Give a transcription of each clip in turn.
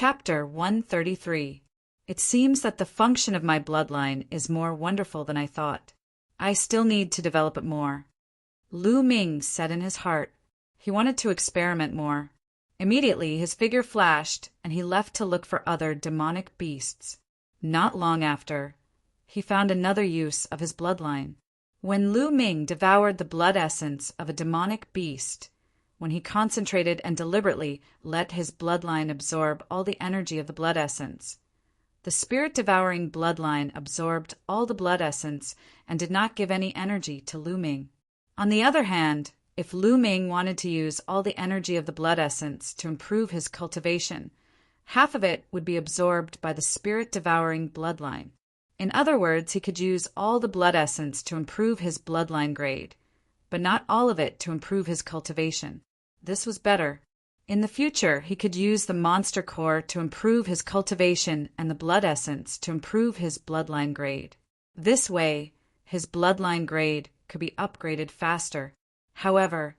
Chapter 133. It seems that the function of my bloodline is more wonderful than I thought. I still need to develop it more. Lu Ming said in his heart. He wanted to experiment more. Immediately his figure flashed, and he left to look for other demonic beasts. Not long after, he found another use of his bloodline. When Lu Ming devoured the blood essence of a demonic beast, when he concentrated and deliberately let his bloodline absorb all the energy of the blood essence, the spirit-devouring bloodline absorbed all the blood essence and did not give any energy to Lu Ming. On the other hand, if Lu Ming wanted to use all the energy of the blood essence to improve his cultivation, half of it would be absorbed by the spirit-devouring bloodline. In other words, he could use all the blood essence to improve his bloodline grade, but not all of it to improve his cultivation. This was better. In the future, he could use the monster core to improve his cultivation and the blood essence to improve his bloodline grade. This way, his bloodline grade could be upgraded faster. However,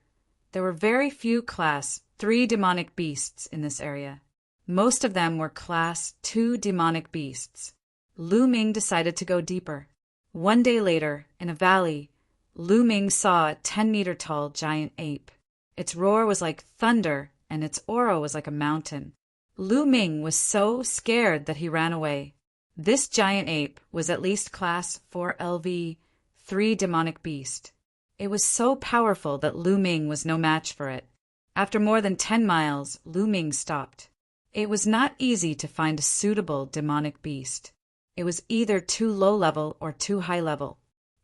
there were very few Class 3 demonic beasts in this area. Most of them were Class 2 demonic beasts. Lu Ming decided to go deeper. One day later, in a valley, Lu Ming saw a 10-meter-tall giant ape. Its roar was like thunder, and its aura was like a mountain. Lu Ming was so scared that he ran away. This giant ape was at least Class 4 LV, 3 demonic beast. It was so powerful that Lu Ming was no match for it. After more than 10 miles, Lu Ming stopped. It was not easy to find a suitable demonic beast. It was either too low level or too high level.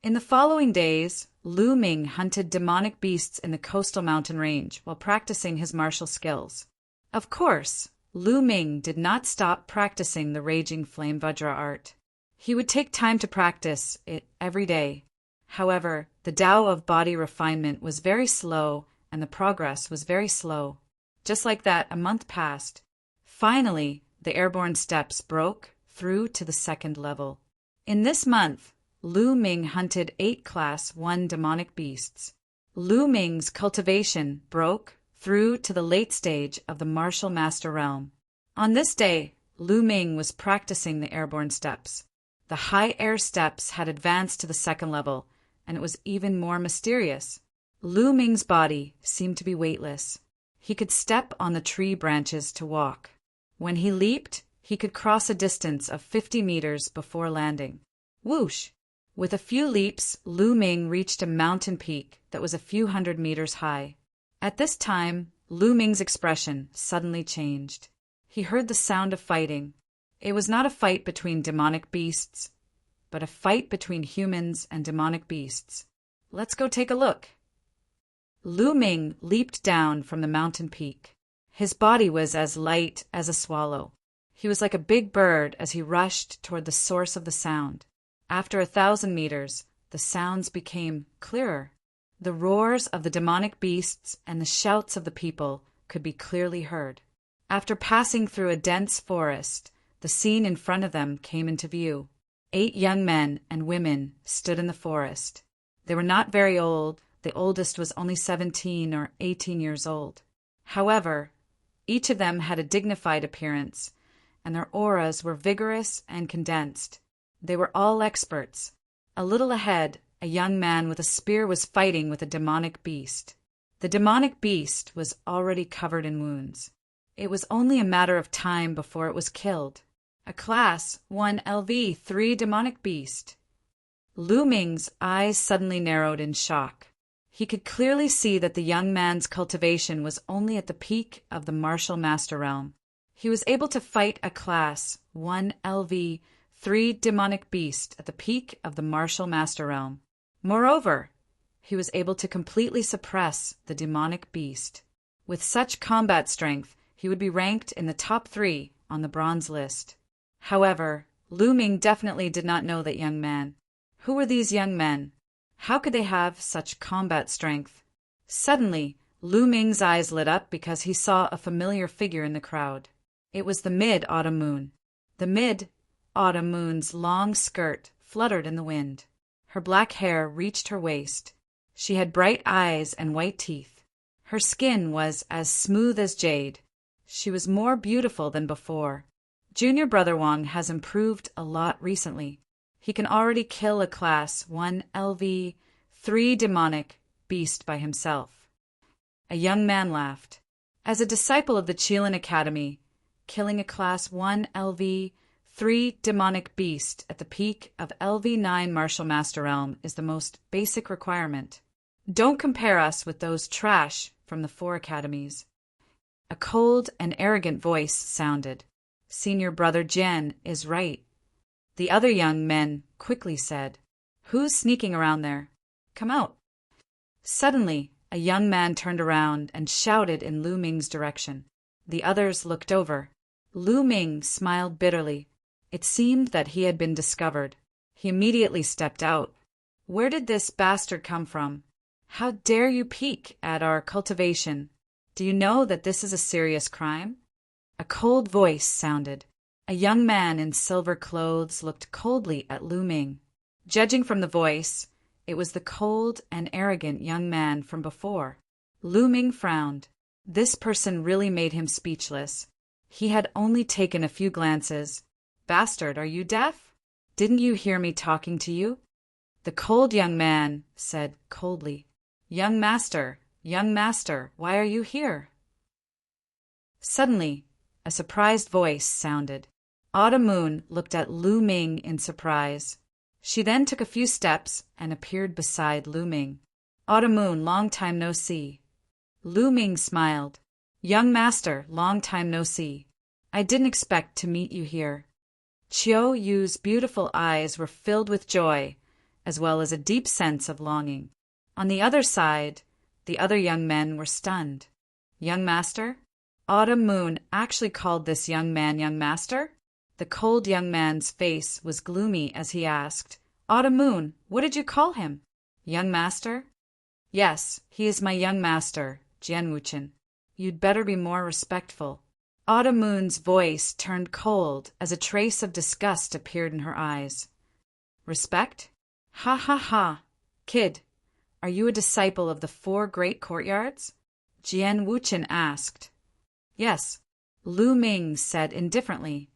In the following days, Lu Ming hunted demonic beasts in the coastal mountain range while practicing his martial skills. Of course, Lu Ming did not stop practicing the raging flame Vajra art. He would take time to practice it every day. However, the Tao of body refinement was very slow and the progress was very slow. Just like that, a month passed. Finally, the airborne steps broke through to the second level. In this month, Lu Ming hunted 8 Class 1 demonic beasts. Lu Ming's cultivation broke through to the late stage of the martial master realm. On this day, Lu Ming was practicing the airborne steps. The high air steps had advanced to the second level, and it was even more mysterious. Lu Ming's body seemed to be weightless. He could step on the tree branches to walk. When he leaped, he could cross a distance of 50 meters before landing. Whoosh! With a few leaps, Lu Ming reached a mountain peak that was a few hundred meters high. At this time, Lu Ming's expression suddenly changed. He heard the sound of fighting. It was not a fight between demonic beasts, but a fight between humans and demonic beasts. Let's go take a look. Lu Ming leaped down from the mountain peak. His body was as light as a swallow. He was like a big bird as he rushed toward the source of the sound. After 1,000 meters, the sounds became clearer. The roars of the demonic beasts and the shouts of the people could be clearly heard. After passing through a dense forest, the scene in front of them came into view. 8 young men and women stood in the forest. They were not very old. The oldest was only 17 or 18 years old. However, each of them had a dignified appearance, and their auras were vigorous and condensed. They were all experts. A little ahead, a young man with a spear was fighting with a demonic beast. The demonic beast was already covered in wounds. It was only a matter of time before it was killed. A Class 1 LV 3 demonic beast. Lu Ming's eyes suddenly narrowed in shock. He could clearly see that the young man's cultivation was only at the peak of the martial master realm. He was able to fight a Class 1 LV 3 demonic beast at the peak of the martial master realm. Moreover, he was able to completely suppress the demonic beast. With such combat strength, he would be ranked in the top 3 on the bronze list. However, Lu Ming definitely did not know that young man. Who were these young men? How could they have such combat strength? Suddenly, Lu Ming's eyes lit up because he saw a familiar figure in the crowd. It was the mid-autumn moon. The mid-autumn moon's long skirt fluttered in the wind. Her black hair reached her waist. She had bright eyes and white teeth. Her skin was as smooth as jade. She was more beautiful than before. Junior Brother Wang has improved a lot recently. He can already kill a Class 1 LV3 demonic beast by himself. A young man laughed. As a disciple of the Qilin Academy, killing a Class 1 LV3 demonic beast at the peak of LV9 Martial Master Realm is the most basic requirement. Don't compare us with those trash from the 4 academies. A cold and arrogant voice sounded. Senior Brother Jian is right. The other young men quickly said, "Who's sneaking around there? Come out." Suddenly, a young man turned around and shouted in Lu Ming's direction. The others looked over. Lu Ming smiled bitterly. It seemed that he had been discovered. He immediately stepped out. "Where did this bastard come from? How dare you peek at our cultivation? Do you know that this is a serious crime?" A cold voice sounded. A young man in silver clothes looked coldly at Lu Ming. Judging from the voice, it was the cold and arrogant young man from before. Lu Ming frowned. This person really made him speechless. He had only taken a few glances. "Bastard, are you deaf? Didn't you hear me talking to you?" The cold young man said coldly, young master, why are you here?" Suddenly, a surprised voice sounded. Autumn Moon looked at Lu Ming in surprise. She then took a few steps and appeared beside Lu Ming. "Autumn Moon, long time no see." Lu Ming smiled. "Young master, long time no see. I didn't expect to meet you here." Chiao Yu's beautiful eyes were filled with joy, as well as a deep sense of longing. On the other side, the other young men were stunned. "Young master?" Autumn Moon actually called this young man young master? The cold young man's face was gloomy as he asked, "Autumn Moon, what did you call him? Young master?" "Yes, he is my young master, Jian Wuchen. You'd better be more respectful." Autumn Moon's voice turned cold as a trace of disgust appeared in her eyes. "Respect? Ha ha ha! Kid, are you a disciple of the 4 great courtyards?" Jian Wuchen asked. "Yes," Lu Ming said indifferently.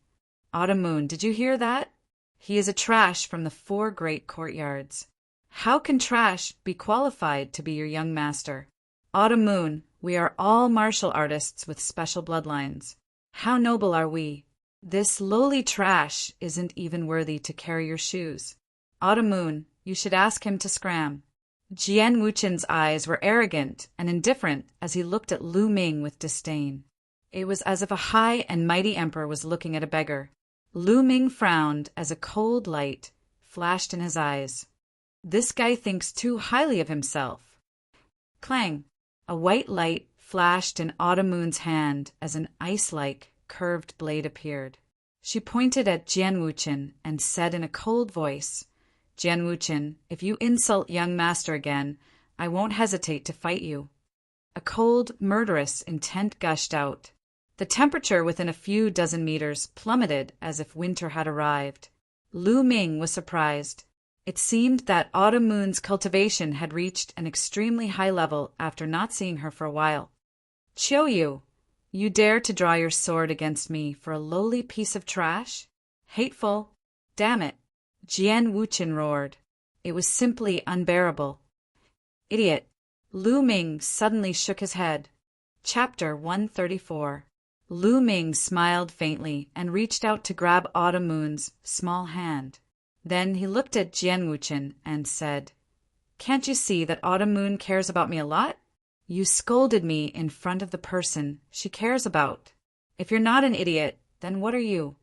"Autumn Moon, did you hear that? He is a trash from the 4 great courtyards. How can trash be qualified to be your young master? Autumn Moon, we are all martial artists with special bloodlines. How noble are we? This lowly trash isn't even worthy to carry your shoes. Autumn Moon, you should ask him to scram." Jian Wuchen's eyes were arrogant and indifferent as he looked at Lu Ming with disdain. It was as if a high and mighty emperor was looking at a beggar. Lu Ming frowned as a cold light flashed in his eyes. This guy thinks too highly of himself. Clang! A white light flashed in Autumn Moon's hand as an ice-like, curved blade appeared. She pointed at Jian Wuchen and said in a cold voice, "Jian Wuchen, if you insult young master again, I won't hesitate to fight you." A cold, murderous intent gushed out. The temperature within a few dozen meters plummeted as if winter had arrived. Lu Ming was surprised. It seemed that Autumn Moon's cultivation had reached an extremely high level after not seeing her for a while. "Chiao Yu, you dare to draw your sword against me for a lowly piece of trash? Hateful! Damn it!" Jian Wuchen roared. It was simply unbearable. "Idiot!" Lu Ming suddenly shook his head. Chapter 134. Lu Ming smiled faintly and reached out to grab Autumn Moon's small hand. Then he looked at Jian Wuchen and said, "Can't you see that Autumn Moon cares about me a lot? You scolded me in front of the person she cares about. If you're not an idiot, then what are you?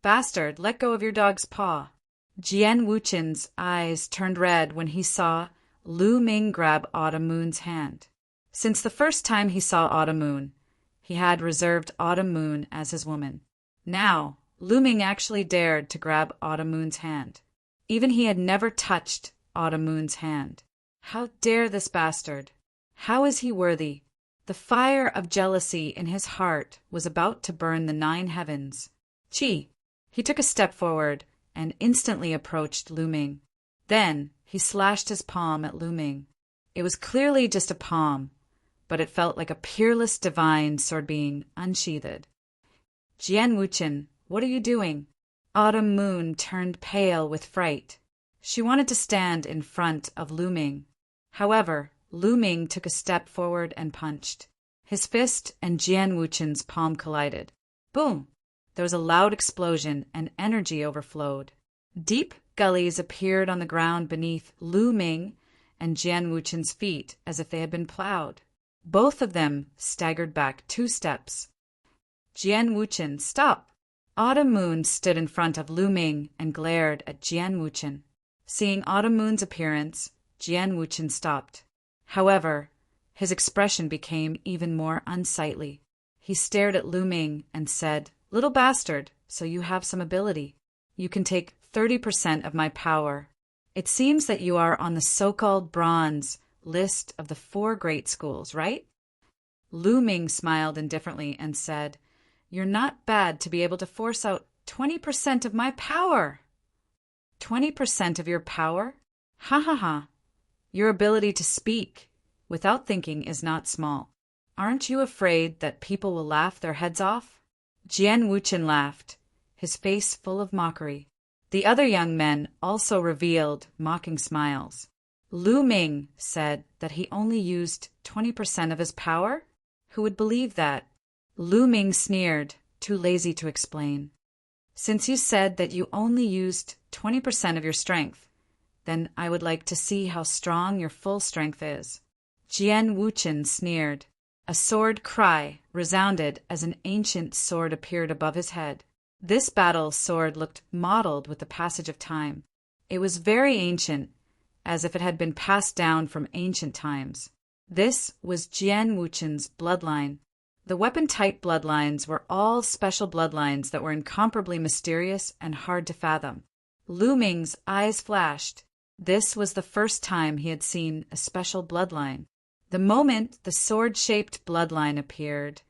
Bastard, let go of your dog's paw." Jian Wuchen's eyes turned red when he saw Lu Ming grab Autumn Moon's hand. Since the first time he saw Autumn Moon, he had reserved Autumn Moon as his woman. Now, Lu Ming actually dared to grab Autumn Moon's hand. Even he had never touched Autumn Moon's hand. How dare this bastard? How is he worthy? The fire of jealousy in his heart was about to burn the 9 heavens. Chi! He took a step forward and instantly approached Lu Ming. Then he slashed his palm at Lu Ming. It was clearly just a palm, but it felt like a peerless divine sword being unsheathed. Jian Wuchen, what are you doing? Autumn Moon turned pale with fright. She wanted to stand in front of Lu Ming. However, Lu Ming took a step forward and punched. His fist and Jian Wuchen's palm collided. Boom! There was a loud explosion and energy overflowed. Deep gullies appeared on the ground beneath Lu Ming and Jian Wuchen's feet as if they had been plowed. Both of them staggered back 2 steps. Jian Wuchen, stop! Autumn Moon stood in front of Lu Ming and glared at Jian Wuchen. Seeing Autumn Moon's appearance, Jian Wuchen stopped. However, his expression became even more unsightly. He stared at Lu Ming and said, "Little bastard, so you have some ability. You can take 30% of my power. It seems that you are on the so-called bronze list of the 4 great schools, right?" Lu Ming smiled indifferently and said, "You're not bad to be able to force out 20% of my power." 20% of your power? Ha ha ha. Your ability to speak without thinking is not small. Aren't you afraid that people will laugh their heads off? Jian Wuchen laughed, his face full of mockery. The other young men also revealed mocking smiles. Lu Ming said that he only used 20% of his power? Who would believe that? Lu Ming sneered, too lazy to explain. Since you said that you only used 20% of your strength, then I would like to see how strong your full strength is. Jian Wuchen sneered. A sword cry resounded as an ancient sword appeared above his head. This battle sword looked mottled with the passage of time. It was very ancient, as if it had been passed down from ancient times. This was Jian Wuchen's bloodline. The weapon-type bloodlines were all special bloodlines that were incomparably mysterious and hard to fathom. Lu Ming's eyes flashed. This was the first time he had seen a special bloodline. The moment the sword-shaped bloodline appeared,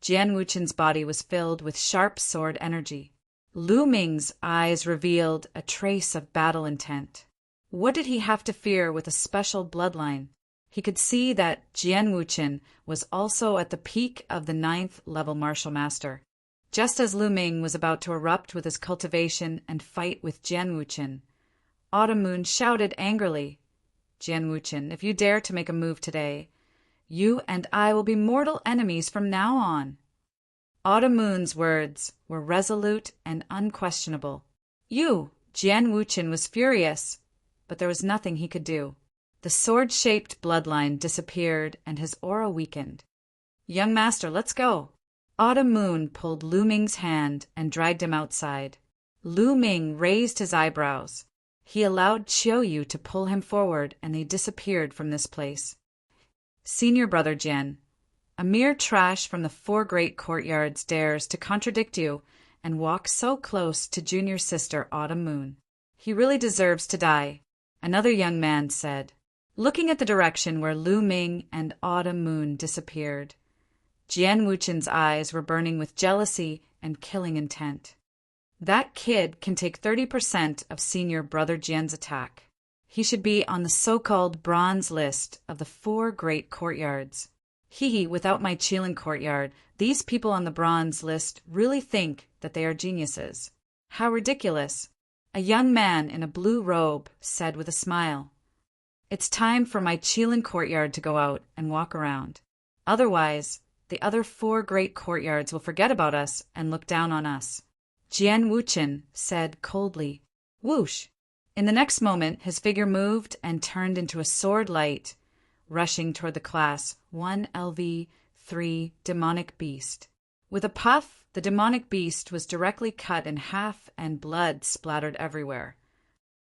Jian Wuchen's body was filled with sharp sword energy. Lu Ming's eyes revealed a trace of battle intent. What did he have to fear with a special bloodline? He could see that Jian Wuchen was also at the peak of the 9th level martial master. Just as Lu Ming was about to erupt with his cultivation and fight with Jian Wuchen, Autumn Moon shouted angrily, "Jian Wuchen, if you dare to make a move today, you and I will be mortal enemies from now on." Autumn Moon's words were resolute and unquestionable. Jian Wuchen was furious, but there was nothing he could do. The sword-shaped bloodline disappeared and his aura weakened. "Young master, let's go." Autumn Moon pulled Lu Ming's hand and dragged him outside. Lu Ming raised his eyebrows. He allowed Qiuyu to pull him forward and they disappeared from this place. "Senior brother Jian, a mere trash from the 4 great courtyards dares to contradict you and walk so close to junior sister Autumn Moon. He really deserves to die," another young man said, looking at the direction where Lu Ming and Autumn Moon disappeared. Jian Wuchen's eyes were burning with jealousy and killing intent. That kid can take 30% of senior brother Jian's attack. He should be on the so-called bronze list of the 4 great courtyards. Without my Qilin courtyard, these people on the bronze list really think that they are geniuses. How ridiculous! A young man in a blue robe said with a smile. "It's time for my Qilin courtyard to go out and walk around. Otherwise, the other 4 great courtyards will forget about us and look down on us." Jian Wuchen said coldly, "Whoosh!" In the next moment, his figure moved and turned into a sword light, rushing toward the class 1LV3 demonic beast. With a puff, the demonic beast was directly cut in half and blood splattered everywhere.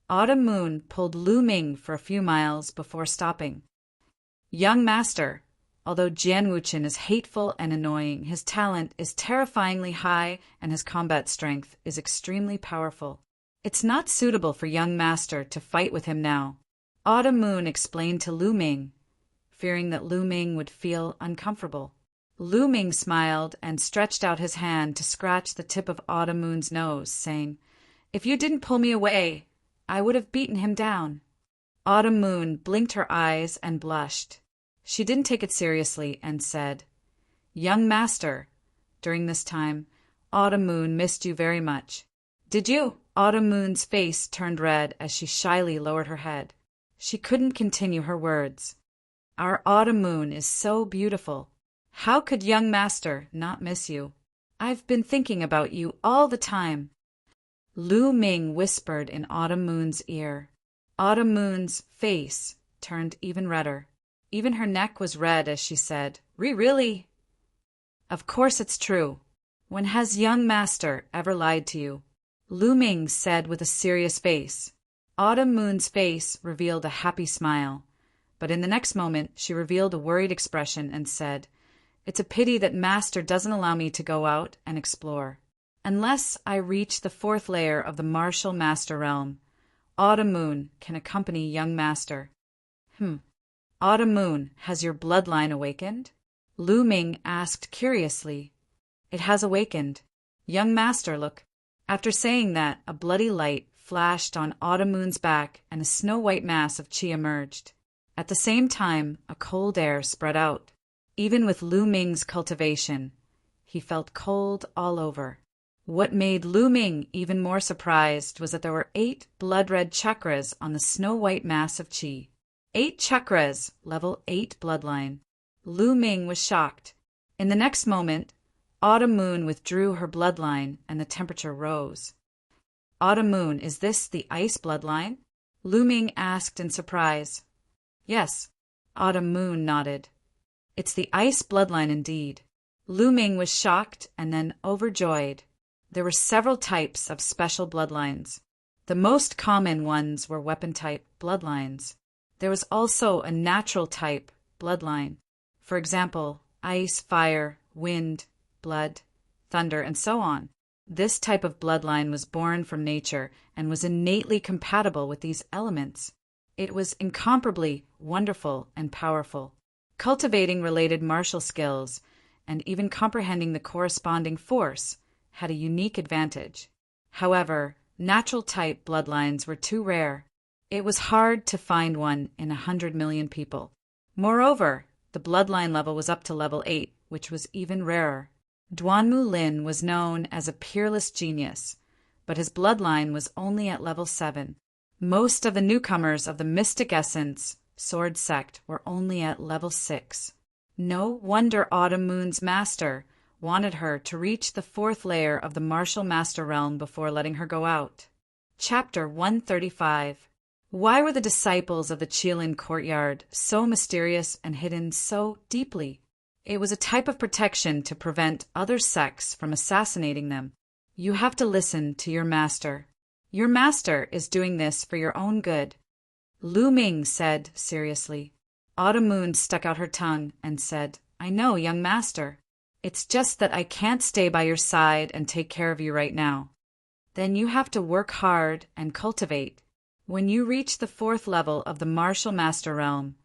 Autumn Moon pulled Lu Ming for a few miles before stopping. "Young master, although Jian Wuchen is hateful and annoying, his talent is terrifyingly high and his combat strength is extremely powerful. It's not suitable for young master to fight with him now," Autumn Moon explained to Lu Ming, fearing that Lu Ming would feel uncomfortable. Lu Ming smiled and stretched out his hand to scratch the tip of Autumn Moon's nose, saying, "If you didn't pull me away, I would have beaten him down." Autumn Moon blinked her eyes and blushed. She didn't take it seriously and said, "Young master, during this time, Autumn Moon missed you very much." "Did you?" Autumn Moon's face turned red as she shyly lowered her head. She couldn't continue her words. "Our Autumn Moon is so beautiful. How could young master not miss you? I've been thinking about you all the time." Lu Ming whispered in Autumn Moon's ear. Autumn Moon's face turned even redder. Even her neck was red as she said, Really? Of course it's true. When has young master ever lied to you?" Lu Ming said with a serious face. Autumn Moon's face revealed a happy smile, but in the next moment she revealed a worried expression and said, "It's a pity that master doesn't allow me to go out and explore. Unless I reach the 4th layer of the martial master realm, Autumn Moon can accompany young master." Autumn Moon, has your bloodline awakened?" Lu Ming asked curiously. "It has awakened. Young master, look." After saying that, a bloody light flashed on Autumn Moon's back and a snow-white mass of chi emerged. At the same time, a cold air spread out. Even with Lu Ming's cultivation, he felt cold all over. What made Lu Ming even more surprised was that there were 8 blood-red chakras on the snow-white mass of chi. 8 chakras, level 8 bloodline. Lu Ming was shocked. In the next moment, Autumn Moon withdrew her bloodline and the temperature rose. "Autumn Moon, is this the ice bloodline?" Lu Ming asked in surprise. "Yes." Autumn Moon nodded. "It's the ice bloodline indeed." Lu Ming was shocked and then overjoyed. There were several types of special bloodlines. The most common ones were weapon-type bloodlines. There was also a natural-type bloodline. For example, ice, fire, wind, blood, thunder, and so on. This type of bloodline was born from nature and was innately compatible with these elements. It was incomparably wonderful and powerful. Cultivating related martial skills and even comprehending the corresponding force had a unique advantage. However, natural-type bloodlines were too rare. It was hard to find one in 100 million people. Moreover, the bloodline level was up to level 8, which was even rarer. Duanmu Lin was known as a peerless genius, but his bloodline was only at level 7. Most of the newcomers of the Mystic Essence Sword Sect were only at level 6. No wonder Autumn Moon's master wanted her to reach the 4th layer of the martial master realm before letting her go out. Chapter 135. Why were the disciples of the Qilin courtyard so mysterious and hidden so deeply? It was a type of protection to prevent other sects from assassinating them. You have to listen to your master. Your master is doing this for your own good. Lu Ming said seriously. Autumn Moon stuck out her tongue and said, "I know, young master. It's just that I can't stay by your side and take care of you right now." "Then you have to work hard and cultivate. When you reach the 4th level of the martial master realm,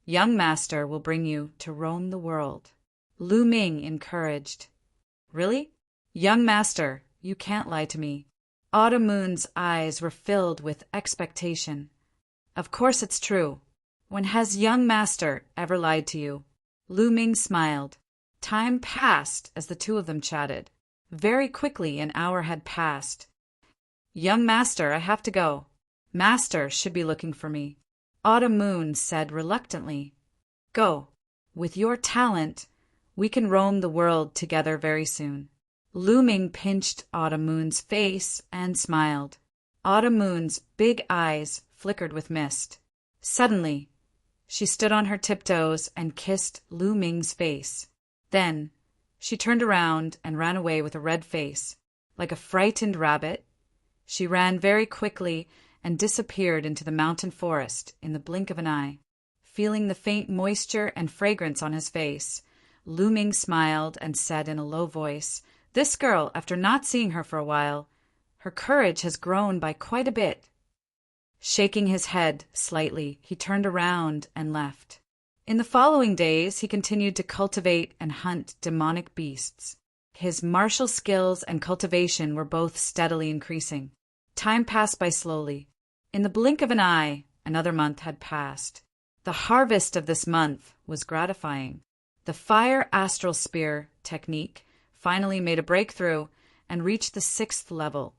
young master will bring you to roam the world." Lu Ming encouraged. "Really? Young master, you can't lie to me." Autumn Moon's eyes were filled with expectation. "Of course it's true. When has young master ever lied to you?" Lu Ming smiled. Time passed as the two of them chatted. Very quickly an hour had passed. "Young master, I have to go. Master should be looking for me," Autumn Moon said reluctantly. "Go. With your talent, we can roam the world together very soon." Lu Ming pinched Autumn Moon's face and smiled. Autumn Moon's big eyes flickered with mist. Suddenly, she stood on her tiptoes and kissed Lu Ming's face. Then, she turned around and ran away with a red face. Like a frightened rabbit, she ran very quickly and disappeared into the mountain forest in the blink of an eye. Feeling the faint moisture and fragrance on his face, Lu Ming smiled and said in a low voice, "This girl, after not seeing her for a while, her courage has grown by quite a bit." Shaking his head slightly, he turned around and left. In the following days, he continued to cultivate and hunt demonic beasts. His martial skills and cultivation were both steadily increasing. Time passed by slowly. In the blink of an eye, another month had passed. The harvest of this month was gratifying. The fire astral spear technique finally made a breakthrough and reached the 6th level,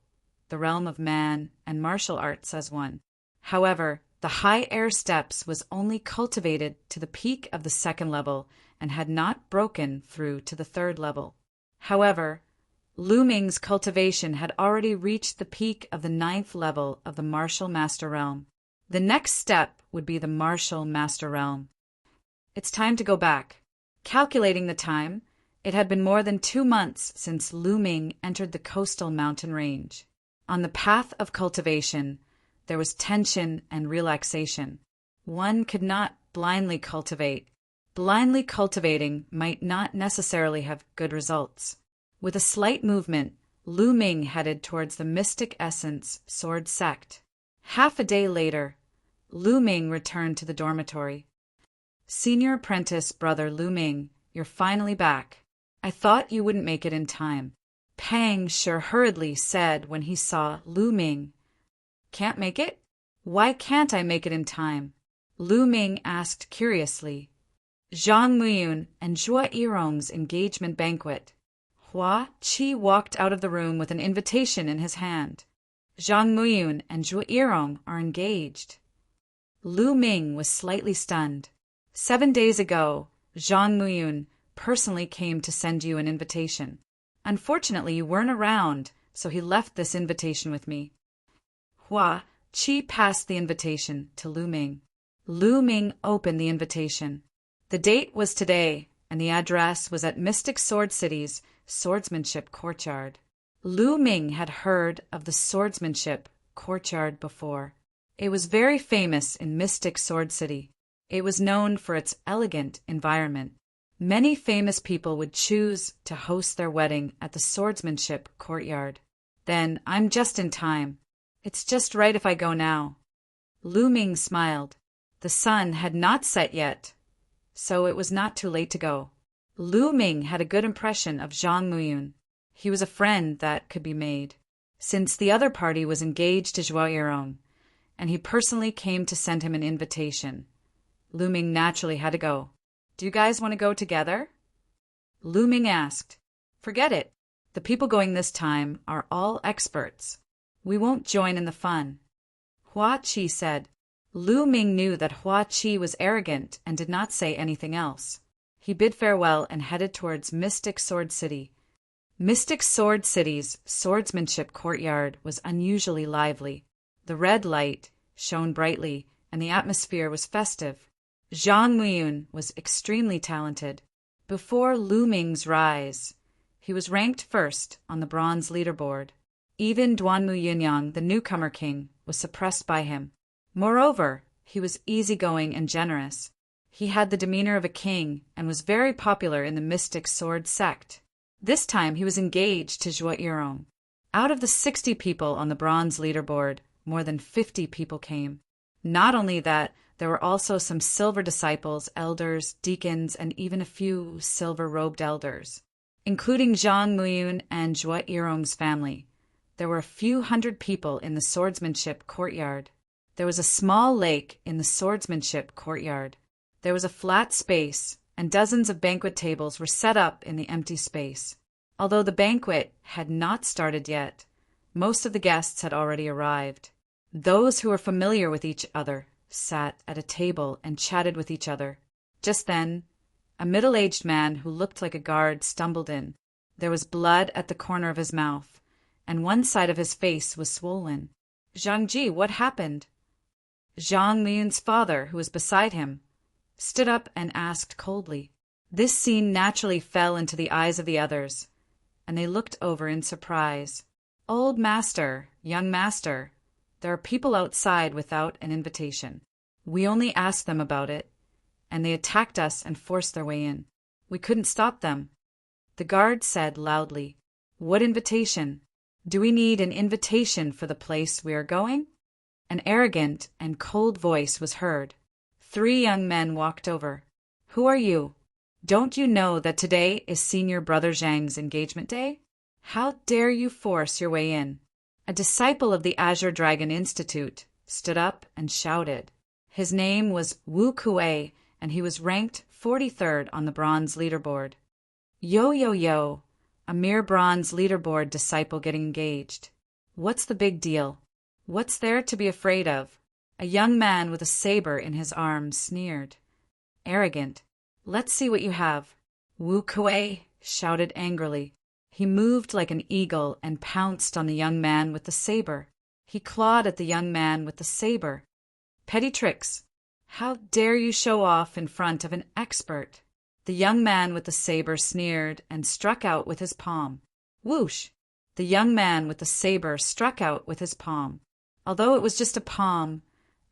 the realm of man and martial arts as one. However, the high air steps was only cultivated to the peak of the 2nd level and had not broken through to the 3rd level. However, Lu Ming's cultivation had already reached the peak of the 9th level of the martial master realm. The next step would be the martial master realm. It's time to go back. Calculating the time, it had been more than 2 months since Lu Ming entered the coastal mountain range. On the path of cultivation, there was tension and relaxation. One could not blindly cultivate. Blindly cultivating might not necessarily have good results. With a slight movement, Lu Ming headed towards the Mystic Essence Sword Sect. Half a day later, Lu Ming returned to the dormitory. Senior apprentice brother Lu Ming, you're finally back. I thought you wouldn't make it in time. Pang Shi hurriedly said when he saw Lu Ming. Can't make it? Why can't I make it in time? Lu Ming asked curiously. Zhang Muyun and Zhuo Yirong's engagement banquet. Hua Qi walked out of the room with an invitation in his hand. Zhang Muyun and Zhuo Yirong are engaged. Lu Ming was slightly stunned. 7 days ago, Zhang Muyun personally came to send you an invitation. Unfortunately, you weren't around, so he left this invitation with me. Hua Qi passed the invitation to Lu Ming. Lu Ming opened the invitation. The date was today, and the address was at Mystic Sword City's Swordsmanship Courtyard. Lu Ming had heard of the Swordsmanship Courtyard before. It was very famous in Mystic Sword City. It was known for its elegant environment. Many famous people would choose to host their wedding at the Swordsmanship Courtyard. Then I'm just in time. It's just right if I go now. Lu Ming smiled. The sun had not set yet, so it was not too late to go. Lu Ming had a good impression of Zhang Muyun. He was a friend that could be made, since the other party was engaged to Zhuo Yirong, and he personally came to send him an invitation. Lu Ming naturally had to go. Do you guys want to go together? Lu Ming asked. Forget it. The people going this time are all experts. We won't join in the fun. Hua Qi said. Lu Ming knew that Hua Qi was arrogant and did not say anything else. He bid farewell and headed towards Mystic Sword City. Mystic Sword City's Swordsmanship Courtyard was unusually lively. The red light shone brightly, and the atmosphere was festive. Zhang Muyun was extremely talented. Before Lu Ming's rise, he was ranked first on the bronze leaderboard. Even Duanmu Yunyang, the newcomer king, was suppressed by him. Moreover, he was easygoing and generous. He had the demeanor of a king and was very popular in the Mystic Sword sect. This time he was engaged to Zhuo Yirong. Out of the 60 people on the bronze leaderboard, more than 50 people came. Not only that, there were also some silver disciples, elders, deacons, and even a few silver-robed elders, including Zhang Muyun and Zhuo Yirong's family. There were a few hundred people in the swordsmanship courtyard. There was a small lake in the swordsmanship courtyard. There was a flat space, and dozens of banquet tables were set up in the empty space. Although the banquet had not started yet, most of the guests had already arrived. Those who were familiar with each other sat at a table and chatted with each other. Just then, a middle-aged man who looked like a guard stumbled in. There was blood at the corner of his mouth, and one side of his face was swollen. Zhang Ji, what happened? Zhang Muyun's father, who was beside him, stood up and asked coldly. This scene naturally fell into the eyes of the others, and they looked over in surprise. Old master, young master, there are people outside without an invitation. We only asked them about it, and they attacked us and forced their way in. We couldn't stop them. The guard said loudly, What invitation? Do we need an invitation for the place we are going? An arrogant and cold voice was heard. 3 young men walked over. Who are you? Don't you know that today is Senior Brother Zhang's engagement day? How dare you force your way in? A disciple of the Azure Dragon Institute stood up and shouted. His name was Wu Kuei, and he was ranked 43rd on the bronze leaderboard. Yo, yo, yo, a mere bronze leaderboard disciple getting engaged. What's the big deal? What's there to be afraid of? A young man with a saber in his arms sneered. Arrogant. Let's see what you have. Wu Kuei shouted angrily. He moved like an eagle and pounced on the young man with the saber. He clawed at the young man with the saber. Petty tricks. How dare you show off in front of an expert? The young man with the saber sneered and struck out with his palm. Whoosh! The young man with the saber struck out with his palm. Although it was just a palm,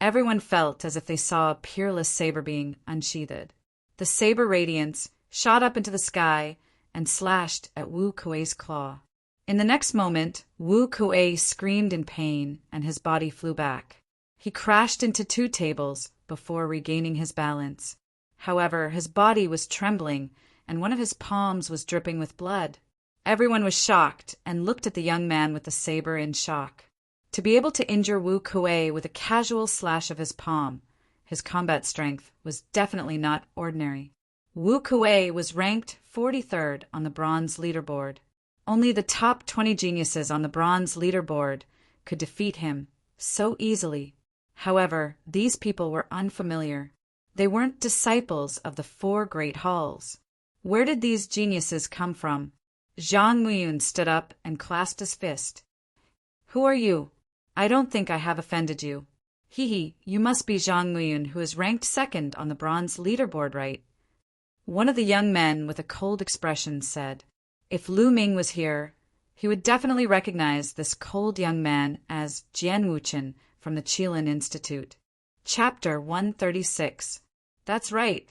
everyone felt as if they saw a peerless saber being unsheathed. The saber radiance shot up into the sky and slashed at Wu Kuei's claw. In the next moment, Wu Kuei screamed in pain and his body flew back. He crashed into 2 tables before regaining his balance. However, his body was trembling and one of his palms was dripping with blood. Everyone was shocked and looked at the young man with the saber in shock. To be able to injure Wu Kuei with a casual slash of his palm, his combat strength was definitely not ordinary. Wu Kuei was ranked 43rd on the bronze leaderboard. Only the top 20 geniuses on the bronze leaderboard could defeat him so easily. However, these people were unfamiliar. They weren't disciples of the 4 great halls. Where did these geniuses come from? Zhang Muyun stood up and clasped his fist. Who are you? I don't think I have offended you. Hee, you must be Zhang Muyun, who is ranked 2nd on the bronze leaderboard, right? One of the young men with a cold expression said. If Lu Ming was here, he would definitely recognize this cold young man as Jian Wuchen from the Qilin Institute. Chapter 136. That's right.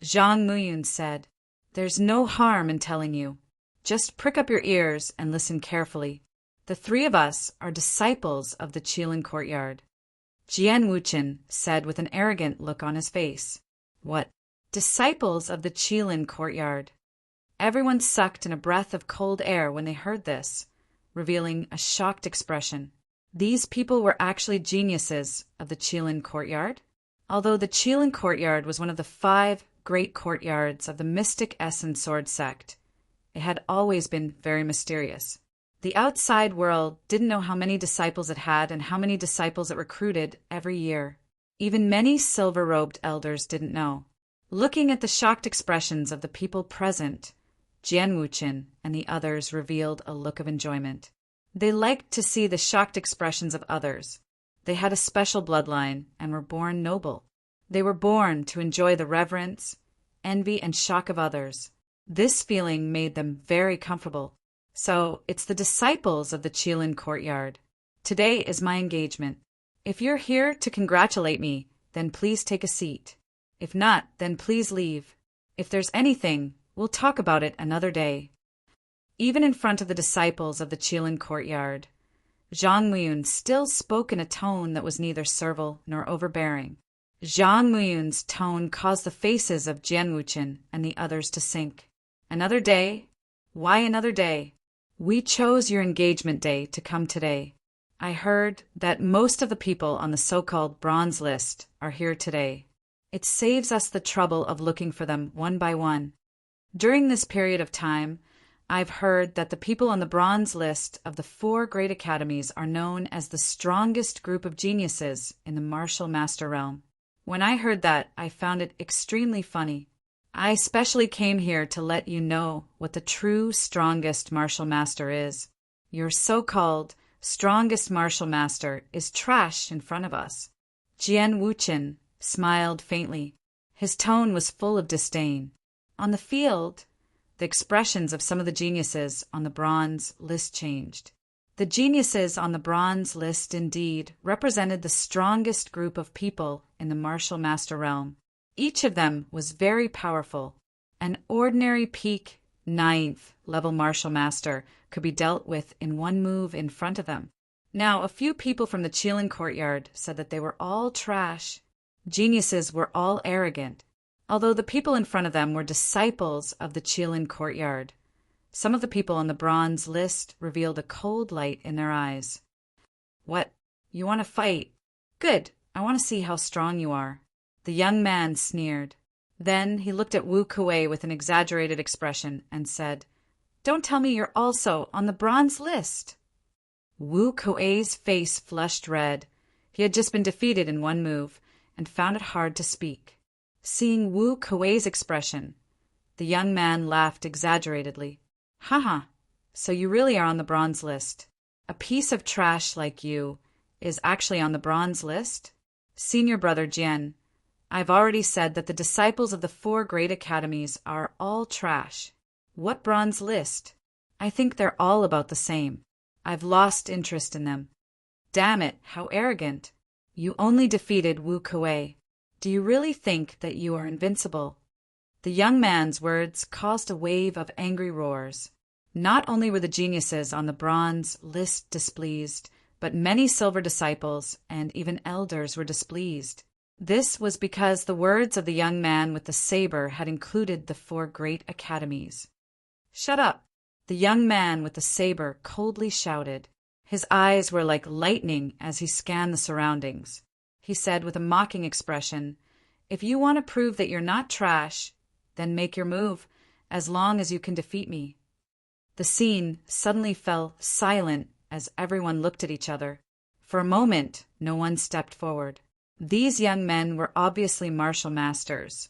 Zhang Muyun said. There's no harm in telling you. Just prick up your ears and listen carefully. The 3 of us are disciples of the Qilin courtyard. Jian Wuchen said with an arrogant look on his face. What? Disciples of the Qilin courtyard. Everyone sucked in a breath of cold air when they heard this, revealing a shocked expression. These people were actually geniuses of the Qilin courtyard. Although the Qilin courtyard was one of the 5 great courtyards of the mystic Essen sword sect, it had always been very mysterious. The outside world didn't know how many disciples it had and how many disciples it recruited every year. Even many silver-robed elders didn't know. Looking at the shocked expressions of the people present, Jian Wuchen and the others revealed a look of enjoyment. They liked to see the shocked expressions of others. They had a special bloodline and were born noble. They were born to enjoy the reverence, envy, and shock of others. This feeling made them very comfortable. So, it's the disciples of the Qilin courtyard. Today is my engagement. If you're here to congratulate me, then please take a seat. If not, then please leave. If there's anything, we'll talk about it another day. Even in front of the disciples of the Qilin courtyard, Zhang Muyun still spoke in a tone that was neither servile nor overbearing. Zhang Muyun's tone caused the faces of Jian Wuchen and the others to sink. Another day? Why another day? We chose your engagement day to come today. I heard that most of the people on the so-called bronze list are here today. It saves us the trouble of looking for them one by one. During this period of time, I've heard that the people on the bronze list of the 4 great academies are known as the strongest group of geniuses in the martial master realm. When I heard that, I found it extremely funny. I especially came here to let you know what the true strongest martial master is. Your so-called strongest martial master is trash in front of us. Jian Wuchen smiled faintly. His tone was full of disdain. On the field, the expressions of some of the geniuses on the bronze list changed. The geniuses on the bronze list indeed represented the strongest group of people in the martial master realm. Each of them was very powerful. An ordinary peak 9th level martial master could be dealt with in one move in front of them. Now, a few people from the Qilin courtyard said that they were all trash. Geniuses were all arrogant. Although the people in front of them were disciples of the Qilin courtyard, some of the people on the bronze list revealed a cold light in their eyes. What? You want to fight? Good. I want to see how strong you are." The young man sneered. Then he looked at Wu Kuei with an exaggerated expression and said, "Don't tell me you're also on the bronze list." Wu Kuei's face flushed red. He had just been defeated in one move and found it hard to speak. Seeing Wu Kuei's expression, the young man laughed exaggeratedly. "Haha, so you really are on the bronze list. A piece of trash like you is actually on the bronze list? Senior brother Jian, I've already said that the disciples of the 4 great academies are all trash. What bronze list? I think they're all about the same. I've lost interest in them." "Damn it, how arrogant. You only defeated Wu Kuei. Do you really think that you are invincible?" The young man's words caused a wave of angry roars. Not only were the geniuses on the bronze list displeased, but many silver disciples and even elders were displeased. This was because the words of the young man with the saber had included the 4 great academies. "Shut up!" the young man with the saber coldly shouted. His eyes were like lightning as he scanned the surroundings. He said with a mocking expression, "If you want to prove that you're not trash, then make your move, as long as you can defeat me." The scene suddenly fell silent as everyone looked at each other. For a moment, no one stepped forward. These young men were obviously martial masters,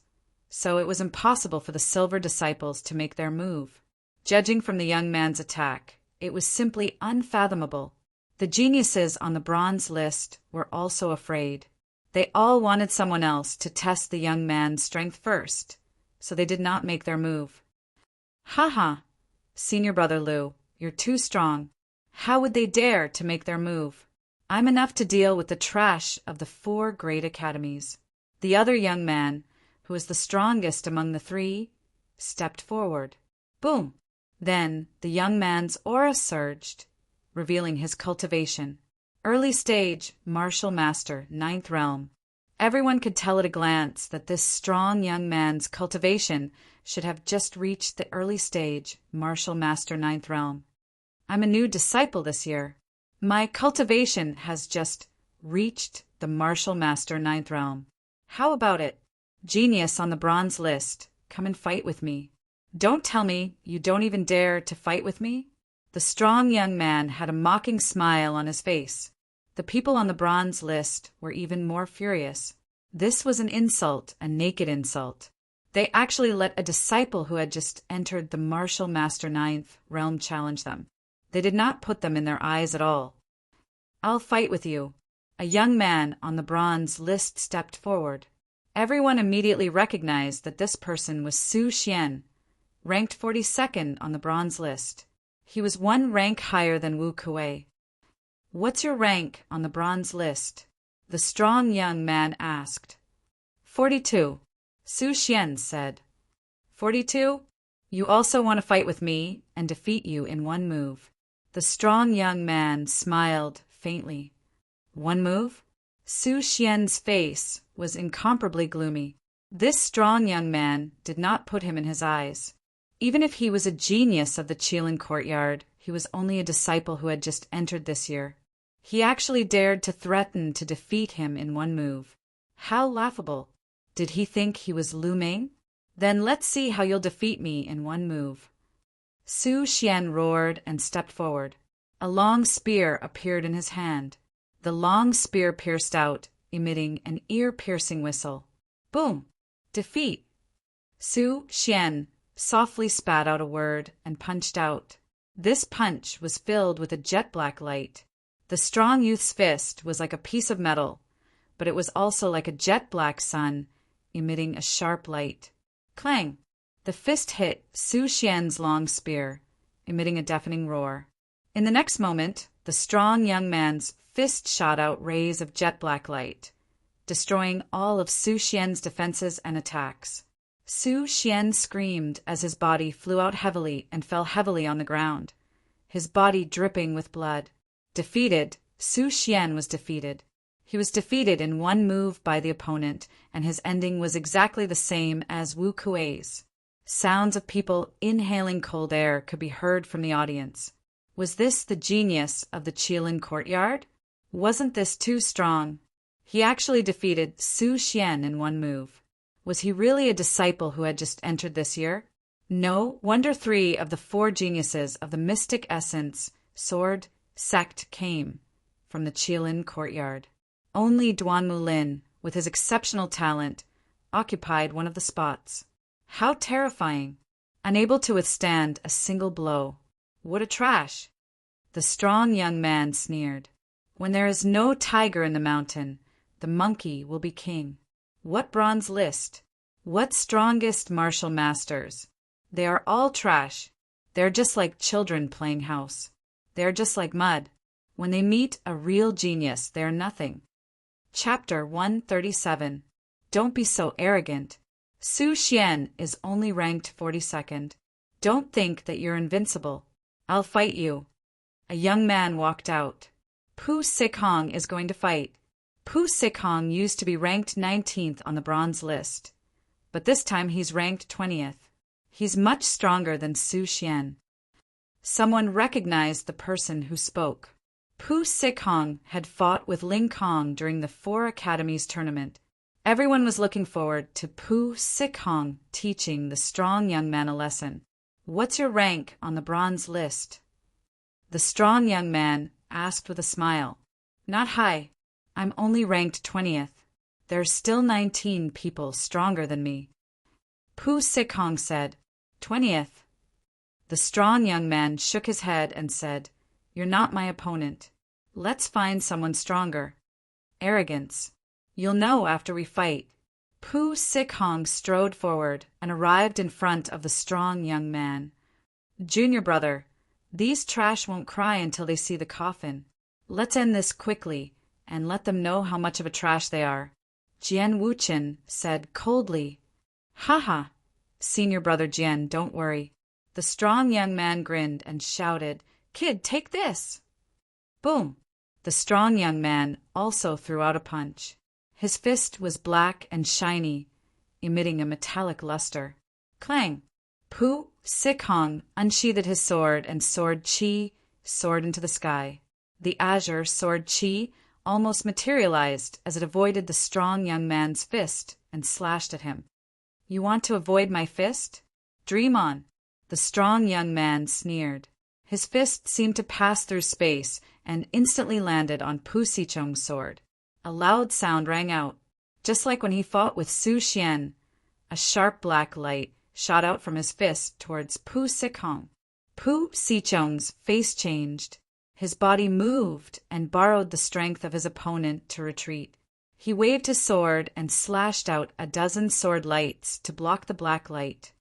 so it was impossible for the silver disciples to make their move. Judging from the young man's attack, it was simply unfathomable. The geniuses on the bronze list were also afraid. They all wanted someone else to test the young man's strength first, so they did not make their move. "Haha, Senior Brother Liu, you're too strong. How would they dare to make their move? I'm enough to deal with the trash of the 4 great academies." The other young man, who was the strongest among the 3, stepped forward. Boom! Then the young man's aura surged, revealing his cultivation. Early stage, martial master, 9th realm. Everyone could tell at a glance that this strong young man's cultivation should have just reached the early stage, martial master, 9th realm. "I'm a new disciple this year. My cultivation has just reached the martial master, 9th realm. How about it? Genius on the bronze list, come and fight with me." "Don't tell me you don't even dare to fight with me?" The strong young man had a mocking smile on his face. The people on the bronze list were even more furious. This was an insult, a naked insult. They actually let a disciple who had just entered the martial master 9th realm challenge them. They did not put them in their eyes at all. "I'll fight with you." A young man on the bronze list stepped forward. Everyone immediately recognized that this person was Su Xian, ranked 42nd on the bronze list. He was 1 rank higher than Wu Kuei. "What's your rank on the bronze list?" the strong young man asked. 42, Su Xian said. 42? You also want to fight with me and defeat you in 1 move. The strong young man smiled faintly. 1 move? Su Xian's face was incomparably gloomy. This strong young man did not put him in his eyes. Even if he was a genius of the Qilin courtyard, he was only a disciple who had just entered this year. He actually dared to threaten to defeat him in 1 move. How laughable. Did he think he was Lu Ming? Then let's see how you'll defeat me in 1 move. Su Xian roared and stepped forward. A long spear appeared in his hand. The long spear pierced out, emitting an ear-piercing whistle. Boom! Defeat! Su Xian softly spat out a word and punched out. This punch was filled with a jet-black light. The strong youth's fist was like a piece of metal, but it was also like a jet-black sun, emitting a sharp light. Clang! The fist hit Su Xian's long spear, emitting a deafening roar. In the next moment, the strong young man's fist shot out rays of jet-black light, destroying all of Su Xian's defenses and attacks. Su Xian screamed as his body flew out heavily and fell heavily on the ground, his body dripping with blood. Defeated, Su Xian was defeated. He was defeated in 1 move by the opponent, and his ending was exactly the same as Wu Kuei's. Sounds of people inhaling cold air could be heard from the audience. Was this the genius of the Qilin courtyard? Wasn't this too strong? He actually defeated Su Xian in one move. Was he really a disciple who had just entered this year? No wonder 3 of the 4 geniuses of the mystic essence sword sect came from the Qilin courtyard. Only Duanmu Lin, with his exceptional talent, occupied one of the spots. How terrifying! Unable to withstand a single blow. What a trash! The strong young man sneered. When there is no tiger in the mountain, the monkey will be king. What bronze list? What strongest martial masters? They are all trash. They are just like children playing house. They are just like mud. When they meet a real genius, they are nothing. Chapter 137. Don't be so arrogant. Su Xian is only ranked 42nd. Don't think that you're invincible. I'll fight you. A young man walked out. Pu Sikhong is going to fight. Pu Sikhong used to be ranked 19th on the bronze list, but this time he's ranked 20th. He's much stronger than Su Xian. Someone recognized the person who spoke. Pu Sikhong had fought with Ling Kong during the 4 Academies tournament. Everyone was looking forward to Pu Sikhong teaching the strong young man a lesson. What's your rank on the bronze list? The strong young man asked with a smile. Not high. I'm only ranked 20th. There's still 19 people stronger than me. Pu Sikhong said, 20th. The strong young man shook his head and said, You're not my opponent. Let's find someone stronger. Arrogance. You'll know after we fight. Pu Sikhong strode forward and arrived in front of the strong young man. Junior brother, these trash won't cry until they see the coffin. Let's end this quickly and let them know how much of a trash they are. Jian Wuchen said coldly. Haha, senior brother Jian, don't worry. The strong young man grinned and shouted, Kid, take this! Boom! The strong young man also threw out a punch. His fist was black and shiny, emitting a metallic luster. Clang! Pu Sikhong unsheathed his sword and sword Qi soared into the sky. The azure sword Qi almost materialized as it avoided the strong young man's fist and slashed at him. You want to avoid my fist? Dream on! The strong young man sneered. His fist seemed to pass through space and instantly landed on Pu Sichong's sword. A loud sound rang out, just like when he fought with Su Xian. A sharp black light shot out from his fist towards Pu Sikhong. Pu Sichong's face changed. His body moved and borrowed the strength of his opponent to retreat. He waved his sword and slashed out a dozen sword lights to block the black light.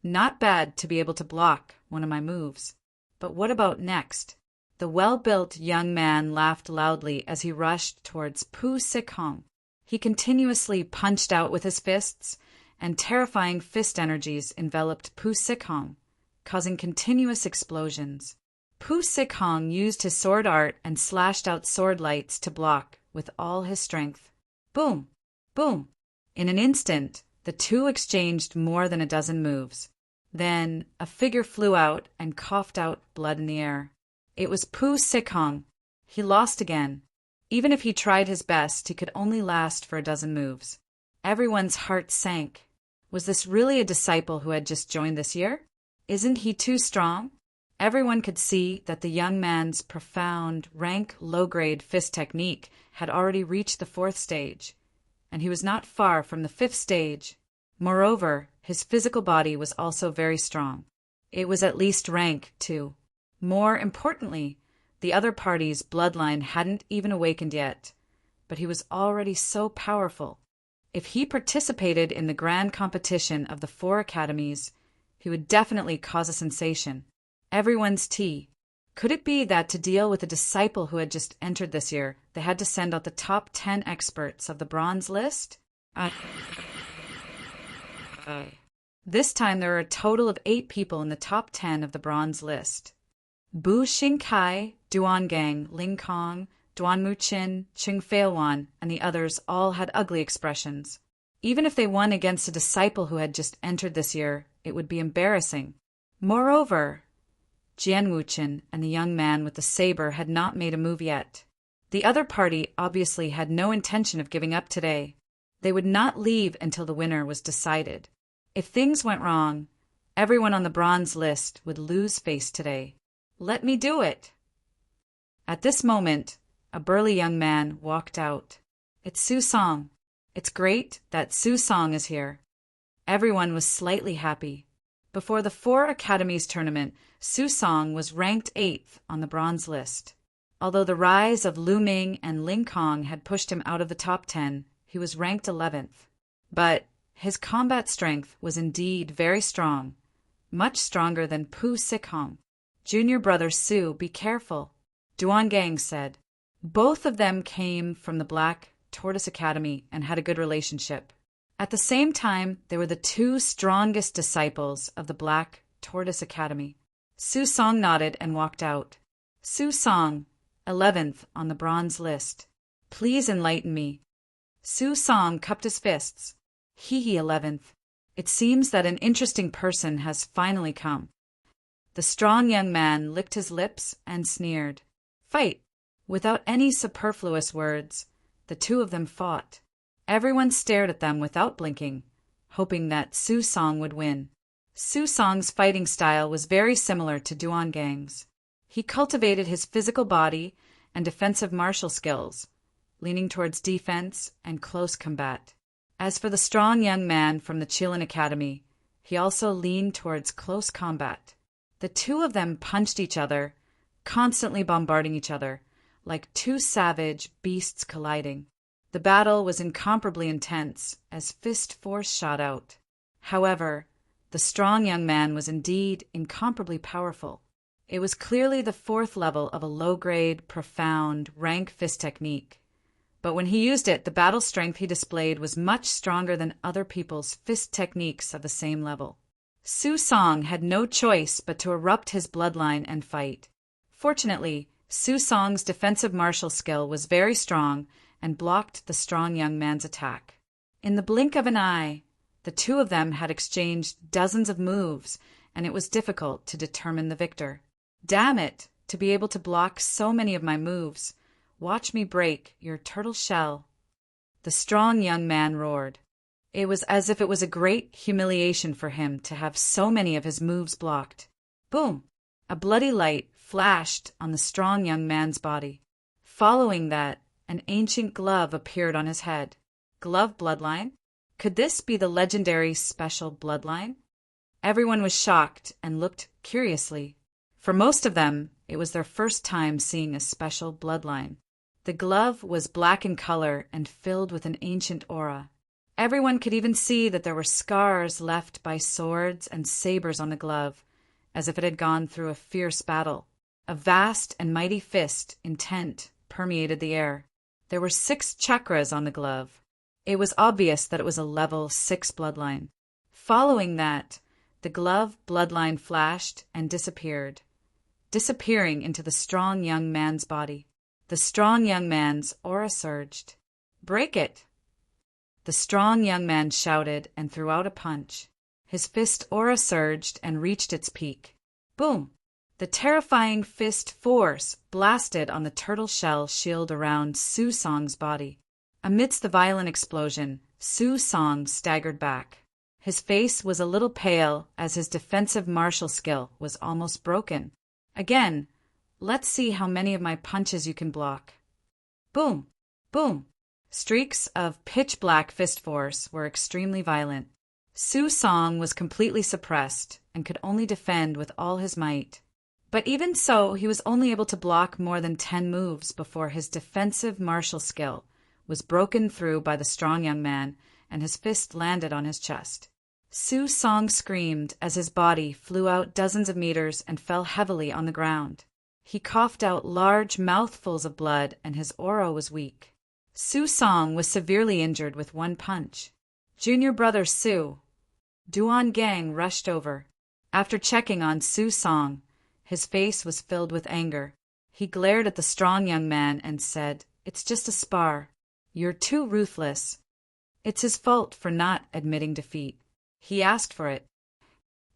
Not bad to be able to block one of my moves. But what about next? The well-built young man laughed loudly as he rushed towards Pu Sikhong. He continuously punched out with his fists, and terrifying fist energies enveloped Pu Sikhong, causing continuous explosions. Pu Sikhong used his sword art and slashed out sword lights to block with all his strength. Boom! Boom! In an instant, the two exchanged more than a dozen moves. Then a figure flew out and coughed out blood in the air. It was Pu Sikhong. He lost again. Even if he tried his best, he could only last for a dozen moves. Everyone's heart sank. Was this really a disciple who had just joined this year? Isn't he too strong? Everyone could see that the young man's profound, rank, low-grade fist technique had already reached the 4th stage, and he was not far from the 5th stage. Moreover, his physical body was also very strong. It was at least rank 2. More importantly, the other party's bloodline hadn't even awakened yet, but he was already so powerful. If he participated in the grand competition of the 4 academies, he would definitely cause a sensation. Everyone's tea. Could it be that to deal with a disciple who had just entered this year, they had to send out the top 10 experts of the bronze list? This time there were a total of 8 people in the top 10 of the bronze list. Bu Xingkai, Duan Gang, Ling Kong, Duan Muqin, Qing Feilwan, and the others all had ugly expressions. Even if they won against a disciple who had just entered this year, it would be embarrassing. Moreover, Jian Wuchen and the young man with the saber had not made a move yet. The other party obviously had no intention of giving up today. They would not leave until the winner was decided. If things went wrong, everyone on the bronze list would lose face today. Let me do it! At this moment, a burly young man walked out. It's Su Song. It's great that Su Song is here. Everyone was slightly happy. Before the 4 Academies tournament, Su Song was ranked 8th on the bronze list. Although the rise of Lu Ming and Ling Kong had pushed him out of the top 10, he was ranked 11th. But his combat strength was indeed very strong, much stronger than Pu Sikhong. Junior brother Su, be careful, Duan Gang said. Both of them came from the Black Tortoise Academy and had a good relationship. At the same time, they were the 2 strongest disciples of the Black Tortoise Academy. Su Song nodded and walked out. Su Song, 11th on the bronze list. Please enlighten me. Su Song cupped his fists. He 11th. It seems that an interesting person has finally come. The strong young man licked his lips and sneered. Fight! Without any superfluous words, the 2 of them fought. Everyone stared at them without blinking, hoping that Su Song would win. Su Song's fighting style was very similar to Duan Gang's. He cultivated his physical body and defensive martial skills, leaning towards defense and close combat. As for the strong young man from the Qilin Academy, he also leaned towards close combat. The 2 of them punched each other, constantly bombarding each other, like 2 savage beasts colliding. The battle was incomparably intense as fist force shot out. However, the strong young man was indeed incomparably powerful. It was clearly the 4th level of a low-grade, profound, rank fist technique. But when he used it, the battle strength he displayed was much stronger than other people's fist techniques of the same level. Su Song had no choice but to erupt his bloodline and fight. Fortunately, Su Song's defensive martial skill was very strong and blocked the strong young man's attack. In the blink of an eye, the 2 of them had exchanged dozens of moves, and it was difficult to determine the victor. Damn it, to be able to block so many of my moves. Watch me break your turtle shell. The strong young man roared. It was as if it was a great humiliation for him to have so many of his moves blocked. Boom! A bloody light flashed on the strong young man's body. Following that, an ancient glove appeared on his head. Glove bloodline? Could this be the legendary special bloodline? Everyone was shocked and looked curiously. For most of them, it was their first time seeing a special bloodline. The glove was black in color and filled with an ancient aura. Everyone could even see that there were scars left by swords and sabers on the glove, as if it had gone through a fierce battle. A vast and mighty fist, intent, permeated the air. There were 6 chakras on the glove. It was obvious that it was a level 6 bloodline. Following that, the glove bloodline flashed and disappeared, disappearing into the strong young man's body. The strong young man's aura surged. Break it! The strong young man shouted and threw out a punch. His fist aura surged and reached its peak. Boom! The terrifying fist force blasted on the turtle shell shield around Su Song's body. Amidst the violent explosion, Su Song staggered back. His face was a little pale as his defensive martial skill was almost broken. Again, let's see how many of my punches you can block. Boom! Boom! Streaks of pitch-black fist force were extremely violent. Su Song was completely suppressed and could only defend with all his might. But even so, he was only able to block more than 10 moves before his defensive martial skill was broken through by the strong young man and his fist landed on his chest. Su Song screamed as his body flew out dozens of meters and fell heavily on the ground. He coughed out large mouthfuls of blood and his aura was weak. Su Song was severely injured with 1 punch. Junior brother Su, Duan Gang rushed over. After checking on Su Song, his face was filled with anger. He glared at the strong young man and said, "It's just a spar. You're too ruthless." It's his fault for not admitting defeat. He asked for it.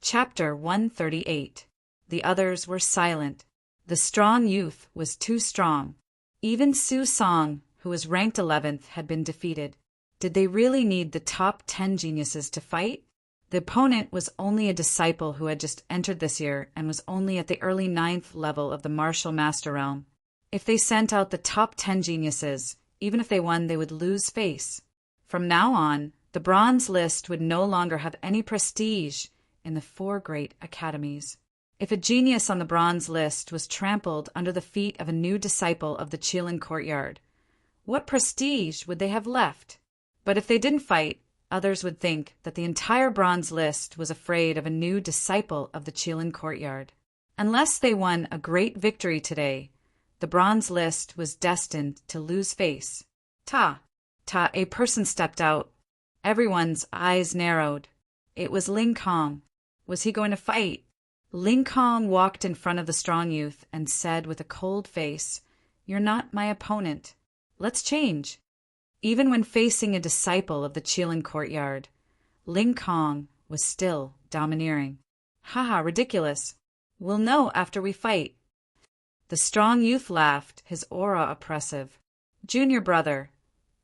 Chapter 138. The others were silent. The strong youth was too strong. Even Su Song, who was ranked 11th, had been defeated. Did they really need the top 10 geniuses to fight? The opponent was only a disciple who had just entered this year and was only at the early 9th level of the martial master realm. If they sent out the top 10 geniuses, even if they won, they would lose face. From now on, the bronze list would no longer have any prestige in the 4 great academies. If a genius on the bronze list was trampled under the feet of a new disciple of the Qilin courtyard, what prestige would they have left? But if they didn't fight, others would think that the entire bronze list was afraid of a new disciple of the Qilin courtyard. Unless they won a great victory today, the bronze list was destined to lose face. A person stepped out. Everyone's eyes narrowed. It was Ling Kong. Was he going to fight? Ling Kong walked in front of the strong youth and said with a cold face, "You're not my opponent. Let's change." Even when facing a disciple of the Qilin courtyard, Ling Kong was still domineering. Haha, ridiculous. We'll know after we fight. The strong youth laughed, his aura oppressive. Junior brother,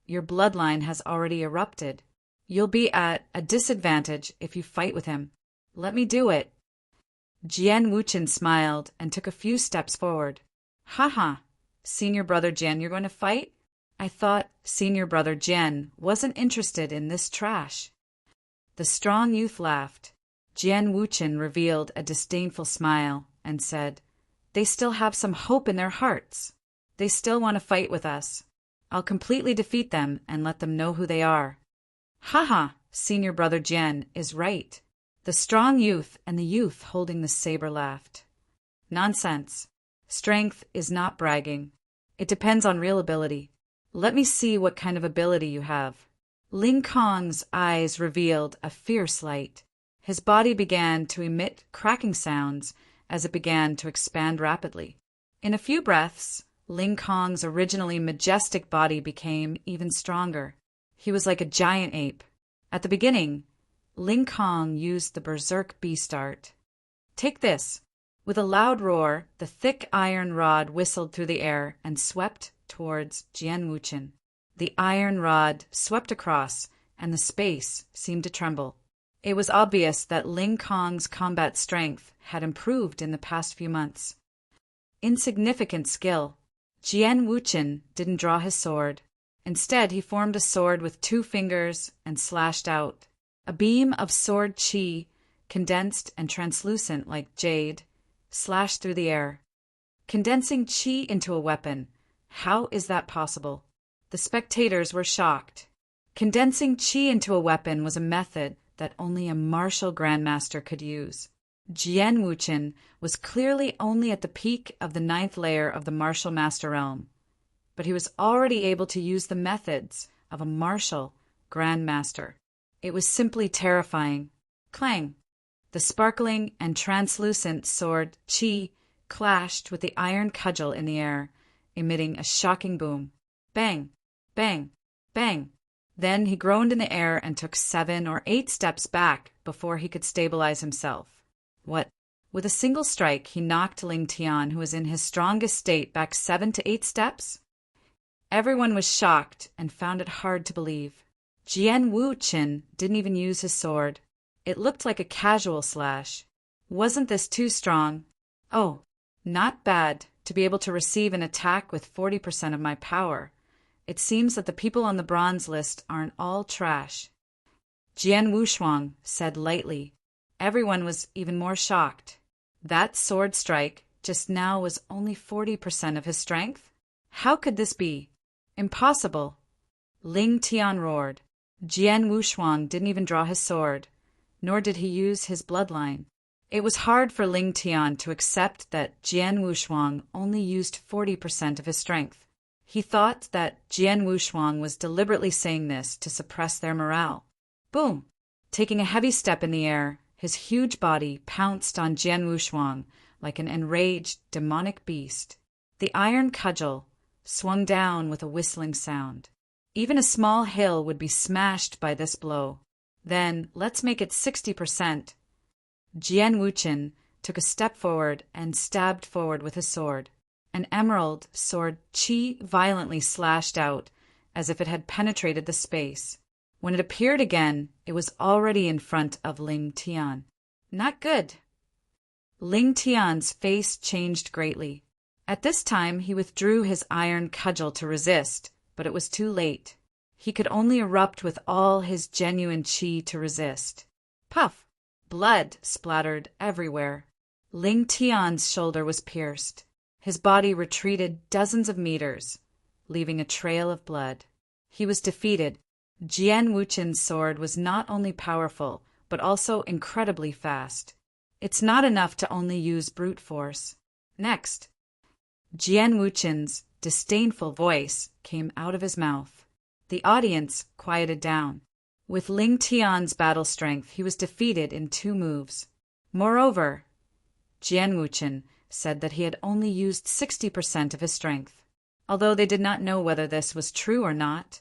your bloodline has already erupted. You'll be at a disadvantage if you fight with him. Let me do it. Jian Wuchen smiled and took a few steps forward. Haha, senior brother Jian, you're going to fight? I thought senior brother Jian wasn't interested in this trash. The strong youth laughed. Jian Wuchen revealed a disdainful smile and said, "They still have some hope in their hearts. They still want to fight with us. I'll completely defeat them and let them know who they are." Haha, senior brother Jian is right. The strong youth and the youth holding the saber laughed. Nonsense. Strength is not bragging. It depends on real ability. Let me see what kind of ability you have. Ling Kong's eyes revealed a fierce light. His body began to emit cracking sounds as it began to expand rapidly. In a few breaths, Ling Kong's originally majestic body became even stronger. He was like a giant ape. At the beginning, Ling Kong used the berserk beast art. Take this. With a loud roar, the thick iron rod whistled through the air and swept towards Jian Wuchen. The iron rod swept across, and the space seemed to tremble. It was obvious that Ling Kong's combat strength had improved in the past few months. Insignificant skill. Jian Wuchen didn't draw his sword. Instead, he formed a sword with 2 fingers and slashed out. A beam of sword qi, condensed and translucent like jade, slashed through the air. Condensing qi into a weapon. How is that possible? The spectators were shocked. Condensing qi into a weapon was a method that only a martial grandmaster could use. Jian Wuchen was clearly only at the peak of the 9th layer of the martial master realm, but he was already able to use the methods of a martial grandmaster. It was simply terrifying. Clang! The sparkling and translucent sword qi clashed with the iron cudgel in the air, emitting a shocking boom. Bang! Bang! Bang! Then he groaned in the air and took 7 or 8 steps back before he could stabilize himself. What? With a single strike, he knocked Ling Tian, who was in his strongest state, back 7 to 8 steps? Everyone was shocked and found it hard to believe. Jian Wuchen didn't even use his sword. It looked like a casual slash. Wasn't this too strong? Oh, not bad to be able to receive an attack with 40% of my power. It seems that the people on the bronze list aren't all trash. Jian Wushuang said lightly. Everyone was even more shocked. That sword strike just now was only 40% of his strength? How could this be? Impossible. Ling Tian roared. Jian Wushuang didn't even draw his sword, nor did he use his bloodline. It was hard for Ling Tian to accept that Jian Wushuang only used 40% of his strength. He thought that Jian Wushuang was deliberately saying this to suppress their morale. Boom! Taking a heavy step in the air, his huge body pounced on Jian Wushuang like an enraged demonic beast. The iron cudgel swung down with a whistling sound. Even a small hill would be smashed by this blow. Then, let's make it 60%. Jian Wuchen took a step forward and stabbed forward with his sword. An emerald sword chi violently slashed out, as if it had penetrated the space. When it appeared again, it was already in front of Ling Tian. Not good. Ling Tian's face changed greatly. At this time, he withdrew his iron cudgel to resist, but it was too late. He could only erupt with all his genuine qi to resist. Puff! Blood splattered everywhere. Ling Tian's shoulder was pierced. His body retreated dozens of meters, leaving a trail of blood. He was defeated. Jian Wuchen's sword was not only powerful, but also incredibly fast. It's not enough to only use brute force. Next, Jian Wuchen's disdainful voice came out of his mouth. The audience quieted down. With Ling Tian's battle strength, he was defeated in 2 moves. Moreover, Jian Wuchen said that he had only used 60% of his strength. Although they did not know whether this was true or not,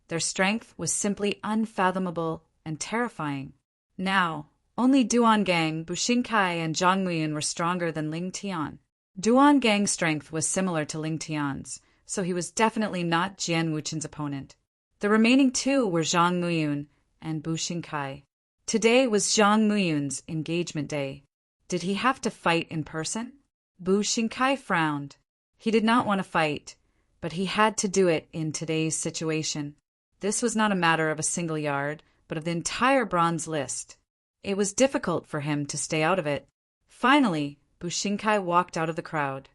their strength was simply unfathomable and terrifying. Now, only Duangang, Bushinkai, and Zhang Muyun were stronger than Ling Tian. Duangang's strength was similar to Ling Tian's, so he was definitely not Jian Wuchen's opponent. The remaining 2 were Zhang Muyun and Bushinkai. Today was Zhang Muyun's engagement day. Did he have to fight in person? Bushinkai frowned. He did not want to fight, but he had to do it in today's situation. This was not a matter of a single yard, but of the entire bronze list. It was difficult for him to stay out of it. Finally, Bushinkai walked out of the crowd.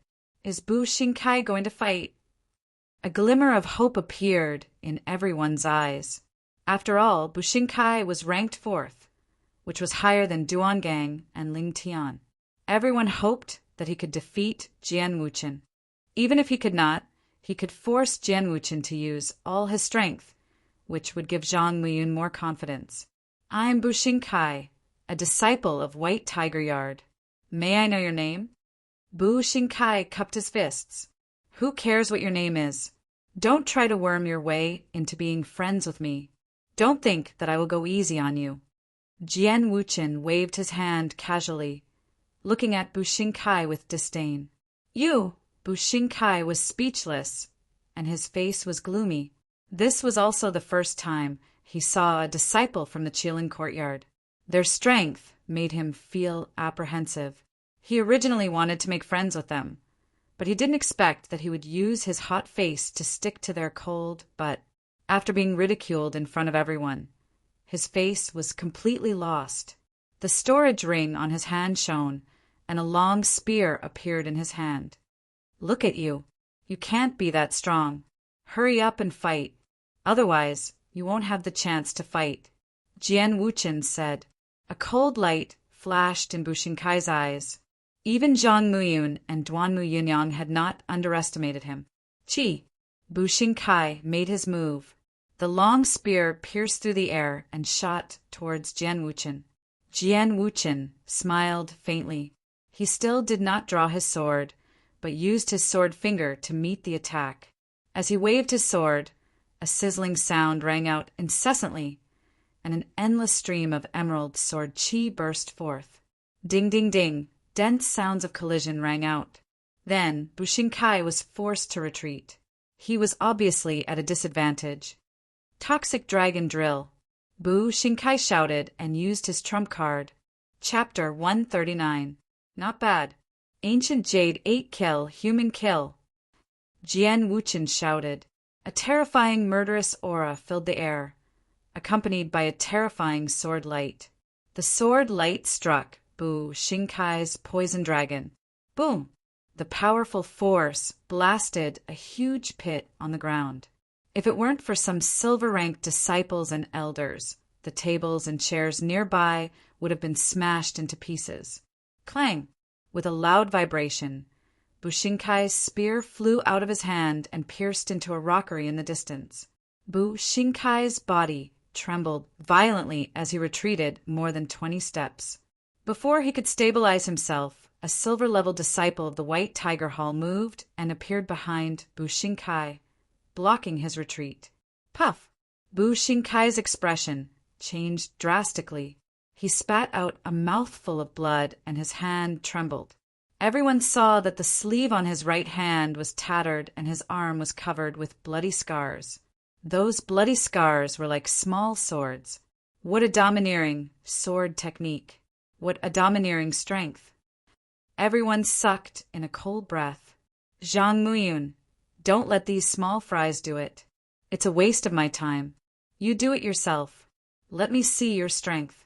Is Bushinkai going to fight? A glimmer of hope appeared in everyone's eyes. After all, Bushinkai was ranked 4th, which was higher than Duangang and Ling Tian. Everyone hoped that he could defeat Jian Wuchen. Even if he could not, he could force Jian Wuchen to use all his strength, which would give Zhang Muyun more confidence. I'm Bushinkai, a disciple of White Tiger Yard. May I know your name? Bushinkai cupped his fists. Who cares what your name is? Don't try to worm your way into being friends with me. Don't think that I will go easy on you. Jian Wuchen waved his hand casually, looking at Bushinkai with disdain. You! Bushinkai was speechless, and his face was gloomy. This was also the first time he saw a disciple from the Qilin courtyard. Their strength made him feel apprehensive. He originally wanted to make friends with them, but he didn't expect that he would use his hot face to stick to their cold butt. After being ridiculed in front of everyone, his face was completely lost. The storage ring on his hand shone, and a long spear appeared in his hand. Look at you. You can't be that strong. Hurry up and fight. Otherwise, you won't have the chance to fight. Jian Wuchen said. A cold light flashed in Bushinkai's eyes. Even Zhang Muyun and Duan Muyunyang had not underestimated him. Chi! Bushinkai made his move. The long spear pierced through the air and shot towards Jian Wuchen. Jian Wuchen smiled faintly. He still did not draw his sword, but used his sword finger to meet the attack. As he waved his sword, a sizzling sound rang out incessantly, and an endless stream of emerald sword chi burst forth. Ding, ding, ding, dense sounds of collision rang out. Then Bushinkai was forced to retreat. He was obviously at a disadvantage. Toxic Dragon Drill. Bushinkai shouted and used his trump card. Chapter 139. Not bad. Ancient Jade 8 kill, human kill. Jian Wuchen shouted. A terrifying murderous aura filled the air, accompanied by a terrifying sword light. The sword light struck Bushinkai's poison dragon. Boom! The powerful force blasted a huge pit on the ground. If it weren't for some silver-ranked disciples and elders, the tables and chairs nearby would have been smashed into pieces. Clang! With a loud vibration, Bushinkai's spear flew out of his hand and pierced into a rockery in the distance. Bushinkai's body trembled violently as he retreated more than 20 steps. Before he could stabilize himself, a silver-level disciple of the White Tiger Hall moved and appeared behind Bushinkai, blocking his retreat. Puff! Bushinkai's expression changed drastically. He spat out a mouthful of blood and his hand trembled. Everyone saw that the sleeve on his right hand was tattered and his arm was covered with bloody scars. Those bloody scars were like small swords. What a domineering sword technique. What a domineering strength. Everyone sucked in a cold breath. Zhang Muyun, don't let these small fries do it. It's a waste of my time. You do it yourself. Let me see your strength.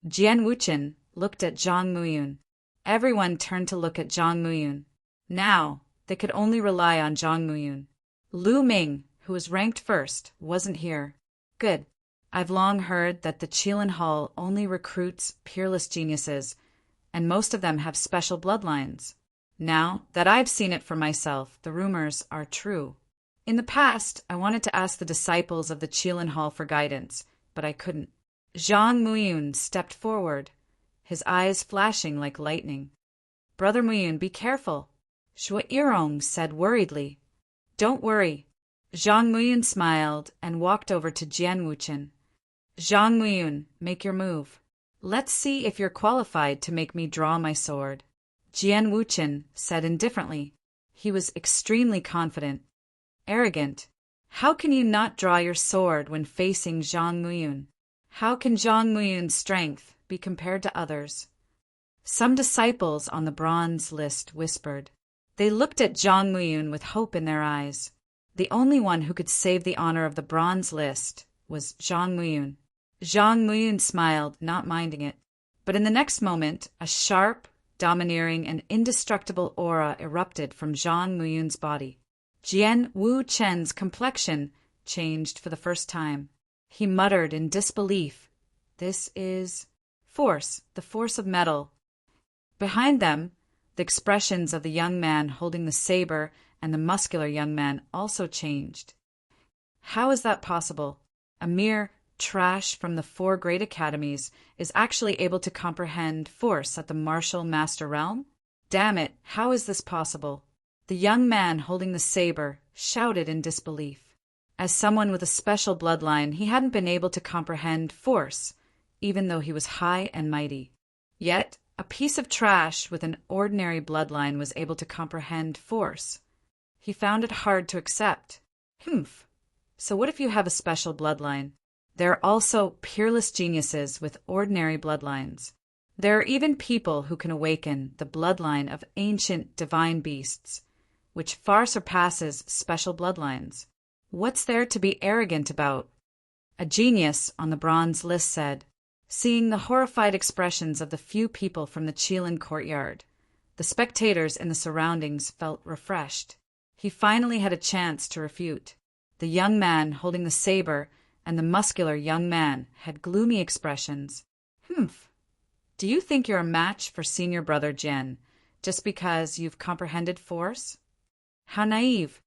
Jian Wuchen looked at Zhang Muyun. Everyone turned to look at Zhang Muyun. Now, they could only rely on Zhang Muyun. Lu Ming, who was ranked first, wasn't here. Good. I've long heard that the Qilin Hall only recruits peerless geniuses, and most of them have special bloodlines. Now that I've seen it for myself, the rumors are true. In the past, I wanted to ask the disciples of the Qilin Hall for guidance, but I couldn't. Zhang Muyun stepped forward, his eyes flashing like lightning. Brother Muyun, be careful, Shui Yirong said worriedly. Don't worry. Zhang Muyun smiled and walked over to Jian Wuchen. Zhang Muyun, make your move. Let's see if you're qualified to make me draw my sword. Jian Wuchen said indifferently. He was extremely confident. Arrogant. How can you not draw your sword when facing Zhang Muyun? How can Zhang Muyun's strength be compared to others? Some disciples on the bronze list whispered. They looked at Zhang Muyun with hope in their eyes. The only one who could save the honor of the bronze list was Zhang Muyun. Zhang Muyun smiled, not minding it. But in the next moment, a sharp, domineering, and indestructible aura erupted from Zhang Muyun's body. Jian Wu Chen's complexion changed for the first time. He muttered in disbelief, "This is force, the force of metal." Behind them, the expressions of the young man holding the saber and the muscular young man also changed. How is that possible? A mere trash from the 4 great academies is actually able to comprehend force at the martial master realm? Damn it, how is this possible? The young man holding the saber shouted in disbelief. As someone with a special bloodline, he hadn't been able to comprehend force, even though he was high and mighty. Yet, a piece of trash with an ordinary bloodline was able to comprehend force. He found it hard to accept. Humph. So what if you have a special bloodline? There are also peerless geniuses with ordinary bloodlines. There are even people who can awaken the bloodline of ancient divine beasts, which far surpasses special bloodlines. What's there to be arrogant about? A genius on the bronze list said, seeing the horrified expressions of the few people from the Qilin courtyard. The spectators in the surroundings felt refreshed. He finally had a chance to refute. The young man holding the saber and the muscular young man had gloomy expressions. Humph. Do you think you're a match for senior brother Jian, just because you've comprehended force? How naive.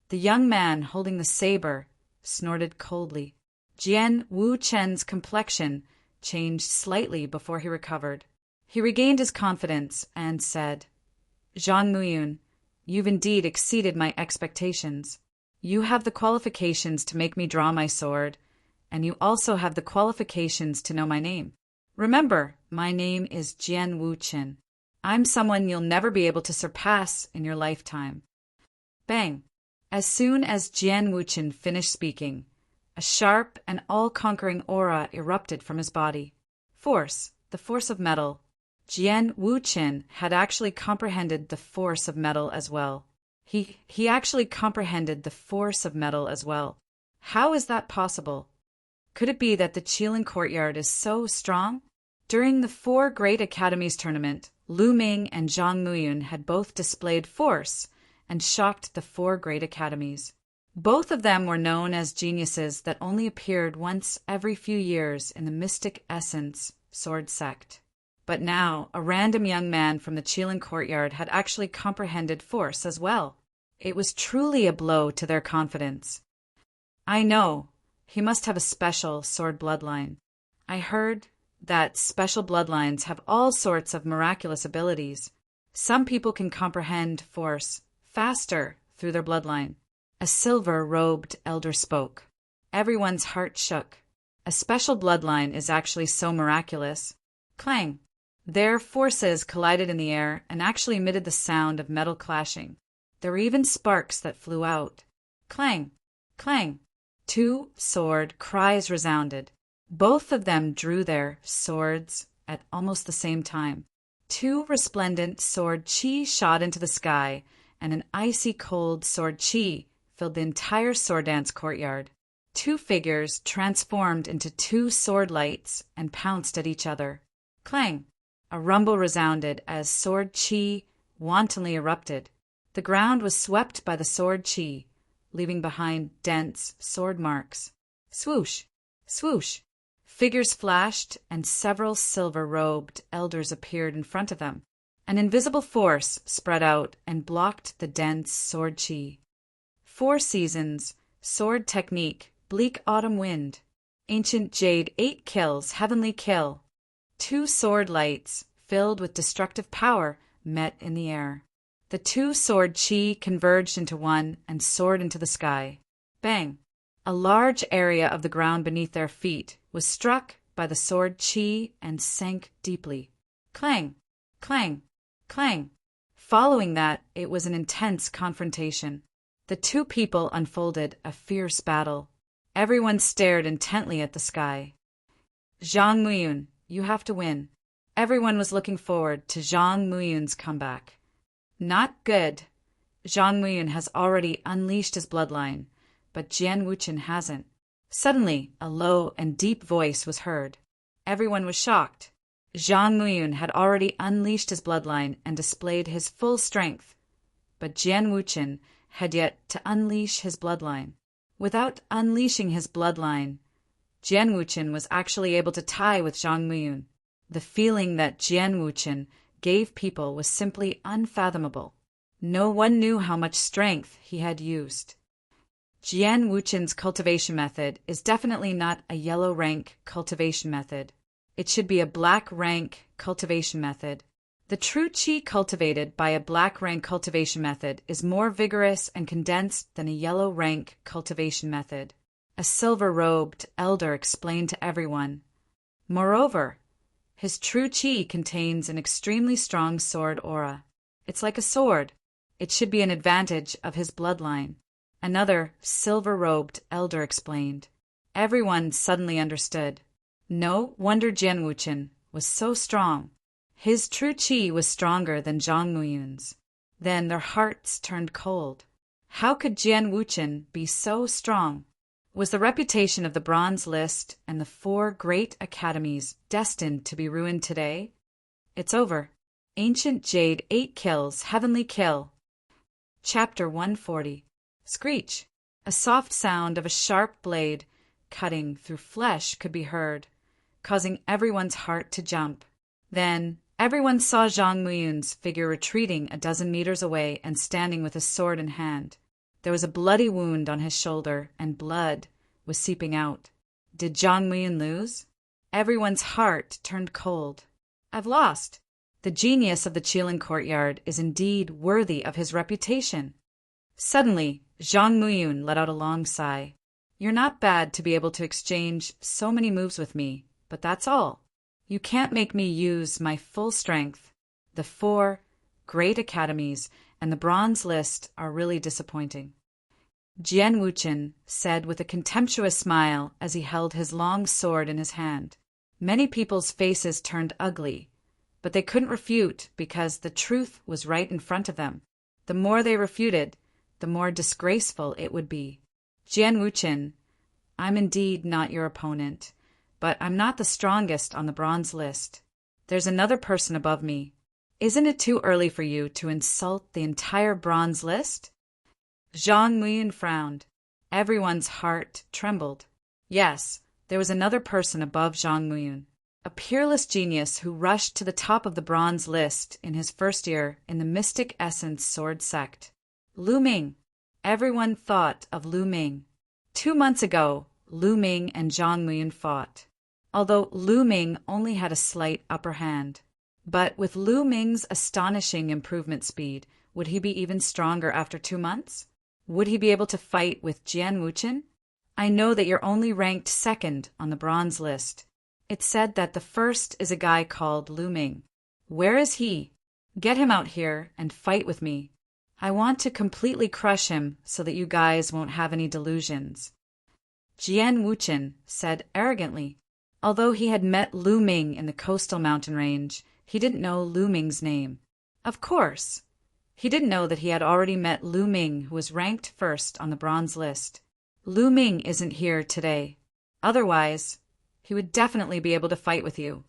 The young man holding the saber snorted coldly. Jian Wu Chen's complexion changed slightly before he recovered. He regained his confidence and said, Zhang Muyun, you've indeed exceeded my expectations. You have the qualifications to make me draw my sword, and you also have the qualifications to know my name. Remember, my name is Jian Wu Chen. I'm someone you'll never be able to surpass in your lifetime. Bang! As soon as Jian Wuchen finished speaking, a sharp and all-conquering aura erupted from his body. Force, the force of metal. Jian Wuchen had actually comprehended the force of metal as well. He actually comprehended the force of metal as well. How is that possible? Could it be that the Qilin courtyard is so strong? During the 4 Great Academies tournament, Lu Ming and Zhang Muyun had both displayed force and shocked the 4 Great Academies. Both of them were known as geniuses that only appeared once every few years in the Mystic Essence Sword Sect. But now, a random young man from the Qilin courtyard had actually comprehended force as well. It was truly a blow to their confidence. I know, he must have a special sword bloodline. I heard that special bloodlines have all sorts of miraculous abilities. Some people can comprehend force faster through their bloodline. A silver-robed elder spoke. Everyone's heart shook. A special bloodline is actually so miraculous. Clang! Their forces collided in the air and actually emitted the sound of metal clashing. There were even sparks that flew out. Clang! Clang! Two sword cries resounded. Both of them drew their swords at almost the same time. Two resplendent sword chi shot into the sky, and an icy cold sword chi filled the entire sword dance courtyard. Two figures transformed into two sword lights and pounced at each other. Clang! A rumble resounded as sword chi wantonly erupted. The ground was swept by the sword chi, leaving behind dense sword marks. Swoosh! Swoosh! Figures flashed, and several silver-robed elders appeared in front of them. An invisible force spread out and blocked the dense sword chi. 4 seasons, sword technique, bleak autumn wind. Ancient jade 8 kills, heavenly kill. 2 sword lights, filled with destructive power, met in the air. The 2 sword chi converged into one and soared into the sky. Bang! A large area of the ground beneath their feet was struck by the sword chi and sank deeply. Clang! Clang! Clang! Following that, it was an intense confrontation. The 2 people unfolded a fierce battle. Everyone stared intently at the sky. Zhang Muyun, you have to win. Everyone was looking forward to Zhang Muyun's comeback. Not good. Zhang Muyun has already unleashed his bloodline, but Jian Wuchen hasn't. Suddenly, a low and deep voice was heard. Everyone was shocked. Zhang Muyun had already unleashed his bloodline and displayed his full strength, but Jian Wuchen had yet to unleash his bloodline. Without unleashing his bloodline, Jian Wuchen was actually able to tie with Zhang Muyun. The feeling that Jian Wuchen gave people was simply unfathomable. No one knew how much strength he had used. Jian Wuchen's cultivation method is definitely not a yellow rank cultivation method. It should be a black rank cultivation method. The true qi cultivated by a black rank cultivation method is more vigorous and condensed than a yellow rank cultivation method. A silver-robed elder explained to everyone. Moreover, his true qi contains an extremely strong sword aura. It's like a sword. It should be an advantage of his bloodline. Another silver-robed elder explained. Everyone suddenly understood. No wonder Jian Wuchen was so strong. His true qi was stronger than Zhang Muyun's. Then their hearts turned cold. How could Jian Wuchen be so strong? Was the reputation of the Bronze List and the 4 great academies destined to be ruined today? It's over. Ancient Jade 8 kills, heavenly kill. Chapter 140. Screech! A soft sound of a sharp blade cutting through flesh could be heard, causing everyone's heart to jump. Then everyone saw Zhang Muyun's figure retreating a dozen meters away and standing with his sword in hand. There was a bloody wound on his shoulder, and blood was seeping out. Did Zhang Muyun lose? Everyone's heart turned cold. I've lost. The genius of the Qilin courtyard is indeed worthy of his reputation. Suddenly, Zhang Muyun let out a long sigh. You're not bad to be able to exchange so many moves with me, but that's all. You can't make me use my full strength. The 4 great academies and the Bronze List are really disappointing. Jian Wuchen said with a contemptuous smile as he held his long sword in his hand. Many people's faces turned ugly, but they couldn't refute because the truth was right in front of them. The more they refuted, the more disgraceful it would be. Jian Wuchen, I'm indeed not your opponent, but I'm not the strongest on the Bronze List. There's another person above me. Isn't it too early for you to insult the entire Bronze List? Zhang Muyun frowned. Everyone's heart trembled. Yes, there was another person above Zhang Muyun, a peerless genius who rushed to the top of the Bronze List in his first year in the Mystic Essence Sword Sect. Lu Ming. Everyone thought of Lu Ming. 2 months ago, Lu Ming and Zhang Muyun fought, although Lu Ming only had a slight upper hand. But with Lu Ming's astonishing improvement speed, would he be even stronger after 2 months? Would he be able to fight with Jian Wuchen? I know that you're only ranked 2nd on the Bronze List. It's said that the first is a guy called Lu Ming. Where is he? Get him out here and fight with me. I want to completely crush him so that you guys won't have any delusions. Jian Wuchen said arrogantly. Although he had met Lu Ming in the coastal mountain range, he didn't know Lu Ming's name. Of course, he didn't know that he had already met Lu Ming, who was ranked first on the bronze list. Lu Ming isn't here today. Otherwise, he would definitely be able to fight with you.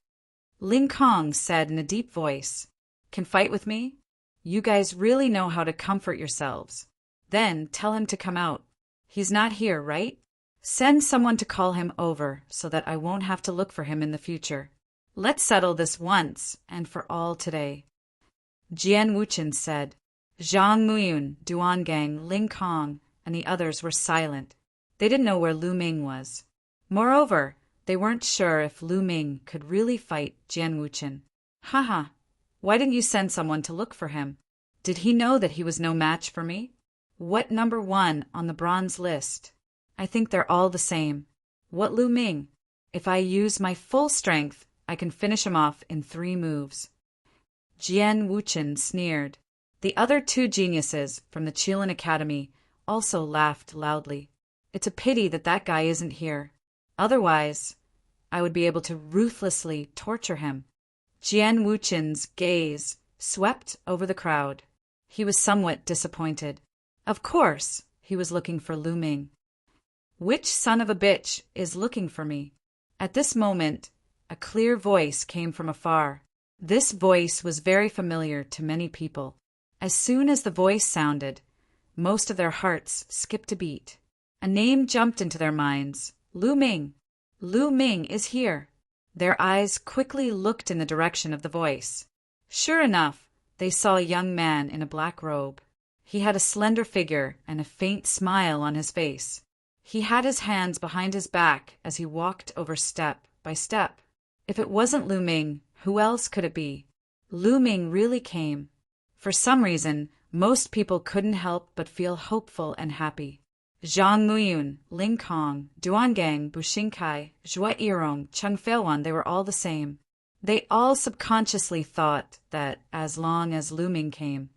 Ling Kong said in a deep voice, Can fight with me? You guys really know how to comfort yourselves. Then tell him to come out. He's not here, right? Send someone to call him over so that I won't have to look for him in the future. Let's settle this once and for all today. Jian Wuchen said. Zhang Muyun, Duangang, Ling Kong, and the others were silent. They didn't know where Lu Ming was. Moreover, they weren't sure if Lu Ming could really fight Jian Wuchen. Haha, why didn't you send someone to look for him? Did he know that he was no match for me? What number 1 on the bronze list? I think they're all the same. What Lu Ming? If I use my full strength, I can finish him off in 3 moves. Jian Wuchen sneered. The other 2 geniuses from the Qilin Academy also laughed loudly. It's a pity that that guy isn't here. Otherwise, I would be able to ruthlessly torture him. Jian Wuchen's gaze swept over the crowd. He was somewhat disappointed. Of course, he was looking for Lu Ming. Which son of a bitch is looking for me? At this moment, a clear voice came from afar. This voice was very familiar to many people. As soon as the voice sounded, most of their hearts skipped a beat. A name jumped into their minds. Lu Ming. Lu Ming is here. Their eyes quickly looked in the direction of the voice. Sure enough, they saw a young man in a black robe. He had a slender figure and a faint smile on his face. He had his hands behind his back as he walked over step by step. If it wasn't Lu Ming, who else could it be? Lu Ming really came. For some reason, most people couldn't help but feel hopeful and happy. Zhang Muyun, Ling Kong, Duangang, Buxingkai, Zhuo Yirong, Cheng Feiwan, they were all the same. They all subconsciously thought that as long as Lu Ming came,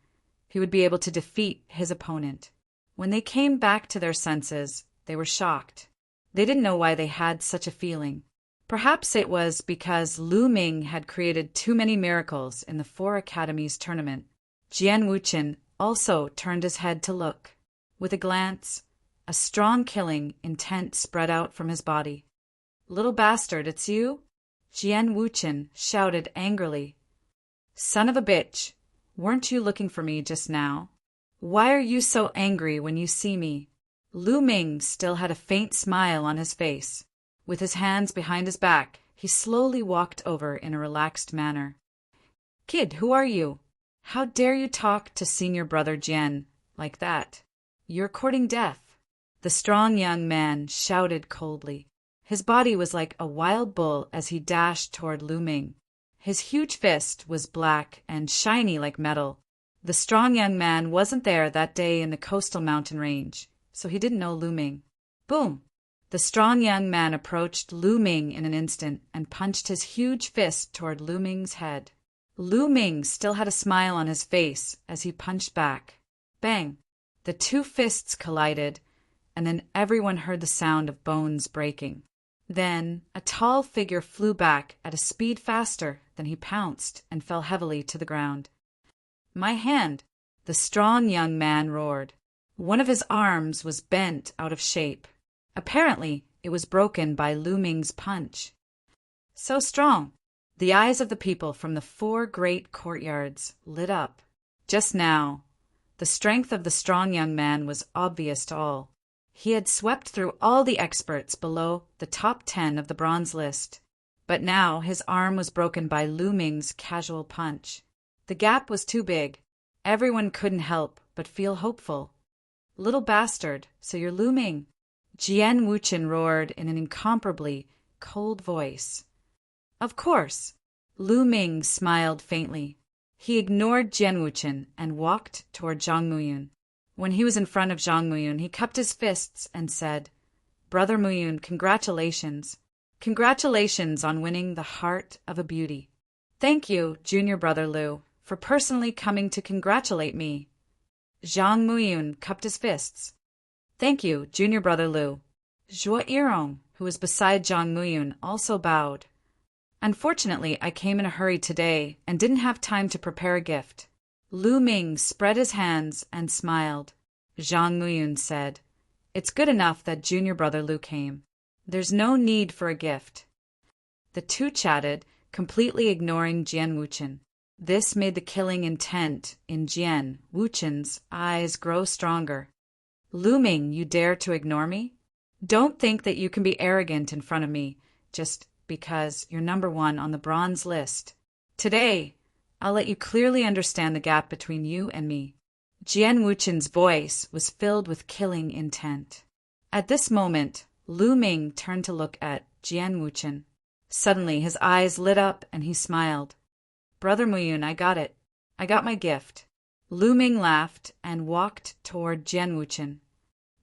he would be able to defeat his opponent. When they came back to their senses, they were shocked. They didn't know why they had such a feeling. Perhaps it was because Lu Ming had created too many miracles in the 4 Academies tournament. Jian Wuchen also turned his head to look. With a glance, a strong killing intent spread out from his body. Little bastard, it's you? Jian Wuchen shouted angrily. Son of a bitch, weren't you looking for me just now? Why are you so angry when you see me? Lu Ming still had a faint smile on his face. With his hands behind his back, he slowly walked over in a relaxed manner. Kid, who are you? How dare you talk to senior brother Jian like that? You're courting death. The strong young man shouted coldly. His body was like a wild bull as he dashed toward Lu Ming. His huge fist was black and shiny like metal. The strong young man wasn't there that day in the coastal mountain range, so he didn't know Lu Ming. Boom! The strong young man approached Lu Ming in an instant and punched his huge fist toward Lu Ming's head. Lu Ming still had a smile on his face as he punched back. Bang! The 2 fists collided, and then everyone heard the sound of bones breaking. Then a tall figure flew back at a speed faster than he pounced and fell heavily to the ground. My hand! The strong young man roared. One of his arms was bent out of shape. Apparently, it was broken by Lu Ming's punch. So strong! The eyes of the people from the 4 great courtyards lit up. Just now, the strength of the strong young man was obvious to all. He had swept through all the experts below the top 10 of the bronze list. But now his arm was broken by Lu Ming's casual punch. The gap was too big. Everyone couldn't help but feel hopeful. Little bastard, so you're Lu Ming? Jian Wuchen roared in an incomparably cold voice. Of course. Lu Ming smiled faintly. He ignored Jian Wuchen and walked toward Zhang Muyun. When he was in front of Zhang Muyun, he cupped his fists and said, Brother Muyun, congratulations. Congratulations on winning the heart of a beauty. Thank you, junior brother Lu, for personally coming to congratulate me. Zhang Muyun cupped his fists. Thank you, junior brother Lu. Zhuo Yirong, who was beside Zhang Muyun, also bowed. Unfortunately, I came in a hurry today and didn't have time to prepare a gift. Lu Ming spread his hands and smiled. Zhang Muyun said, It's good enough that junior brother Lu came. There's no need for a gift. The two chatted, completely ignoring Jian Wuchen. This made the killing intent in Jian Wuchen's eyes grow stronger. Lu Ming, you dare to ignore me? Don't think that you can be arrogant in front of me, just because you're number 1 on the bronze list. Today, I'll let you clearly understand the gap between you and me. Jian Wuchen's voice was filled with killing intent. At this moment, Lu Ming turned to look at Jian Wuchen. Suddenly, his eyes lit up and he smiled. Brother Muyun, I got it. I got my gift. Lu Ming laughed and walked toward Jian Wuchen.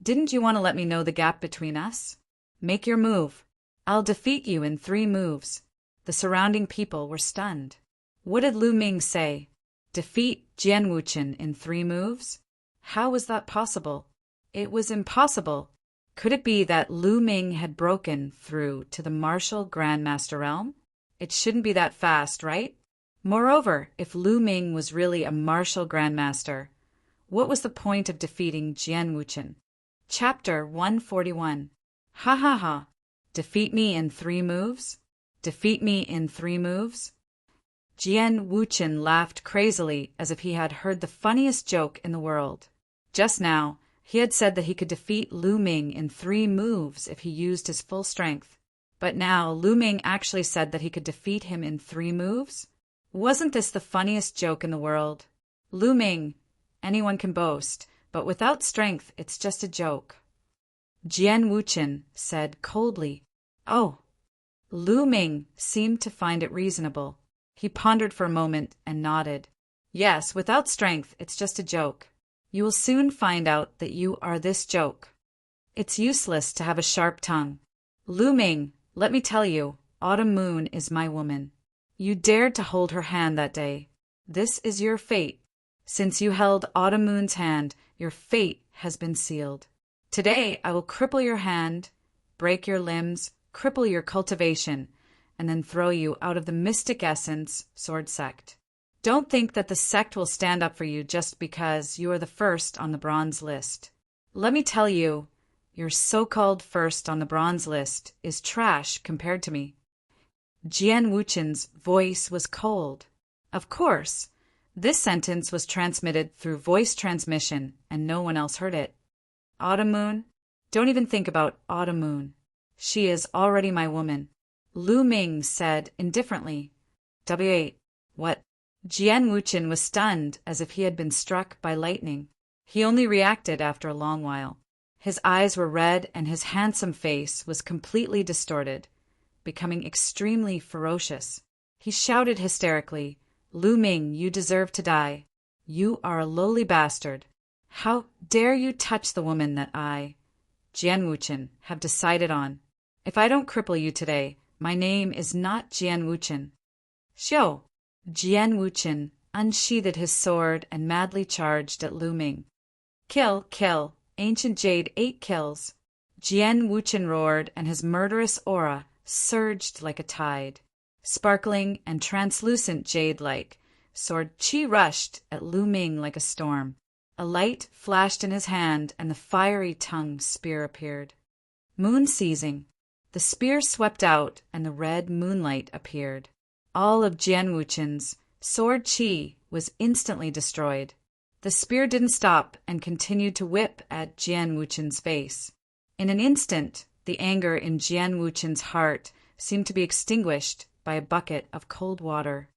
Didn't you want to let me know the gap between us? Make your move. I'll defeat you in 3 moves. The surrounding people were stunned. What did Lu Ming say? Defeat Jian Wuchen in 3 moves? How was that possible? It was impossible. Could it be that Lu Ming had broken through to the martial Grandmaster realm? It shouldn't be that fast, right? Moreover, if Lu Ming was really a martial Grandmaster, what was the point of defeating Jian Wuchen? Chapter 141. Ha ha ha. Defeat me in 3 moves? Defeat me in 3 moves? Jian Wuchen laughed crazily as if he had heard the funniest joke in the world. Just now, he had said that he could defeat Lu Ming in 3 moves if he used his full strength. But now Lu Ming actually said that he could defeat him in 3 moves? Wasn't this the funniest joke in the world? Lu Ming, anyone can boast, but without strength it's just a joke. Jian Wuchen said coldly, Oh. Lu Ming seemed to find it reasonable. He pondered for a moment and nodded. Yes, without strength it's just a joke. You will soon find out that you are this joke. It's useless to have a sharp tongue. Lu Ming, let me tell you, Autumn Moon is my woman. You dared to hold her hand that day. This is your fate. Since you held Autumn Moon's hand, your fate has been sealed. Today I will cripple your hand, break your limbs, cripple your cultivation, and then throw you out of the Mystic Essence Sword Sect. Don't think that the sect will stand up for you just because you are the first on the bronze list. Let me tell you, your so-called first on the bronze list is trash compared to me. Jian Wuchen's voice was cold. Of course, this sentence was transmitted through voice transmission and no one else heard it. Autumn Moon? Don't even think about Autumn Moon. She is already my woman. Lu Ming said indifferently. W8. What? Jian Wuchen was stunned as if he had been struck by lightning. He only reacted after a long while. His eyes were red and his handsome face was completely distorted, becoming extremely ferocious. He shouted hysterically, Lu Ming, you deserve to die. You are a lowly bastard. How dare you touch the woman that I, Jian Wuchen, have decided on? If I don't cripple you today, my name is not Jian Wuchen. Xiao! Jian Wuchen unsheathed his sword and madly charged at Lu Ming. Kill, kill, ancient jade 8 kills. Jian Wuchen roared and his murderous aura surged like a tide. Sparkling and translucent jade-like, sword Qi rushed at Lu Ming like a storm. A light flashed in his hand and the fiery tongue spear appeared. Moon seizing. The spear swept out and the red moonlight appeared. All of Jian Wuchen's sword Qi was instantly destroyed. The spear didn't stop and continued to whip at Jian Wuchen's face. In an instant, the anger in Jian Wuchen's heart seemed to be extinguished by a bucket of cold water.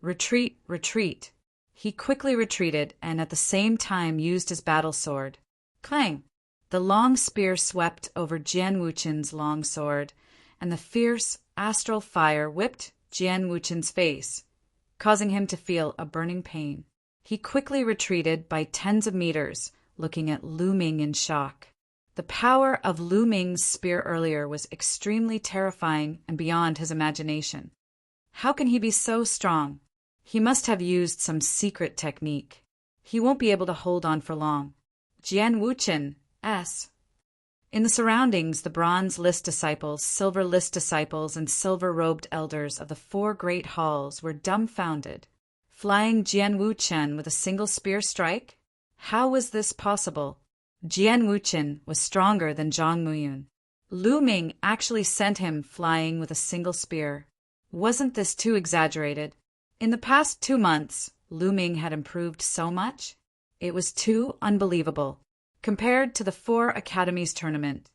Retreat, retreat. He quickly retreated and at the same time used his battle sword. Clang! The long spear swept over Jian Wuchen's long sword, and the fierce astral fire whipped Jian Wuchen's face, causing him to feel a burning pain. He quickly retreated by tens of meters, looking at Lu Ming in shock. The power of Lu Ming's spear earlier was extremely terrifying and beyond his imagination. How can he be so strong? He must have used some secret technique. He won't be able to hold on for long. Jian Wuchen, S. In the surroundings, the bronze list disciples, silver list disciples, and silver-robed elders of the 4 great halls were dumbfounded. Flying Jian Wuchen with a single spear strike? How was this possible? Jian Wuchen was stronger than Zhang Muyun. Lu Ming actually sent him flying with a single spear. Wasn't this too exaggerated? In the past 2 months, Lu Ming had improved so much. It was too unbelievable. Compared to the 4 Academies tournament,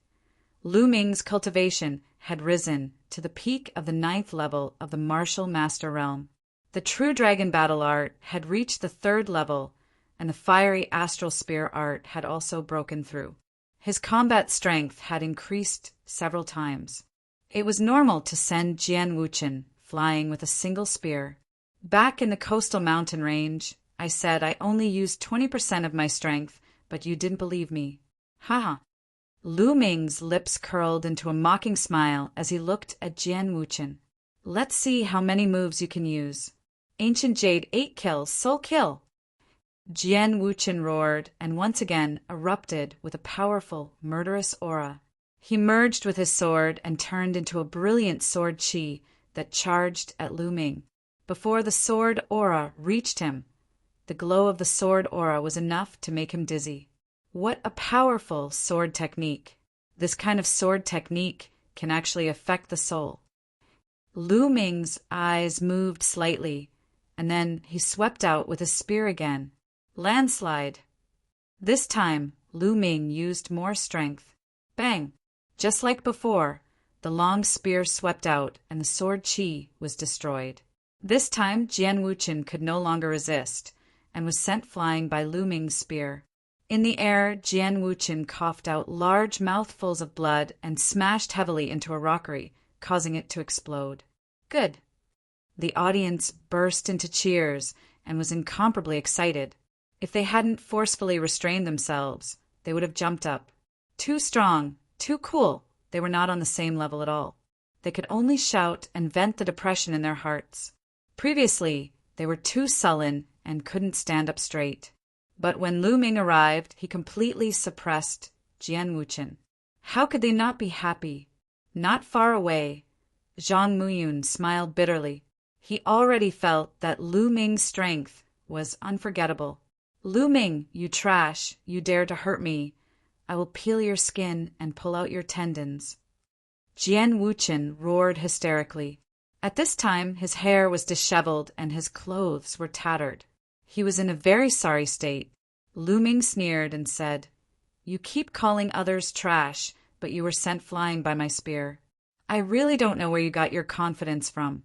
Lu Ming's cultivation had risen to the peak of the 9th level of the martial master realm. The true dragon battle art had reached the 3rd level, and the fiery astral spear art had also broken through. His combat strength had increased several times. It was normal to send Jian Wuchen flying with a single spear. Back in the coastal mountain range, I said I only used 20% of my strength, but you didn't believe me. Haha. Lu Ming's lips curled into a mocking smile as he looked at Jian Wuchen. Let's see how many moves you can use. Ancient Jade 8 kills, soul kill. Jian Wuchen roared and once again erupted with a powerful, murderous aura. He merged with his sword and turned into a brilliant sword chi that charged at Lu Ming. Before the sword aura reached him, the glow of the sword aura was enough to make him dizzy. What a powerful sword technique. This kind of sword technique can actually affect the soul. Lu Ming's eyes moved slightly, and then he swept out with his spear again. Landslide. This time, Lu Ming used more strength. Bang! Just like before, the long spear swept out and the sword chi was destroyed. This time, Jian Wuchen could no longer resist and was sent flying by Lu Ming's spear. In the air, Jian Wuchen coughed out large mouthfuls of blood and smashed heavily into a rockery, causing it to explode. Good. The audience burst into cheers and was incomparably excited. If they hadn't forcefully restrained themselves, they would have jumped up. Too strong, too cool, they were not on the same level at all. They could only shout and vent the depression in their hearts. Previously, they were too sullen and couldn't stand up straight. But when Lu Ming arrived, he completely suppressed Jian Wuchen. How could they not be happy? Not far away, Zhang Muyun smiled bitterly. He already felt that Lu Ming's strength was unforgettable. Lu Ming, you trash, you dare to hurt me. I will peel your skin and pull out your tendons. Jian Wuchen roared hysterically. At this time, his hair was disheveled and his clothes were tattered. He was in a very sorry state. Lu Ming sneered and said, You keep calling others trash, but you were sent flying by my spear. I really don't know where you got your confidence from.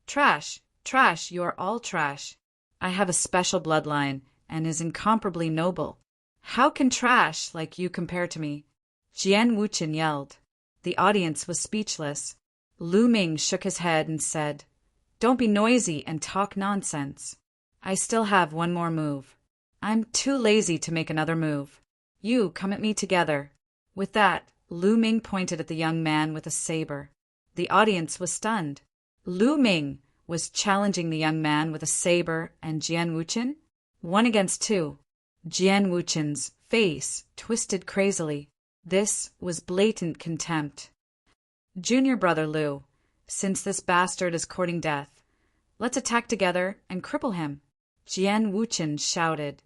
Trash, trash, you are all trash. I have a special bloodline and is incomparably noble. How can trash like you compare to me? Jian Wuchen yelled. The audience was speechless. Lu Ming shook his head and said, Don't be noisy and talk nonsense. I still have one more move. I'm too lazy to make another move. You come at me together. With that, Lu Ming pointed at the young man with a saber. The audience was stunned. Lu Ming was challenging the young man with a saber and Jian Wuchen? 1 against 2. Jian Wuchen's face twisted crazily. This was blatant contempt. Junior brother Lu, since this bastard is courting death, let's attack together and cripple him. Jian Wuchen shouted.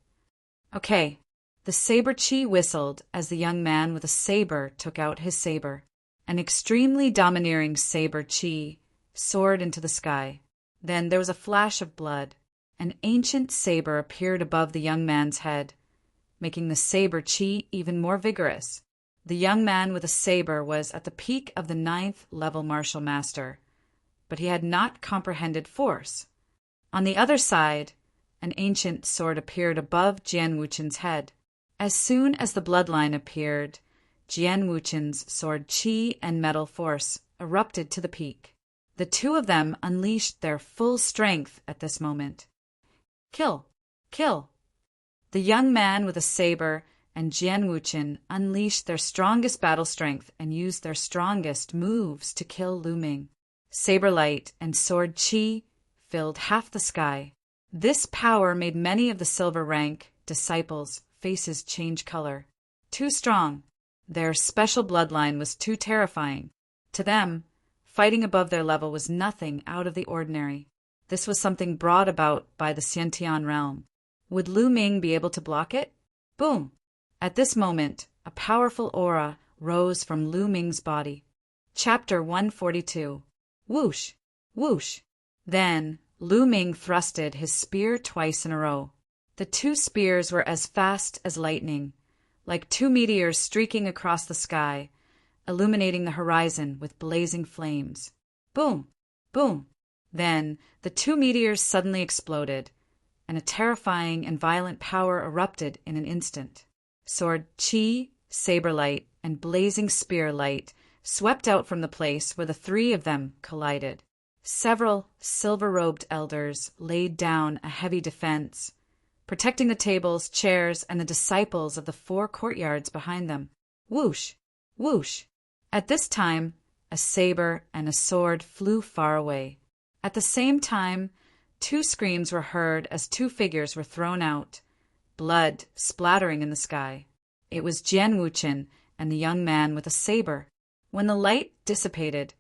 Okay. The saber chi whistled as the young man with a saber took out his saber. An extremely domineering saber chi soared into the sky. Then there was a flash of blood. An ancient saber appeared above the young man's head, making the saber chi even more vigorous. The young man with a saber was at the peak of the 9th level martial master, but he had not comprehended force. On the other side, an ancient sword appeared above Jian Wuchen's head. As soon as the bloodline appeared, Jian Wuchen's sword chi and metal force erupted to the peak. The two of them unleashed their full strength at this moment. Kill! Kill! The young man with a saber and Jian Wuchen unleashed their strongest battle strength and used their strongest moves to kill Lu Ming. saber light, and sword chi filled half the sky. This power made many of the silver rank disciples' faces change color. Too strong. Their special bloodline was too terrifying. To them, fighting above their level was nothing out of the ordinary. This was something brought about by the Xiantian realm. Would Lu Ming be able to block it? Boom! At this moment, a powerful aura rose from Lu Ming's body. Chapter 142. Whoosh! Whoosh! Then, Lu Ming thrusted his spear twice in a row. The two spears were as fast as lightning, like two meteors streaking across the sky, illuminating the horizon with blazing flames. Boom! Boom! Then, the two meteors suddenly exploded, and a terrifying and violent power erupted in an instant. Sword chi, saber light, and blazing spear light swept out from the place where the three of them collided. Several silver-robed elders laid down a heavy defense, protecting the tables, chairs, and the disciples of the 4 courtyards behind them. Whoosh! Whoosh! At this time, a saber and a sword flew far away. At the same time, 2 screams were heard as 2 figures were thrown out, blood splattering in the sky. It was Jian Wuchen and the young man with a saber. When the light dissipated,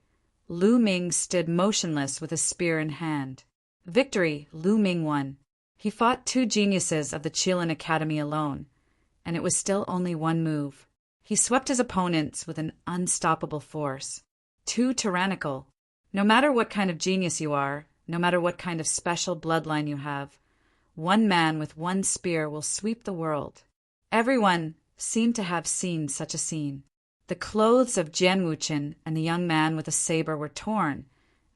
Lu Ming stood motionless with his spear in hand. Victory, Lu Ming won. He fought 2 geniuses of the Qilin Academy alone, and it was still only 1 move. He swept his opponents with an unstoppable force. Too tyrannical. No matter what kind of genius you are, no matter what kind of special bloodline you have, 1 man with 1 spear will sweep the world. Everyone seemed to have seen such a scene. The clothes of Jian Wuchen and the young man with a saber were torn,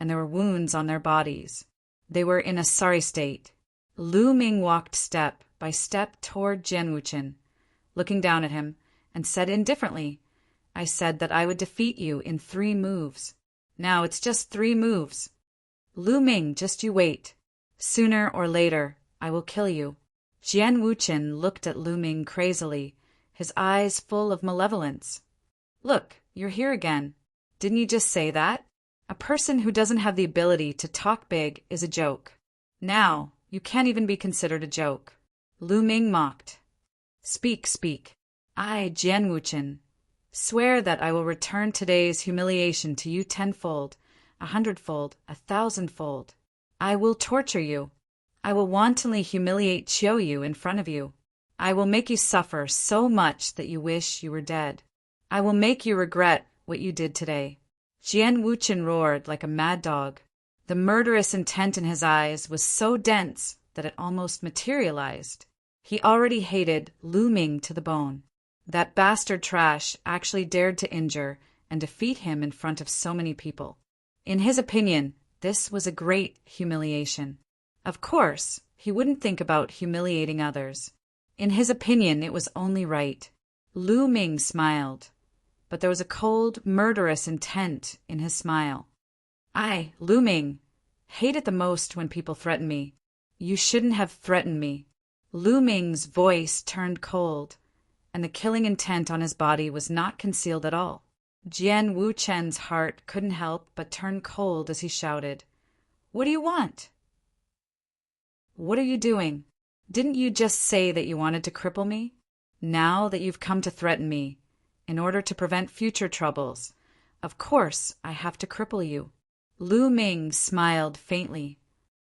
and there were wounds on their bodies. They were in a sorry state. Lu Ming walked step by step toward Jian Wuchen, looking down at him, and said indifferently, "I said that I would defeat you in 3 moves. Now it's just 3 moves. Lu Ming, just you wait. Sooner or later, I will kill you." Jian Wuchen looked at Lu Ming crazily, his eyes full of malevolence. "Look, you're here again. Didn't you just say that? A person who doesn't have the ability to talk big is a joke. Now, you can't even be considered a joke." Lu Ming mocked. "Speak, speak. I, Jian Wuchen, swear that I will return today's humiliation to you 10-fold, 100-fold, 1,000-fold. I will torture you. I will wantonly humiliate Qiuyu in front of you. I will make you suffer so much that you wish you were dead. I will make you regret what you did today." Jian Wuchen roared like a mad dog. The murderous intent in his eyes was so dense that it almost materialized. He already hated Lu Ming to the bone. That bastard trash actually dared to injure and defeat him in front of so many people. In his opinion, this was a great humiliation. Of course, he wouldn't think about humiliating others. In his opinion, it was only right. Lu Ming smiled, but there was a cold, murderous intent in his smile. "I, Lu Ming, hate it the most when people threaten me. You shouldn't have threatened me." Lu Ming's voice turned cold, and the killing intent on his body was not concealed at all. Jian Wuchen's heart couldn't help but turn cold as he shouted, "What do you want? What are you doing? Didn't you just say that you wanted to cripple me? Now that you've come to threaten me, in order to prevent future troubles, of course I have to cripple you." Lu Ming smiled faintly.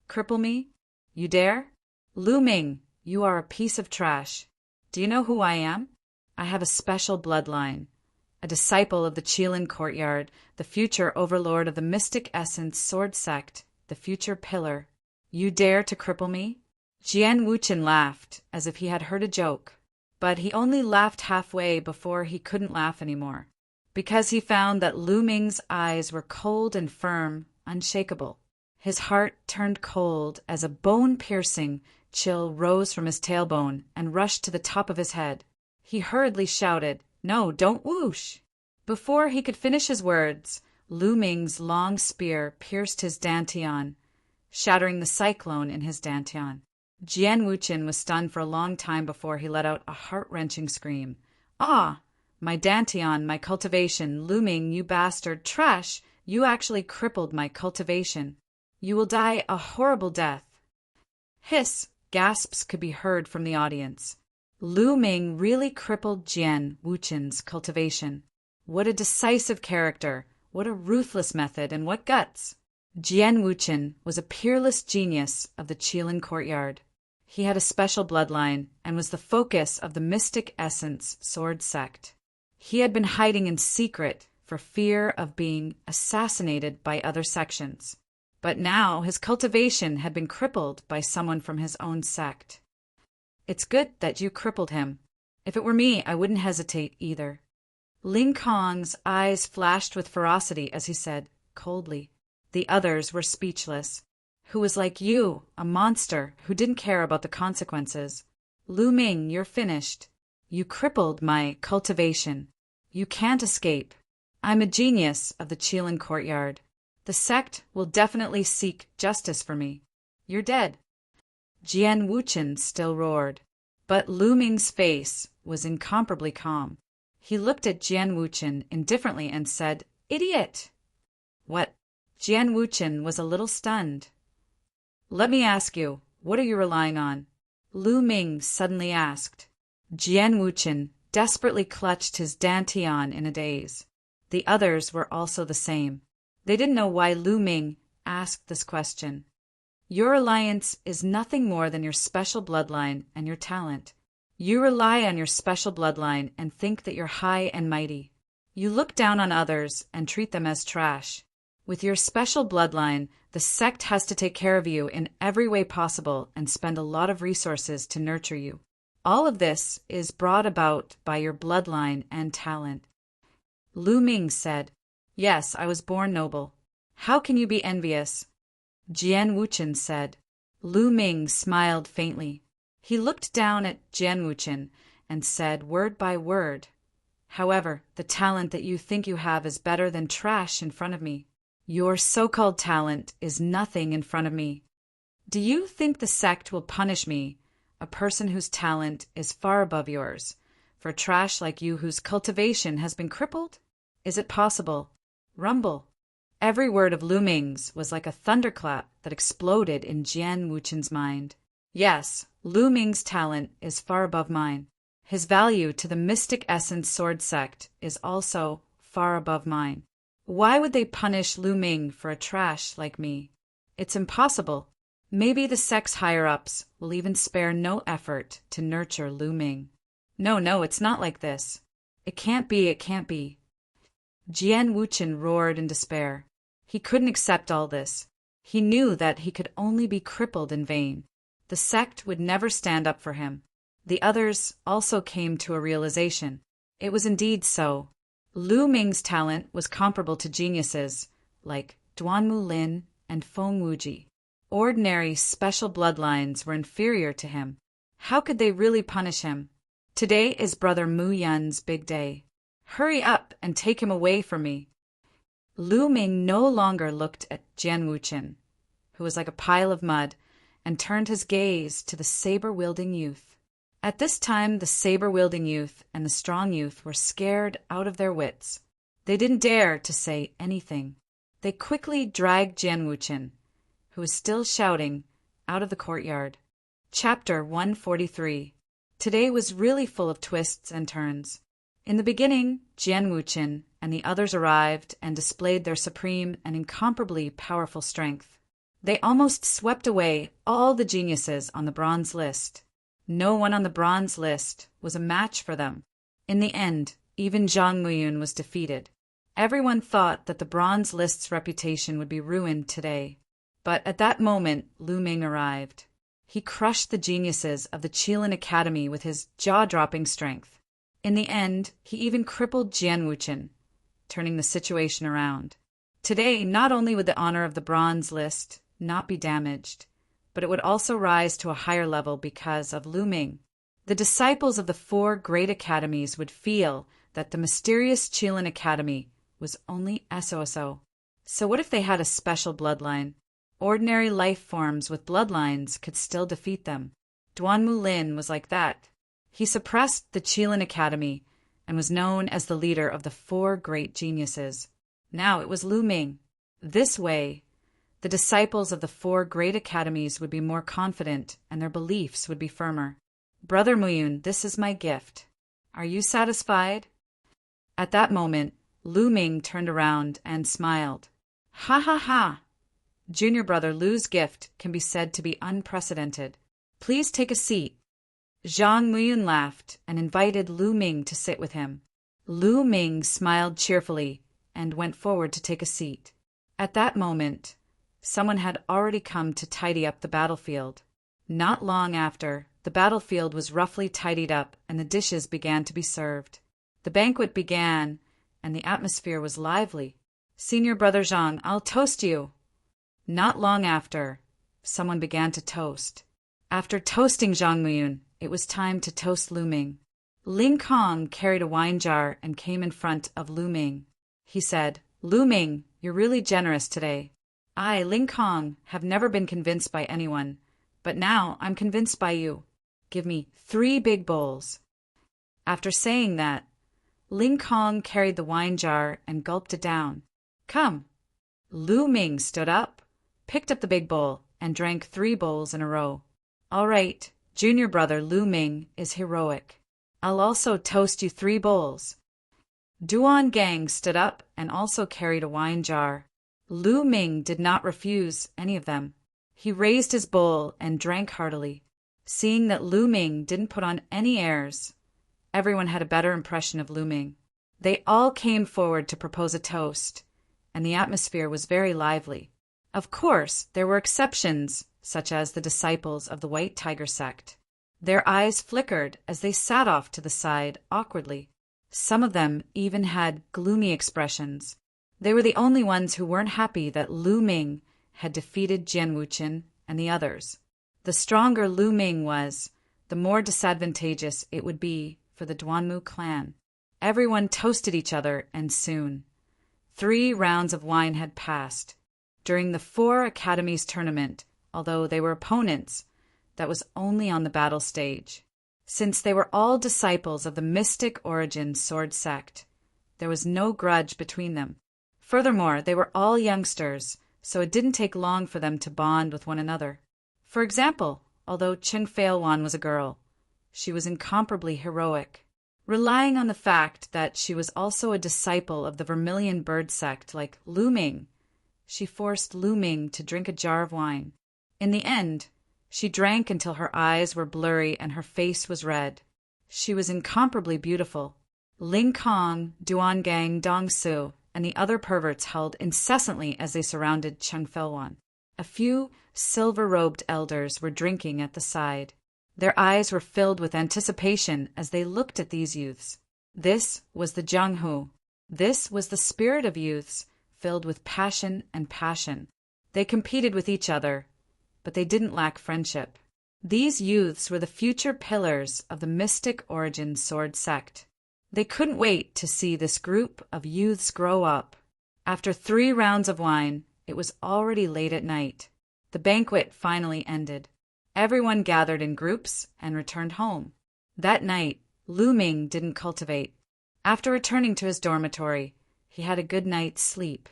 "Cripple me? You dare? Lu Ming, you are a piece of trash. Do you know who I am? I have a special bloodline, a disciple of the Qilin courtyard, the future overlord of the Mystic Essence Sword Sect, the future pillar. You dare to cripple me?" Jian Wuchen laughed as if he had heard a joke, but he only laughed halfway before he couldn't laugh anymore, because he found that Lu Ming's eyes were cold and firm, unshakable. His heart turned cold as a bone-piercing chill rose from his tailbone and rushed to the top of his head. He hurriedly shouted, "No, don't whoosh!" Before he could finish his words, Lu Ming's long spear pierced his dantian, shattering the cyclone in his dantian. Jian Wuchen was stunned for a long time before he let out a heart-wrenching scream. "Ah! My dantian, my cultivation, Lu Ming, you bastard, trash, You actually crippled my cultivation. You will die a horrible death. Hiss, gasps could be heard from the audience. Lu Ming really crippled Jian Wuchen's cultivation. What a decisive character, what a ruthless method, and what guts! Jian Wuchen was a peerless genius of the Qilin courtyard. He had a special bloodline and was the focus of the Mystic Essence Sword sect. He had been hiding in secret for fear of being assassinated by other sections. But now his cultivation had been crippled by someone from his own sect. It's good that you crippled him. If it were me, I wouldn't hesitate either. Ling Kong's eyes flashed with ferocity as he said, coldly. The others were speechless. Who was like you, a monster who didn't care about the consequences. Lu Ming, you're finished. You crippled my cultivation. You can't escape. I'm a genius of the Qilin courtyard. The sect will definitely seek justice for me. You're dead. Jian Wuchen still roared, but Lu Ming's face was incomparably calm. He looked at Jian Wuchen indifferently and said, Idiot! What? Jian Wuchen was a little stunned. Let me ask you, what are you relying on? Lu Ming suddenly asked. Jian Wuchen desperately clutched his dantian in a daze. The others were also the same. They didn't know why Lu Ming asked this question. Your alliance is nothing more than your special bloodline and your talent. You rely on your special bloodline and think that you're high and mighty. You look down on others and treat them as trash. With your special bloodline, the sect has to take care of you in every way possible and spend a lot of resources to nurture you. All of this is brought about by your bloodline and talent. Lu Ming said, Yes, I was born noble. How can you be envious? Jian Wuchen said. Lu Ming smiled faintly. He looked down at Jian Wuchen and said word by word, However, the talent that you think you have is better than trash in front of me. Your so-called talent is nothing in front of me. Do you think the sect will punish me, a person whose talent is far above yours, for trash like you whose cultivation has been crippled? Is it possible? Rumble. Every word of Lu Ming's was like a thunderclap that exploded in Jian Wuchen's mind. Yes, Lu Ming's talent is far above mine. His value to the Mystic Essence Sword sect is also far above mine. Why would they punish Lu Ming for a trash like me? It's impossible. Maybe the sect's higher-ups will even spare no effort to nurture Lu Ming. No, it's not like this. It can't be. Jian Wuchen roared in despair. He couldn't accept all this. He knew that he could only be crippled in vain. The sect would never stand up for him. The others also came to a realization. It was indeed so. Lu Ming's talent was comparable to geniuses like Duanmu Lin and Feng Wuji. Ordinary special bloodlines were inferior to him. How could they really punish him? Today is Brother Mu Yun's big day. Hurry up and take him away from me. Lu Ming no longer looked at Jian Wuchen, who was like a pile of mud, and turned his gaze to the saber-wielding youth. At this time, the saber-wielding youth and the strong youth were scared out of their wits. They didn't dare to say anything. They quickly dragged Jian Wuchen, who was still shouting, out of the courtyard. Chapter 143. Today was really full of twists and turns. In the beginning, Jian Wuchen and the others arrived and displayed their supreme and incomparably powerful strength. They almost swept away all the geniuses on the bronze list. No one on the bronze list was a match for them. In the end, even Zhang Muyun was defeated. Everyone thought that the bronze list's reputation would be ruined today. But at that moment, Lu Ming arrived. He crushed the geniuses of the Qilin Academy with his jaw-dropping strength. In the end, he even crippled Jian Wuchen, turning the situation around. Today, not only would the honor of the bronze list not be damaged, but it would also rise to a higher level because of Lu Ming. The disciples of the 4 great academies would feel that the mysterious Qilin Academy was only SOSO. So what if they had a special bloodline? Ordinary life forms with bloodlines could still defeat them. Duanmu Lin was like that. He suppressed the Qilin Academy and was known as the leader of the 4 great geniuses. Now it was Lu Ming. This way, the disciples of the 4 great academies would be more confident and their beliefs would be firmer. Brother Muyun, this is my gift. Are you satisfied? At that moment, Lu Ming turned around and smiled. Ha ha ha! Junior brother Lu's gift can be said to be unprecedented. Please take a seat. Zhang Muyun laughed and invited Lu Ming to sit with him. Lu Ming smiled cheerfully and went forward to take a seat. At that moment, someone had already come to tidy up the battlefield. Not long after, the battlefield was roughly tidied up and the dishes began to be served. The banquet began, and the atmosphere was lively. Senior brother Zhang, I'll toast you. Not long after, someone began to toast. After toasting Zhang Muyun, it was time to toast Lu Ming. Ling Kong carried a wine jar and came in front of Lu Ming. He said, Lu Ming, you're really generous today. I, Ling Kong, have never been convinced by anyone, but now I'm convinced by you. Give me 3 big bowls. After saying that, Ling Kong carried the wine jar and gulped it down. Come. Lu Ming stood up, picked up the big bowl, and drank 3 bowls in a row. All right, junior brother Lu Ming is heroic. I'll also toast you 3 bowls. Duan Gang stood up and also carried a wine jar. Lu Ming did not refuse any of them. He raised his bowl and drank heartily. Seeing that Lu Ming didn't put on any airs, everyone had a better impression of Lu Ming. They all came forward to propose a toast, and the atmosphere was very lively. Of course, there were exceptions, such as the disciples of the White Tiger sect. Their eyes flickered as they sat off to the side awkwardly. Some of them even had gloomy expressions. They were the only ones who weren't happy that Lu Ming had defeated Jian Wuchen and the others. The stronger Lu Ming was, the more disadvantageous it would be for the Duanmu clan. Everyone toasted each other, and soon 3 rounds of wine had passed. During the 4 academies tournament, although they were opponents, that was only on the battle stage. Since they were all disciples of the mystic origin sword sect, there was no grudge between them. Furthermore, they were all youngsters, so it didn't take long for them to bond with one another. For example, although Chen Feilwan was a girl, she was incomparably heroic. Relying on the fact that she was also a disciple of the Vermilion Bird sect like Lu Ming, she forced Lu Ming to drink a jar of wine. In the end, she drank until her eyes were blurry and her face was red. She was incomparably beautiful. Ling Kong, Duan Gang, Dong Su, and the other perverts held incessantly as they surrounded Chen Feilwan. A few silver-robed elders were drinking at the side. Their eyes were filled with anticipation as they looked at these youths. This was the Jianghu. This was the spirit of youths, filled with passion and passion. They competed with each other, but they didn't lack friendship. These youths were the future pillars of the mystic origin sword sect. They couldn't wait to see this group of youths grow up. After 3 rounds of wine, it was already late at night. The banquet finally ended. Everyone gathered in groups and returned home. That night, Lu Ming didn't cultivate. After returning to his dormitory, he had a good night's sleep.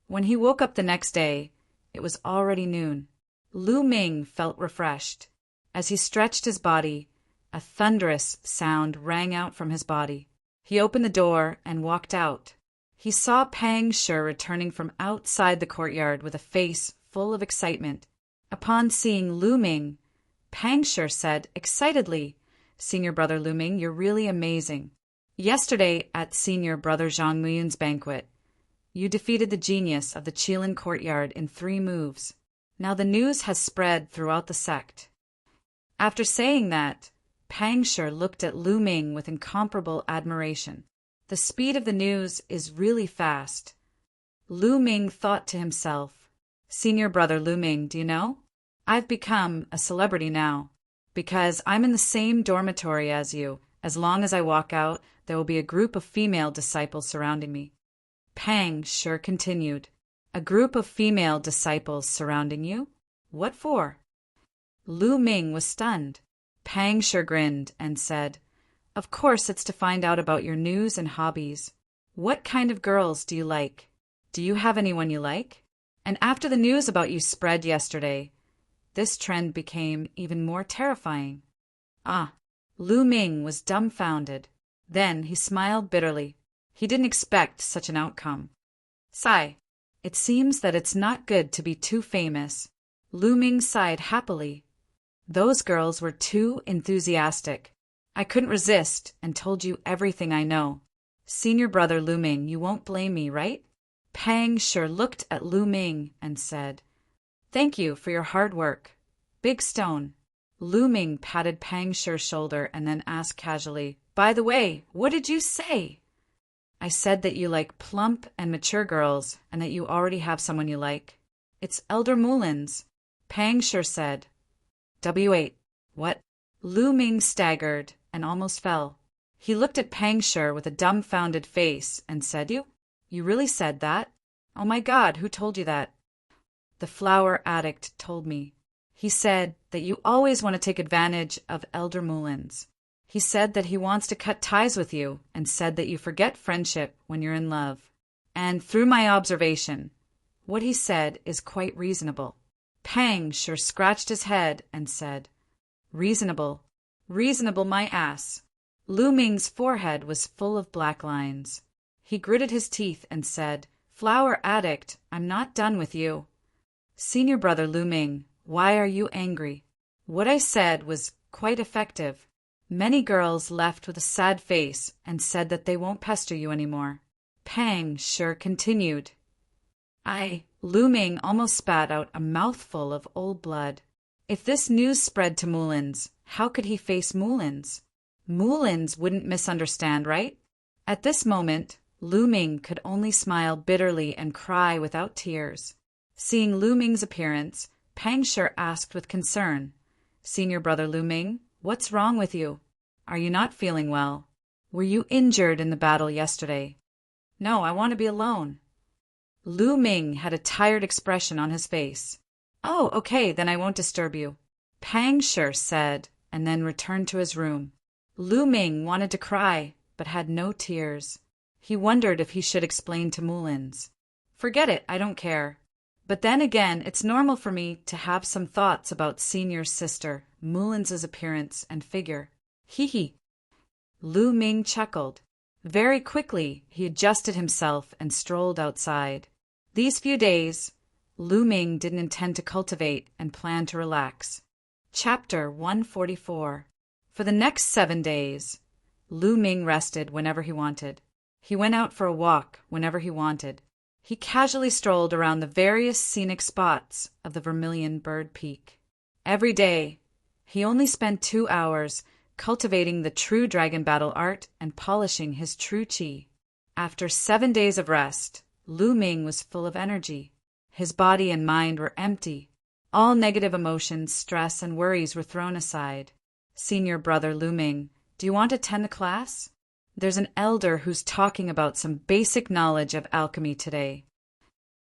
When he woke up the next day, it was already noon. Lu Ming felt refreshed. As he stretched his body, a thunderous sound rang out from his body. He opened the door and walked out. He saw Pang Shi returning from outside the courtyard with a face full of excitement. Upon seeing Lu Ming, Pang Shi said excitedly, "Senior brother Lu Ming, you're really amazing. Yesterday at Senior brother Zhang Muyun's banquet, you defeated the genius of the Qilin courtyard in 3 moves. Now the news has spread throughout the sect." After saying that, Pang Shi looked at Lu Ming with incomparable admiration. The speed of the news is really fast. Lu Ming thought to himself, "Senior brother Lu Ming, do you know? I've become a celebrity now. Because I'm in the same dormitory as you. As long as I walk out, there will be a group of female disciples surrounding me." Pang Shi continued, "A group of female disciples surrounding you? What for?" Lu Ming was stunned. Pang Shi grinned and said, "Of course it's to find out about your news and hobbies. What kind of girls do you like?" Do you have anyone you like? And after the news about you spread yesterday, this trend became even more terrifying. Ah, Lu Ming was dumbfounded. Then he smiled bitterly. He didn't expect such an outcome. Sigh. It seems that it's not good to be too famous. Lu Ming sighed happily. Those girls were too enthusiastic. I couldn't resist and told you everything I know. Senior brother Lu Ming, you won't blame me, right? Pang sure looked at Lu Ming and said, Thank you for your hard work. Big Stone. Lu Ming patted Pang Shi's shoulder and then asked casually, By the way, what did you say? I said that you like plump and mature girls and that you already have someone you like. It's Elder Mullins. Pang Shi said. W8. What? Lu Ming staggered and almost fell. He looked at Pang Shi with a dumbfounded face and said, You really said that? Oh my God, who told you that? The flower addict told me. He said that you always want to take advantage of Elder Mullins. He said that he wants to cut ties with you and said that you forget friendship when you're in love. And through my observation, what he said is quite reasonable. Pang sure scratched his head and said, Reasonable. Reasonable my ass. Lu Ming's forehead was full of black lines. He gritted his teeth and said, Flower addict, I'm not done with you. Senior brother Lu Ming, why are you angry? What I said was quite effective. Many girls left with a sad face and said that they won't pester you anymore. Pang sure continued. Lu Ming almost spat out a mouthful of old blood. If this news spread to Mullins, how could he face Mullins? Mullins wouldn't misunderstand, right? At this moment, Lu Ming could only smile bitterly and cry without tears. Seeing Lu Ming's appearance, Pang Shi asked with concern, Senior brother Lu Ming, what's wrong with you? Are you not feeling well? Were you injured in the battle yesterday? No, I want to be alone. Lu Ming had a tired expression on his face. Oh, okay, then I won't disturb you. Pang Shi said, and then returned to his room. Lu Ming wanted to cry, but had no tears. He wondered if he should explain to Mullins. Forget it, I don't care. But then again, it's normal for me to have some thoughts about Senior's sister, Mullins's appearance and figure. Hee. Lu Ming chuckled. Very quickly, he adjusted himself and strolled outside. These few days, Lu Ming didn't intend to cultivate and planned to relax. Chapter 144. For the next 7 days, Lu Ming rested whenever he wanted. He went out for a walk whenever he wanted. He casually strolled around the various scenic spots of the Vermilion Bird Peak. Every day, he only spent 2 hours cultivating the true dragon battle art and polishing his true chi. After 7 days of rest, Lu Ming was full of energy. His body and mind were empty. All negative emotions, stress, and worries were thrown aside. Senior brother Lu Ming, do you want to attend the class? There's an elder who's talking about some basic knowledge of alchemy today.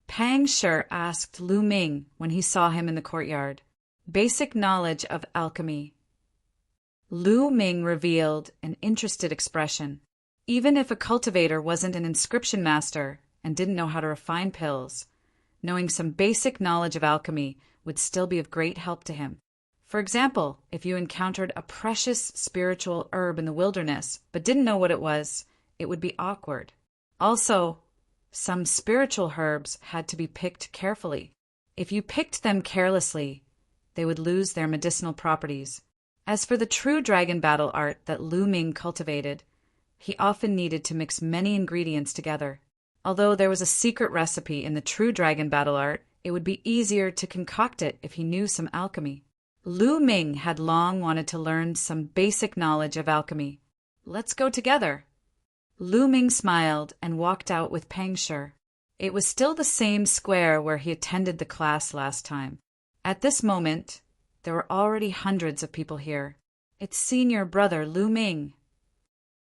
Pang Shi asked Lu Ming when he saw him in the courtyard. Basic knowledge of alchemy. Lu Ming revealed an interested expression. Even if a cultivator wasn't an inscription master and didn't know how to refine pills, knowing some basic knowledge of alchemy would still be of great help to him. For example, if you encountered a precious spiritual herb in the wilderness but didn't know what it was, it would be awkward. Also, some spiritual herbs had to be picked carefully. If you picked them carelessly, they would lose their medicinal properties. As for the true dragon battle art that Lu Ming cultivated, he often needed to mix many ingredients together. Although there was a secret recipe in the true dragon battle art, it would be easier to concoct it if he knew some alchemy. Lu Ming had long wanted to learn some basic knowledge of alchemy. Let's go together. Lu Ming smiled and walked out with Pang Shi. It was still the same square where he attended the class last time. At this moment, there were already hundreds of people here. It's senior brother Lu Ming.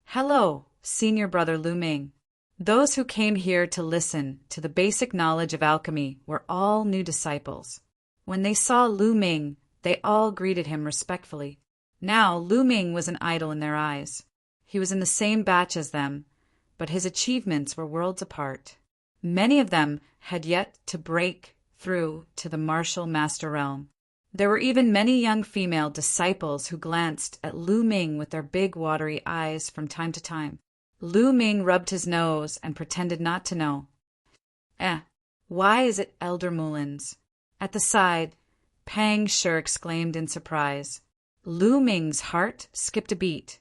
Hello, senior brother Lu Ming. Those who came here to listen to the basic knowledge of alchemy were all new disciples. When they saw Lu Ming, they all greeted him respectfully. Now Lu Ming was an idol in their eyes. He was in the same batch as them, but his achievements were worlds apart. Many of them had yet to break through to the martial master realm. There were even many young female disciples who glanced at Lu Ming with their big watery eyes from time to time. Lu Ming rubbed his nose and pretended not to know. Why is it Elder Mullins? At the side, Pang Shi exclaimed in surprise. Lu Ming's heart skipped a beat,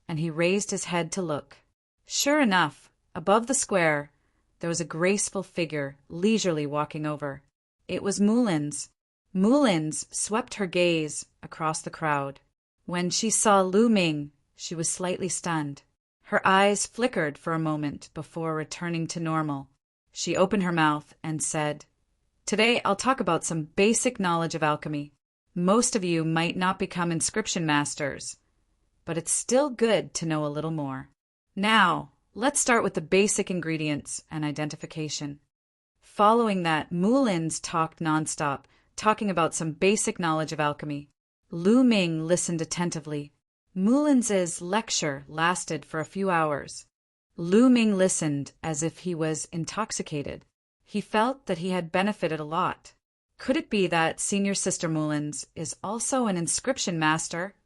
and he raised his head to look. Sure enough, above the square, there was a graceful figure leisurely walking over. It was Mullins. Mullins swept her gaze across the crowd. When she saw Lu Ming, she was slightly stunned. Her eyes flickered for a moment before returning to normal. She opened her mouth and said, "Today I'll talk about some basic knowledge of alchemy. Most of you might not become inscription masters, but it's still good to know a little more. Now, let's start with the basic ingredients and identification." Following that, Mullins talked nonstop, talking about some basic knowledge of alchemy. Lu Ming listened attentively. Mullins's lecture lasted for a few hours. Lu Ming listened as if he was intoxicated. He felt that he had benefited a lot. Could it be that Senior Sister Mullins is also an inscription master?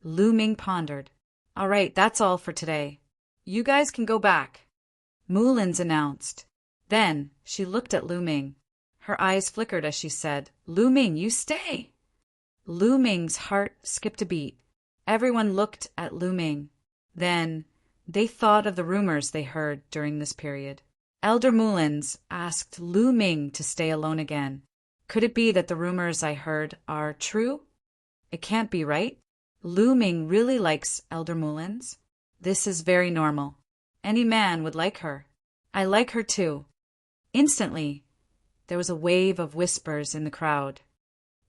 Lu Ming pondered. "All right, that's all for today. You guys can go back," Mullins announced. Then she looked at Lu Ming. Her eyes flickered as she said, "Lu Ming, you stay." Lu Ming's heart skipped a beat. Everyone looked at Lu Ming. Then they thought of the rumors they heard during this period. Elder Mullins asked Lu Ming to stay alone again. "Could it be that the rumors I heard are true? It can't be, right? Lu Ming really likes Elder Mullins. This is very normal. Any man would like her. I like her too." Instantly, there was a wave of whispers in the crowd.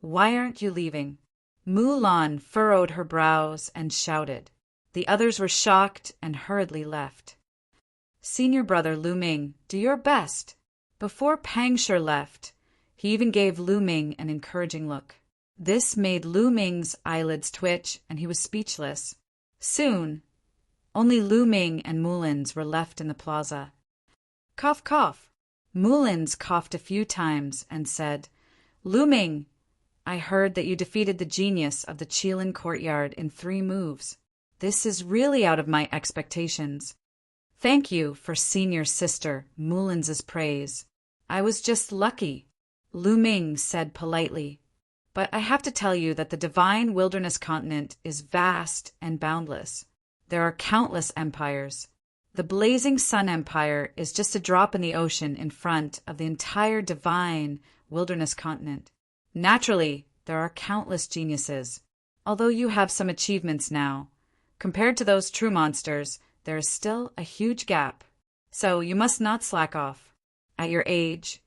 "Why aren't you leaving?" Mulan furrowed her brows and shouted. The others were shocked and hurriedly left. "Senior brother Lu Ming, do your best." Before Pang Shi left, he even gave Lu Ming an encouraging look. This made Lu Ming's eyelids twitch, and he was speechless. Soon, only Lu Ming and Mullins were left in the plaza. Cough, cough. Mullins coughed a few times and said, "Lu Ming, I heard that you defeated the genius of the Qilin courtyard in 3 moves. This is really out of my expectations. Thank you for Senior Sister Mullins's praise. I was just lucky," Lu Ming said politely. "But I have to tell you that the divine wilderness continent is vast and boundless. There are countless empires. The Blazing Sun Empire is just a drop in the ocean in front of the entire divine wilderness continent. Naturally, there are countless geniuses. Although you have some achievements now, compared to those true monsters, there is still a huge gap. So you must not slack off. At your age,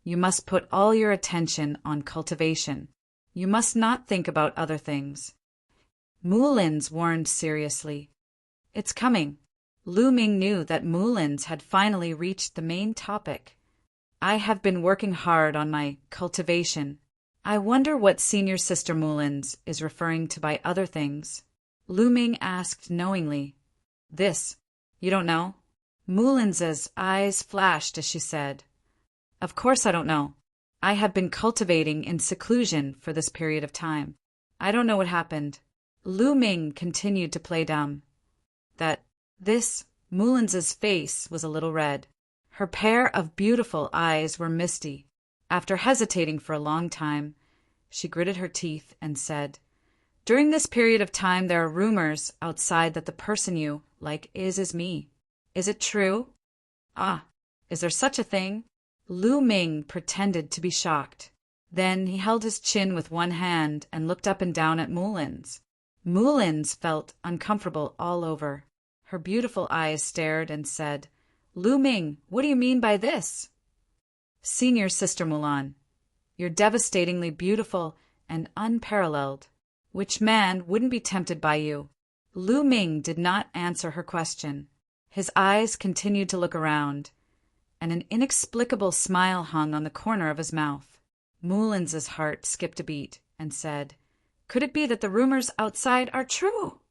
you must put all your attention on cultivation. You must not think about other things." Mullins warned seriously. "It's coming." Lu Ming knew that Mullins had finally reached the main topic. "I have been working hard on my cultivation. I wonder what Senior Sister Mullins is referring to by other things?" Lu Ming asked knowingly. "This, you don't know?" Mullins's eyes flashed as she said, "Of course I don't know. I have been cultivating in seclusion for this period of time. I don't know what happened." Lu Ming continued to play dumb. Mullins's face was a little red. Her pair of beautiful eyes were misty. After hesitating for a long time, she gritted her teeth and said, "During this period of time there are rumors outside that the person you like is me. Is it true?" "Ah, is there such a thing?" Lu Ming pretended to be shocked. Then he held his chin with one hand and looked up and down at Mullins. Mullins felt uncomfortable all over. Her beautiful eyes stared and said, "Lu Ming, what do you mean by this?" "Senior Sister Mulan, you're devastatingly beautiful and unparalleled. Which man wouldn't be tempted by you?" Lu Ming did not answer her question. His eyes continued to look around, and an inexplicable smile hung on the corner of his mouth. Mullins's heart skipped a beat and said, "Could it be that the rumors outside are true?"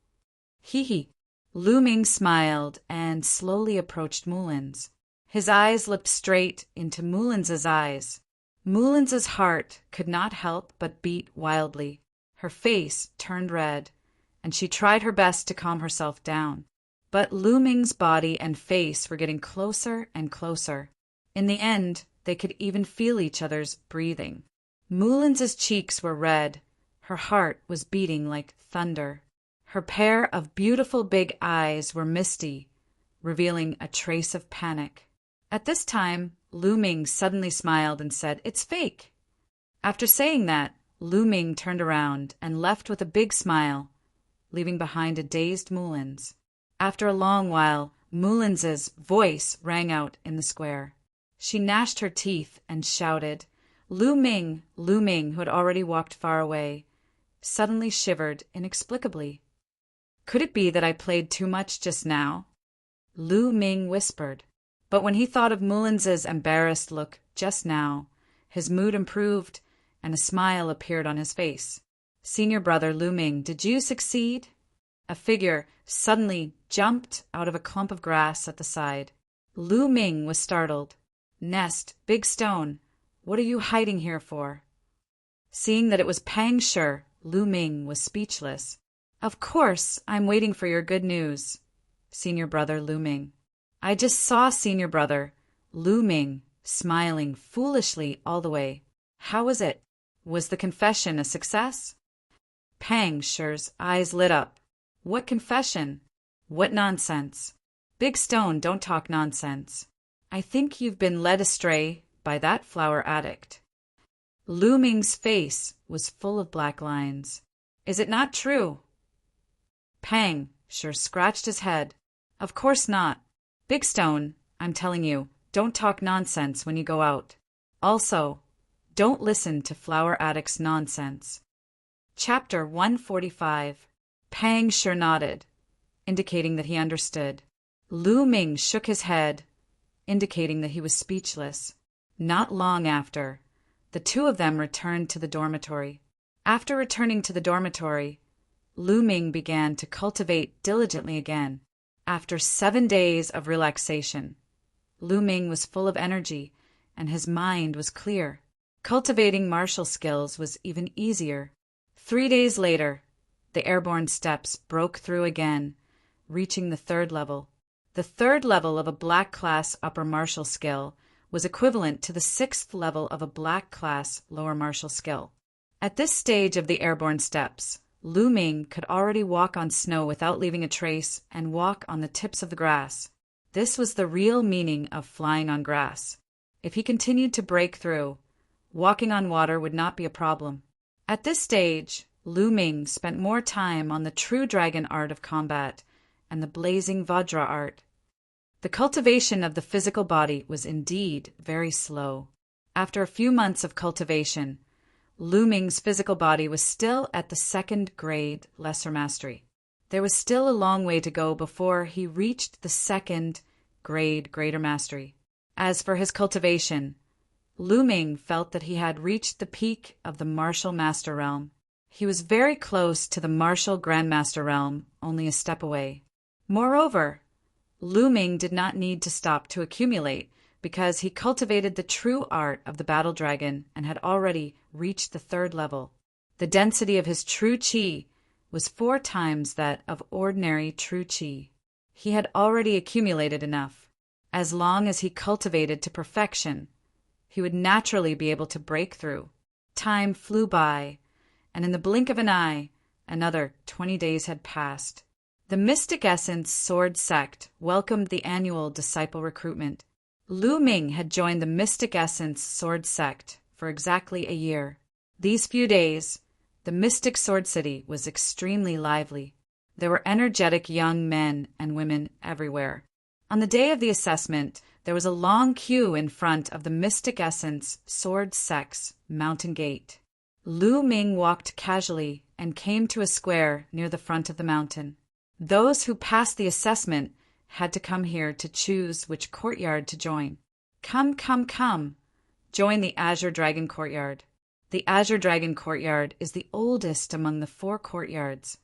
Hee hee. Lu Ming smiled and slowly approached Mullins. His eyes looked straight into Mulins's eyes. Mulins's heart could not help but beat wildly. Her face turned red, and she tried her best to calm herself down. But Lu Ming's body and face were getting closer and closer. In the end, they could even feel each other's breathing. Mulins's cheeks were red. Her heart was beating like thunder. Her pair of beautiful big eyes were misty, revealing a trace of panic. At this time, Lu Ming suddenly smiled and said, "It's fake." After saying that, Lu Ming turned around and left with a big smile, leaving behind a dazed Mulins. After a long while, Mulins's voice rang out in the square. She gnashed her teeth and shouted. Lu Ming, who had already walked far away, suddenly shivered inexplicably. "Could it be that I played too much just now?" Lu Ming whispered. But when he thought of Mulins's embarrassed look just now, his mood improved and a smile appeared on his face. "Senior brother Lu Ming, did you succeed?" A figure suddenly jumped out of a clump of grass at the side. Lu Ming was startled. "Nest, big stone, what are you hiding here for?" Seeing that it was Pang Shi, Lu Ming was speechless. "Of course, I'm waiting for your good news, Senior brother Lu Ming." "I just saw Senior brother Lu Ming smiling foolishly all the way. How was it? Was the confession a success?" Pang Shi's eyes lit up. "What confession? What nonsense? Big Stone, don't talk nonsense. I think you've been led astray by that flower addict." Lu Ming's face was full of black lines. "Is it not true?" Pang Shi scratched his head. "Of course not. Big Stone, I'm telling you, don't talk nonsense when you go out. Also, don't listen to flower addicts' nonsense." Chapter 145. Pang Shi nodded, indicating that he understood. Lu Ming shook his head, indicating that he was speechless. Not long after, the two of them returned to the dormitory. After returning to the dormitory, Lu Ming began to cultivate diligently again. After 7 days of relaxation, Lu Ming was full of energy and his mind was clear. Cultivating martial skills was even easier. 3 days later, the airborne steps broke through again, reaching the 3rd level. The 3rd level of a black class upper martial skill was equivalent to the 6th level of a black class lower martial skill. At this stage of the airborne steps, Lu Ming could already walk on snow without leaving a trace and walk on the tips of the grass. This was the real meaning of flying on grass. If he continued to break through, walking on water would not be a problem. At this stage, Lu Ming spent more time on the true dragon art of combat and the blazing Vajra art. The cultivation of the physical body was indeed very slow. After a few months of cultivation, Lu Ming's physical body was still at the 2nd grade lesser mastery. There was still a long way to go before he reached the 2nd grade greater mastery. As for his cultivation, Lu Ming felt that he had reached the peak of the martial master realm. He was very close to the martial grandmaster realm, only a step away. Moreover, Lu Ming did not need to stop to accumulate, because he cultivated the true art of the battle dragon and had already reached the 3rd level. The density of his true qi was 4 times that of ordinary true qi. He had already accumulated enough. As long as he cultivated to perfection, he would naturally be able to break through. Time flew by, and in the blink of an eye, another 20 days had passed. The Mystic Essence Sword Sect welcomed the annual disciple recruitment. Lu Ming had joined the Mystic Essence Sword Sect for exactly a year. These few days, the Mystic Sword City was extremely lively. There were energetic young men and women everywhere. On the day of the assessment, there was a long queue in front of the Mystic Essence Sword Sect's mountain gate. Lu Ming walked casually and came to a square near the front of the mountain. Those who passed the assessment had to come here to choose which courtyard to join. Come, join the Azure Dragon Courtyard. The Azure Dragon Courtyard is the oldest among the 4 courtyards.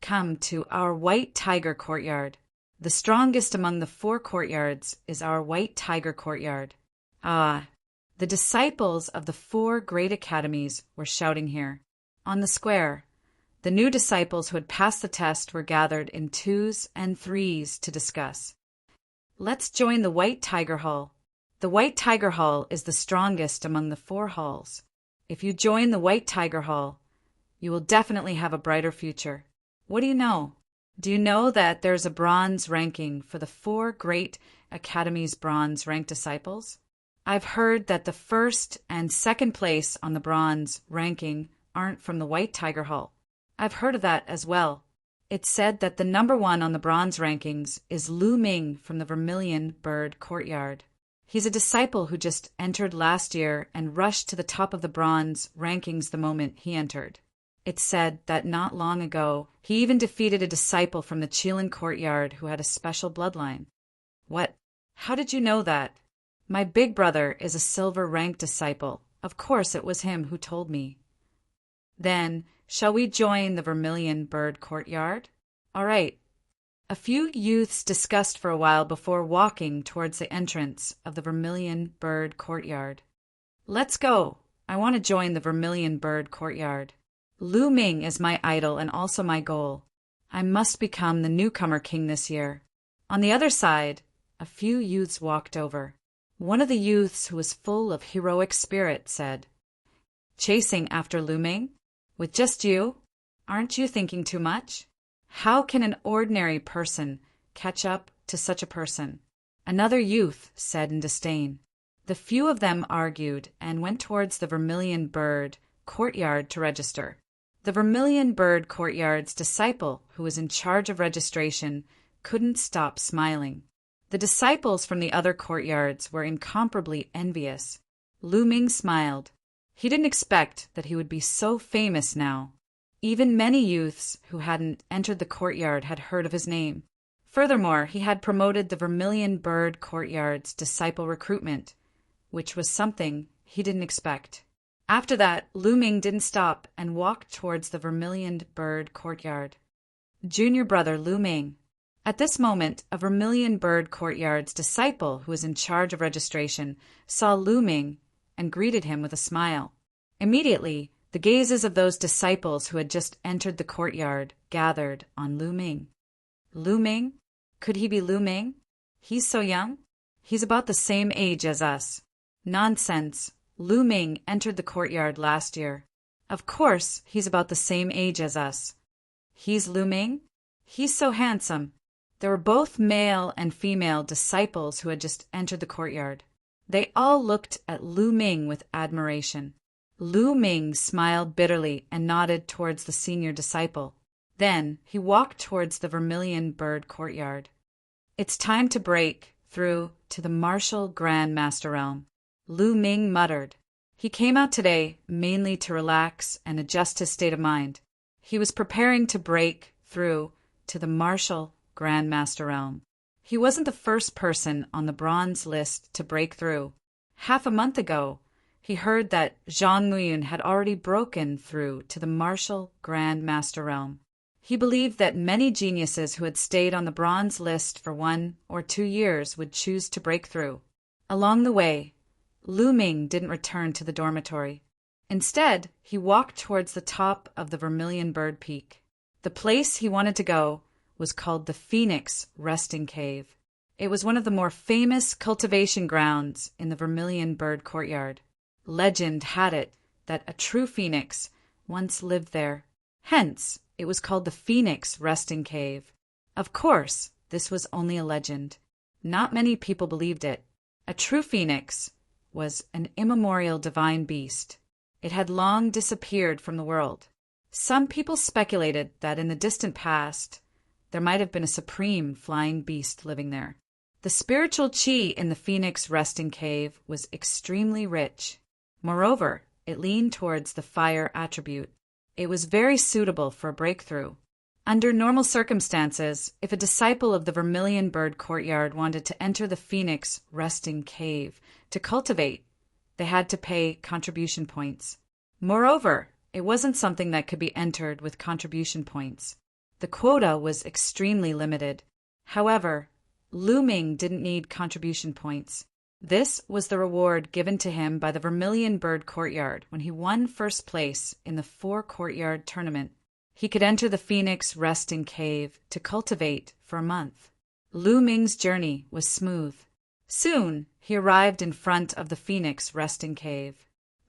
Come to our White Tiger Courtyard. The strongest among the 4 courtyards is our White Tiger courtyard. Ah, the disciples of the 4 great academies were shouting here. On the square, the new disciples who had passed the test were gathered in 2s and 3s to discuss. Let's join the White Tiger Hall. The White Tiger Hall is the strongest among the 4 halls. If you join the White Tiger Hall, you will definitely have a brighter future. What do you know? Do you know that there's a bronze ranking for the 4 great academies' bronze-ranked disciples? I've heard that the 1st and 2nd place on the bronze ranking aren't from the White Tiger Hall. I've heard of that as well. It's said that the number 1 on the bronze rankings is Lu Ming from the Vermilion Bird Courtyard. He's a disciple who just entered last year and rushed to the top of the bronze rankings the moment he entered. It's said that not long ago, he even defeated a disciple from the Qilin Courtyard who had a special bloodline. What? How did you know that? My big brother is a silver-ranked disciple. Of course it was him who told me. Then, shall we join the Vermilion Bird Courtyard? All right. A few youths discussed for a while before walking towards the entrance of the Vermilion Bird Courtyard. Let's go. I want to join the Vermilion Bird Courtyard. Lu Ming is my idol and also my goal. I must become the newcomer king this year. On the other side, a few youths walked over. One of the youths, who was full of heroic spirit, said, "Chasing after Lu Ming? With just you? Aren't you thinking too much? How can an ordinary person catch up to such a person?" Another youth said in disdain. The few of them argued and went towards the Vermilion Bird Courtyard to register. The Vermilion Bird Courtyard's disciple, who was in charge of registration, couldn't stop smiling. The disciples from the other courtyards were incomparably envious. Lu Ming smiled. He didn't expect that he would be so famous now. Even many youths who hadn't entered the courtyard had heard of his name. Furthermore, he had promoted the Vermilion Bird Courtyard's disciple recruitment, which was something he didn't expect. After that, Lu Ming didn't stop and walked towards the Vermilion Bird Courtyard. Junior brother Lu Ming. At this moment, a Vermilion Bird Courtyard's disciple, who was in charge of registration, saw Lu Ming and greeted him with a smile. Immediately, the gazes of those disciples who had just entered the courtyard gathered on Lu Ming. Lu Ming? Could he be Lu Ming? He's so young. He's about the same age as us. Nonsense. Lu Ming entered the courtyard last year. Of course, he's about the same age as us. He's Lu Ming? He's so handsome. There were both male and female disciples who had just entered the courtyard. They all looked at Lu Ming with admiration. Lu Ming smiled bitterly and nodded towards the senior disciple. Then he walked towards the Vermilion Bird Courtyard. It's time to break through to the martial Grand Master Realm, Lu Ming muttered. He came out today mainly to relax and adjust his state of mind. He was preparing to break through to the martial Grand Master Realm. He wasn't the first person on the bronze list to break through. Half a month ago, he heard that Zhang Luyun had already broken through to the martial Grand Master Realm. He believed that many geniuses who had stayed on the bronze list for 1 or 2 years would choose to break through. Along the way, Lu Ming didn't return to the dormitory. Instead, he walked towards the top of the Vermilion Bird Peak. The place he wanted to go was called the Phoenix Resting Cave. It was one of the more famous cultivation grounds in the Vermilion Bird Courtyard. Legend had it that a true phoenix once lived there. Hence, it was called the Phoenix Resting Cave. Of course, this was only a legend. Not many people believed it. A true phoenix was an immemorial divine beast. It had long disappeared from the world. Some people speculated that in the distant past, there might have been a supreme flying beast living there. The spiritual qi in the Phoenix Resting Cave was extremely rich. Moreover, it leaned towards the fire attribute. It was very suitable for a breakthrough. Under normal circumstances, if a disciple of the Vermilion Bird Courtyard wanted to enter the Phoenix Resting Cave to cultivate, they had to pay contribution points. Moreover, it wasn't something that could be entered with contribution points. The quota was extremely limited. However, Lu Ming didn't need contribution points. This was the reward given to him by the Vermilion Bird Courtyard when he won first place in the 4-courtyard tournament. He could enter the Phoenix Resting Cave to cultivate for a month. Lu Ming's journey was smooth. Soon, he arrived in front of the Phoenix Resting Cave.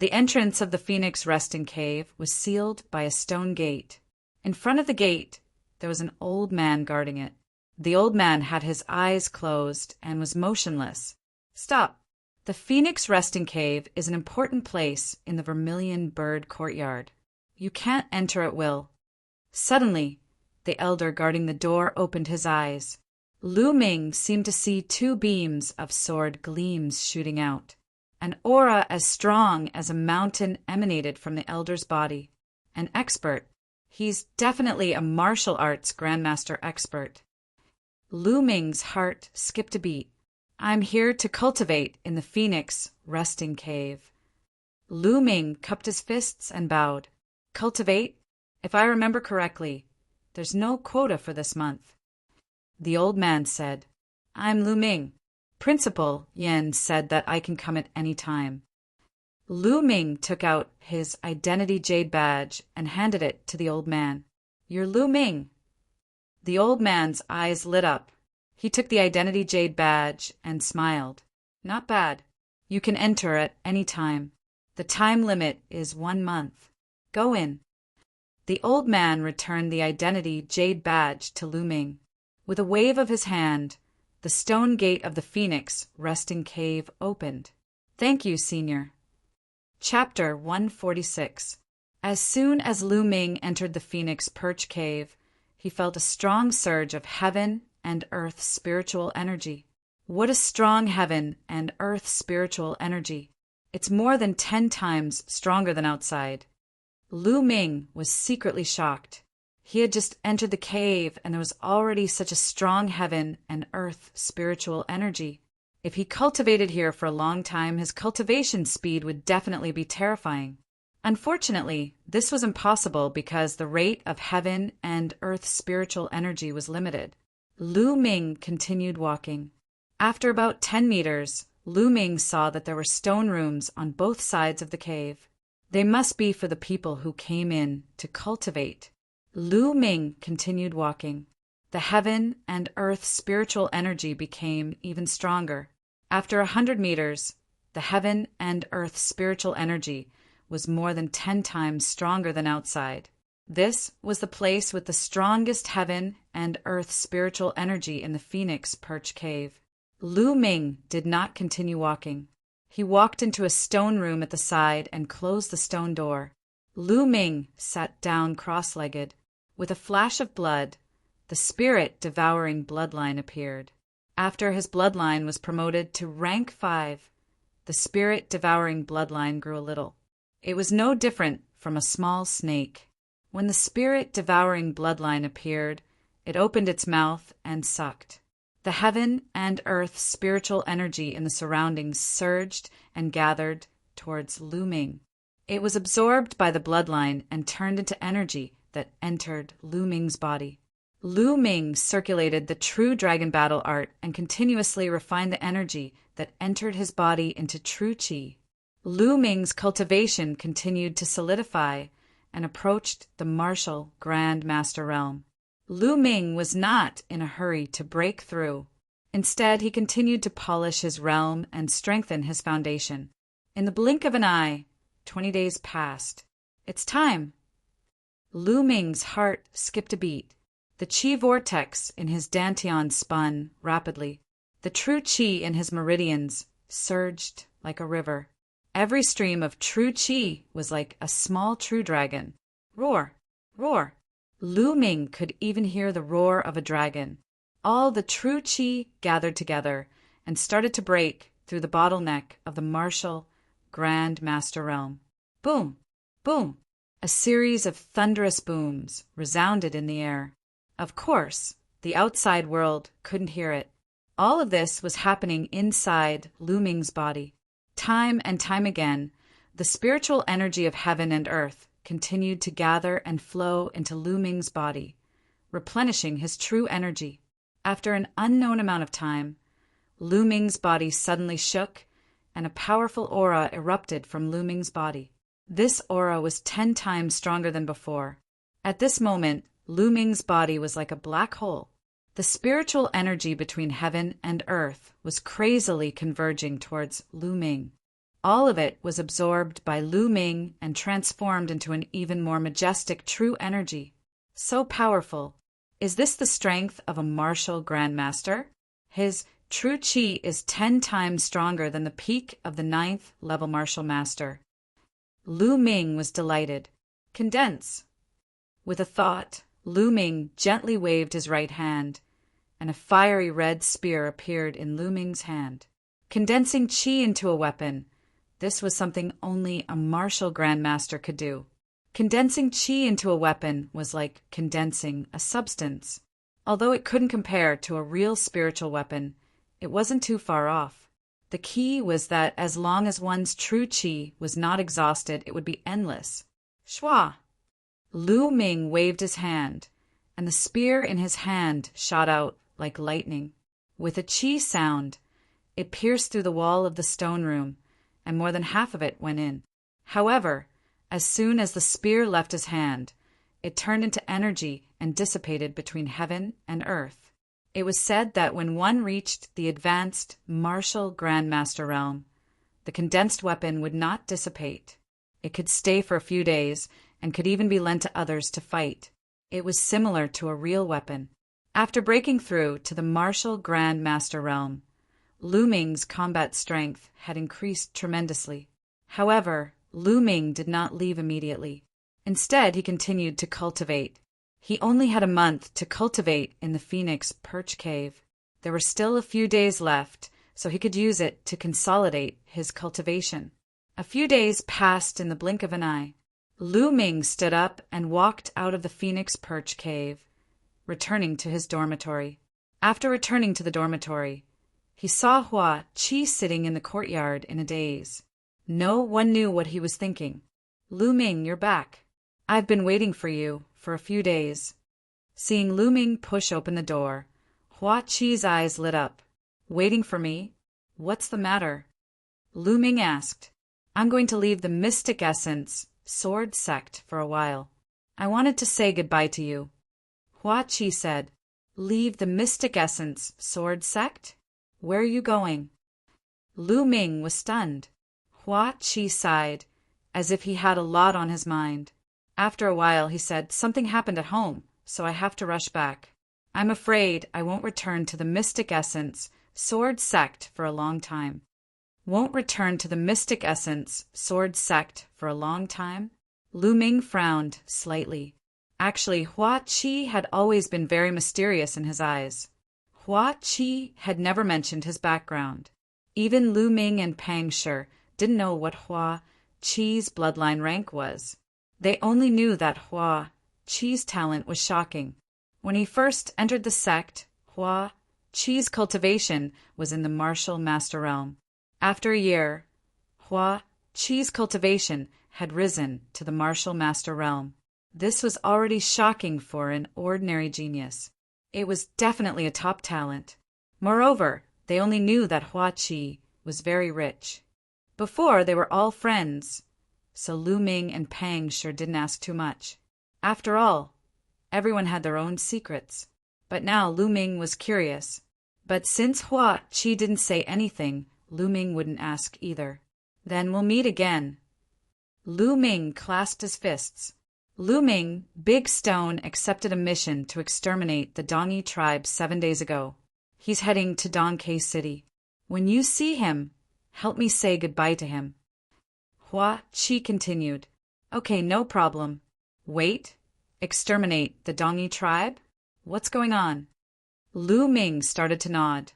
The entrance of the Phoenix Resting Cave was sealed by a stone gate. In front of the gate, there was an old man guarding it. The old man had his eyes closed and was motionless. Stop! The Phoenix Resting Cave is an important place in the Vermilion Bird Courtyard. You can't enter at will. Suddenly, the elder guarding the door opened his eyes. Lu Ming seemed to see 2 beams of sword gleams shooting out. An aura as strong as a mountain emanated from the elder's body. An expert. He's definitely a martial arts grandmaster expert. Lu Ming's heart skipped a beat. I'm here to cultivate in the Phoenix Resting Cave. Lu Ming cupped his fists and bowed. Cultivate? If I remember correctly, there's no quota for this month. The old man said, I'm Lu Ming. Principal Yin said that I can come at any time. Lu Ming took out his identity jade badge and handed it to the old man. You're Lu Ming. The old man's eyes lit up. He took the identity jade badge and smiled. Not bad. You can enter at any time. The time limit is 1 month. Go in. The old man returned the identity jade badge to Lu Ming. With a wave of his hand, the stone gate of the Phoenix Resting Cave opened. Thank you, Senior. Chapter 146. As soon as Lu Ming entered the Phoenix Perch Cave, he felt a strong surge of heaven and earth spiritual energy. What a strong heaven and earth spiritual energy. It's more than 10 times stronger than outside. Lu Ming was secretly shocked. He had just entered the cave and there was already such a strong heaven and earth spiritual energy. If he cultivated here for a long time, his cultivation speed would definitely be terrifying. Unfortunately, this was impossible because the rate of heaven and earth spiritual energy was limited. Lu Ming continued walking. After about 10 meters, Lu Ming saw that there were stone rooms on both sides of the cave. They must be for the people who came in to cultivate. Lu Ming continued walking. The heaven and earth spiritual energy became even stronger. After 100 meters, the heaven and earth spiritual energy was more than 10 times stronger than outside. This was the place with the strongest heaven and earth spiritual energy in the Phoenix Perch Cave. Lu Ming did not continue walking. He walked into a stone room at the side and closed the stone door. Lu Ming sat down cross-legged. With a flash of blood, the spirit-devouring bloodline appeared. After his bloodline was promoted to rank 5, the spirit-devouring bloodline grew a little. It was no different from a small snake. When the spirit-devouring bloodline appeared, it opened its mouth and sucked. The heaven and earth spiritual energy in the surroundings surged and gathered towards Lu Ming. It was absorbed by the bloodline and turned into energy that entered Lu Ming's body. Lu Ming circulated the true dragon battle art and continuously refined the energy that entered his body into true qi. Lu Ming's cultivation continued to solidify and approached the martial Grand Master realm. Lu Ming was not in a hurry to break through. Instead, he continued to polish his realm and strengthen his foundation. In the blink of an eye, 20 days passed. It's time. Lu Ming's heart skipped a beat. The qi vortex in his dantian spun rapidly. The true qi in his meridians surged like a river. Every stream of true qi was like a small true dragon. Roar! Roar! Lu Ming could even hear the roar of a dragon. All the true qi gathered together and started to break through the bottleneck of the martial Grand Master realm. Boom! Boom! A series of thunderous booms resounded in the air. Of course, the outside world couldn't hear it. All of this was happening inside Lu Ming's body. Time and time again, the spiritual energy of heaven and earth continued to gather and flow into Lu Ming's body, replenishing his true energy. After an unknown amount of time, Lu Ming's body suddenly shook, and a powerful aura erupted from Lu Ming's body. This aura was 10 times stronger than before. At this moment, Lu Ming's body was like a black hole. The spiritual energy between heaven and earth was crazily converging towards Lu Ming. All of it was absorbed by Lu Ming and transformed into an even more majestic true energy. So powerful. Is this the strength of a martial grandmaster? His true chi is 10 times stronger than the peak of the 9th level martial master. Lu Ming was delighted. Condense. With a thought, Lu Ming gently waved his right hand, and a fiery red spear appeared in Lu Ming's hand. Condensing chi into a weapon. This was something only a martial grandmaster could do. Condensing chi into a weapon was like condensing a substance. Although it couldn't compare to a real spiritual weapon, it wasn't too far off. The key was that as long as one's true chi was not exhausted, it would be endless. Shwa! Lu Ming waved his hand, and the spear in his hand shot out like lightning. With a chi sound, it pierced through the wall of the stone room, and more than half of it went in. However, as soon as the spear left his hand, it turned into energy and dissipated between heaven and earth. It was said that when one reached the advanced martial grandmaster realm, the condensed weapon would not dissipate. It could stay for a few days and could even be lent to others to fight. It was similar to a real weapon. After breaking through to the martial grandmaster realm, Lu Ming's combat strength had increased tremendously. However, Lu Ming did not leave immediately. Instead, he continued to cultivate. He only had a month to cultivate in the Phoenix Perch Cave. There were still a few days left, so he could use it to consolidate his cultivation. A few days passed in the blink of an eye. Lu Ming stood up and walked out of the Phoenix Perch Cave, returning to his dormitory. After returning to the dormitory, he saw Hua Qi sitting in the courtyard in a daze. No one knew what he was thinking. Lu Ming, you're back. I've been waiting for you for a few days. Seeing Lu Ming push open the door, Hua Qi's eyes lit up. Waiting for me? What's the matter? Lu Ming asked. I'm going to leave the Mystic Essence Sword Sect for a while. I wanted to say goodbye to you. Hua Qi said. Leave the Mystic Essence Sword Sect? Where are you going? Lu Ming was stunned. Hua Qi sighed, as if he had a lot on his mind. After a while, he said, something happened at home, so I have to rush back. I'm afraid I won't return to the Mystic Essence Sword Sect for a long time. Won't return to the Mystic Essence Sword Sect for a long time? Lu Ming frowned slightly. Actually, Hua Qi had always been very mysterious in his eyes. Hua Qi had never mentioned his background. Even Lu Ming and Pang Shi didn't know what Hua Qi's bloodline rank was. They only knew that Hua Qi's talent was shocking. When he first entered the sect, Hua Qi's cultivation was in the martial master realm. After a year, Hua Qi's cultivation had risen to the martial master realm. This was already shocking for an ordinary genius. It was definitely a top talent. Moreover, they only knew that Hua Qi was very rich. Before, they were all friends, so Lu Ming and Pang sure didn't ask too much. After all, everyone had their own secrets. But now Lu Ming was curious. But since Hua Qi didn't say anything, Lu Ming wouldn't ask either. Then we'll meet again. Lu Ming clasped his fists. Lu Ming, Big Stone, accepted a mission to exterminate the Dongi tribe 7 days ago. He's heading to Dongke City. When you see him, help me say goodbye to him. Hua Qi continued. Okay, no problem. Wait, exterminate the Dongi tribe? What's going on? Lu Ming started to nod,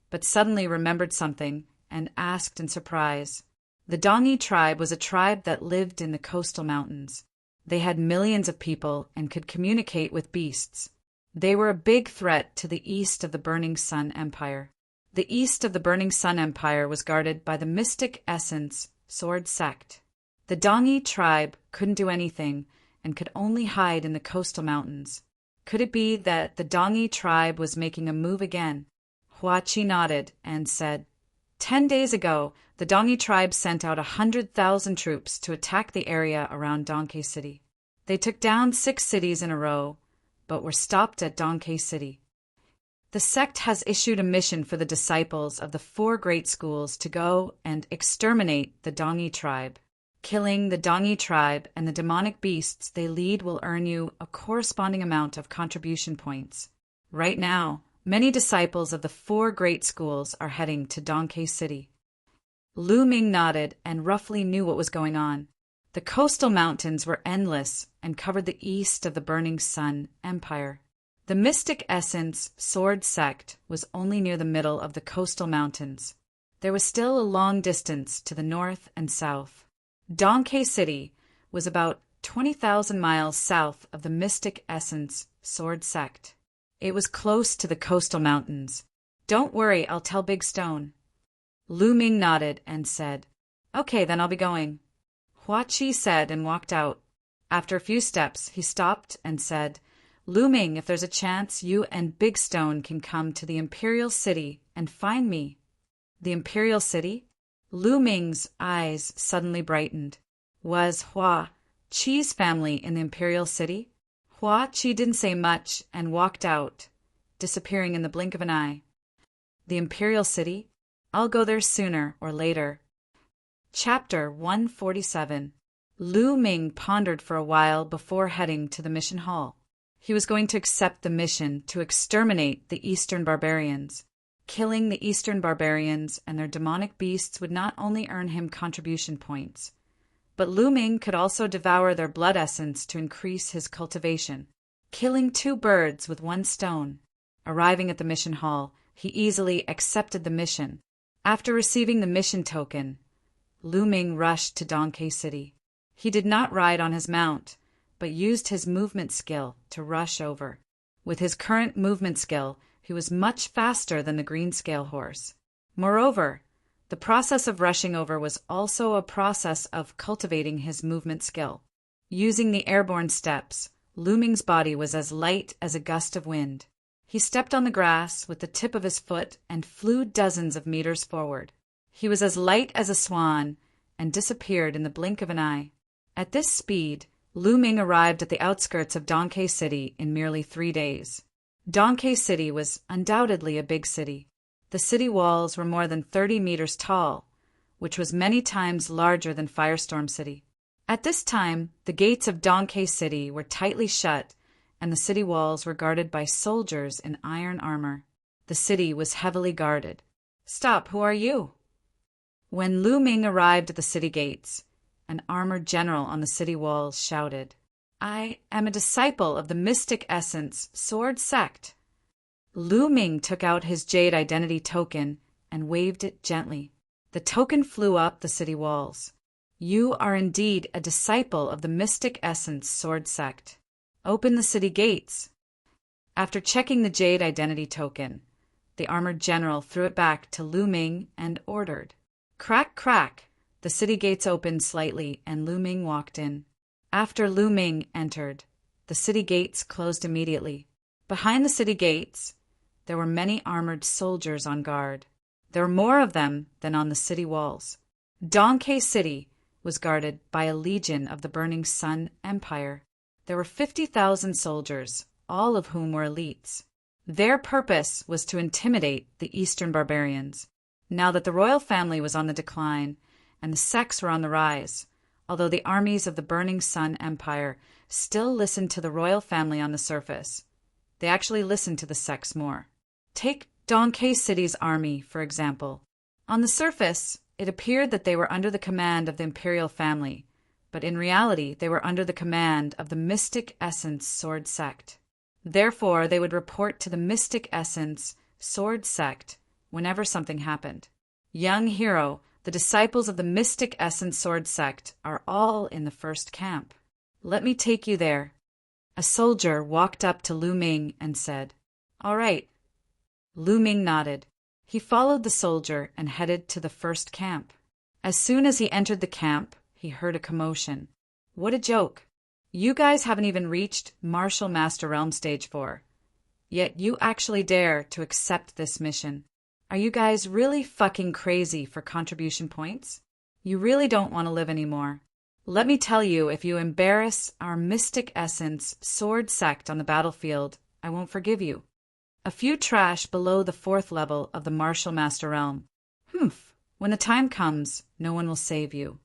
but suddenly remembered something and asked in surprise. The Dongi tribe was a tribe that lived in the coastal mountains. They had millions of people and could communicate with beasts. They were a big threat to the east of the Burning Sun Empire. The east of the Burning Sun Empire was guarded by the Mystic Essence Sword Sect. The Dongi tribe couldn't do anything and could only hide in the coastal mountains. Could it be that the Dongyi tribe was making a move again? Hua Qi nodded and said, 10 days ago, the Dongyi tribe sent out 100,000 troops to attack the area around Donkei City. They took down 6 cities in a row, but were stopped at Donkei City. The sect has issued a mission for the disciples of the 4 great schools to go and exterminate the Dongyi tribe. Killing the Dongyi tribe and the demonic beasts they lead will earn you a corresponding amount of contribution points. Right now, many disciples of the 4 great schools are heading to Donkei City. Lu Ming nodded and roughly knew what was going on. The coastal mountains were endless and covered the east of the Burning Sun Empire. The mystic essence sword sect was only near the middle of the coastal mountains. There was still a long distance to the north and south. Donkei City was about 20,000 miles south of the mystic essence sword sect. It was close to the coastal mountains. Don't worry, I'll tell Big Stone. Lu Ming nodded and said, Okay, then I'll be going. Hua Qi said and walked out. After a few steps, he stopped and said, Lu Ming, if there's a chance, you and Big Stone can come to the Imperial City and find me. The Imperial City? Lu Ming's eyes suddenly brightened. Was Hua Qi's family in the Imperial City? Hua Qi didn't say much and walked out, disappearing in the blink of an eye. The Imperial City? I'll go there sooner or later. Chapter 147. Lu Ming pondered for a while before heading to the mission hall. He was going to accept the mission to exterminate the Eastern barbarians. Killing the Eastern barbarians and their demonic beasts would not only earn him contribution points, but Lu Ming could also devour their blood essence to increase his cultivation. Killing 2 birds with 1 stone. Arriving at the mission hall, he easily accepted the mission. After receiving the mission token, Lu Ming rushed to Donkei City. He did not ride on his mount, but used his movement skill to rush over. With his current movement skill, he was much faster than the Greenscale horse. Moreover, the process of rushing over was also a process of cultivating his movement skill. Using the airborne steps, Lu Ming's body was as light as a gust of wind. He stepped on the grass with the tip of his foot and flew dozens of meters forward. He was as light as a swan and disappeared in the blink of an eye. At this speed, Lu Ming arrived at the outskirts of Donkei City in merely 3 days. Donkei City was undoubtedly a big city. The city walls were more than 30 meters tall, which was many times larger than Firestorm City. At this time, the gates of Donkei City were tightly shut, and the city walls were guarded by soldiers in iron armor. The city was heavily guarded. Stop, who are you? When Lu Ming arrived at the city gates, an armored general on the city walls shouted, I am a disciple of the mystic essence sword sect. Lu Ming took out his jade identity token and waved it gently. The token flew up the city walls. You are indeed a disciple of the mystic essence sword sect. Open the city gates. After checking the jade identity token, the armored general threw it back to Lu Ming and ordered. Crack, crack. The city gates opened slightly and Lu Ming walked in. After Lu Ming entered, the city gates closed immediately. Behind the city gates, there were many armored soldiers on guard. There were more of them than on the city walls. Donkei City was guarded by a legion of the Burning Sun Empire. There were 50,000 soldiers, all of whom were elites. Their purpose was to intimidate the Eastern barbarians. Now that the royal family was on the decline and the sects were on the rise, although the armies of the Burning Sun Empire still listened to the royal family on the surface, they actually listened to the sects more. Take Donkei City's army, for example. On the surface, it appeared that they were under the command of the imperial family, but in reality they were under the command of the Mystic Essence Sword Sect. Therefore, they would report to the Mystic Essence Sword Sect whenever something happened. Young hero, the disciples of the Mystic Essence Sword Sect are all in the first camp. Let me take you there. A soldier walked up to Lu Ming and said, All right. Lu Ming nodded. He followed the soldier and headed to the first camp. As soon as he entered the camp, he heard a commotion. What a joke! You guys haven't even reached Martial Master Realm Stage 4. Yet you actually dare to accept this mission. Are you guys really fucking crazy for contribution points? You really don't want to live anymore. Let me tell you, if you embarrass our Mystic Essence Sword Sect on the battlefield, I won't forgive you. A few trash below the 4th level of the Martial Master Realm. Humph. When the time comes, no one will save you.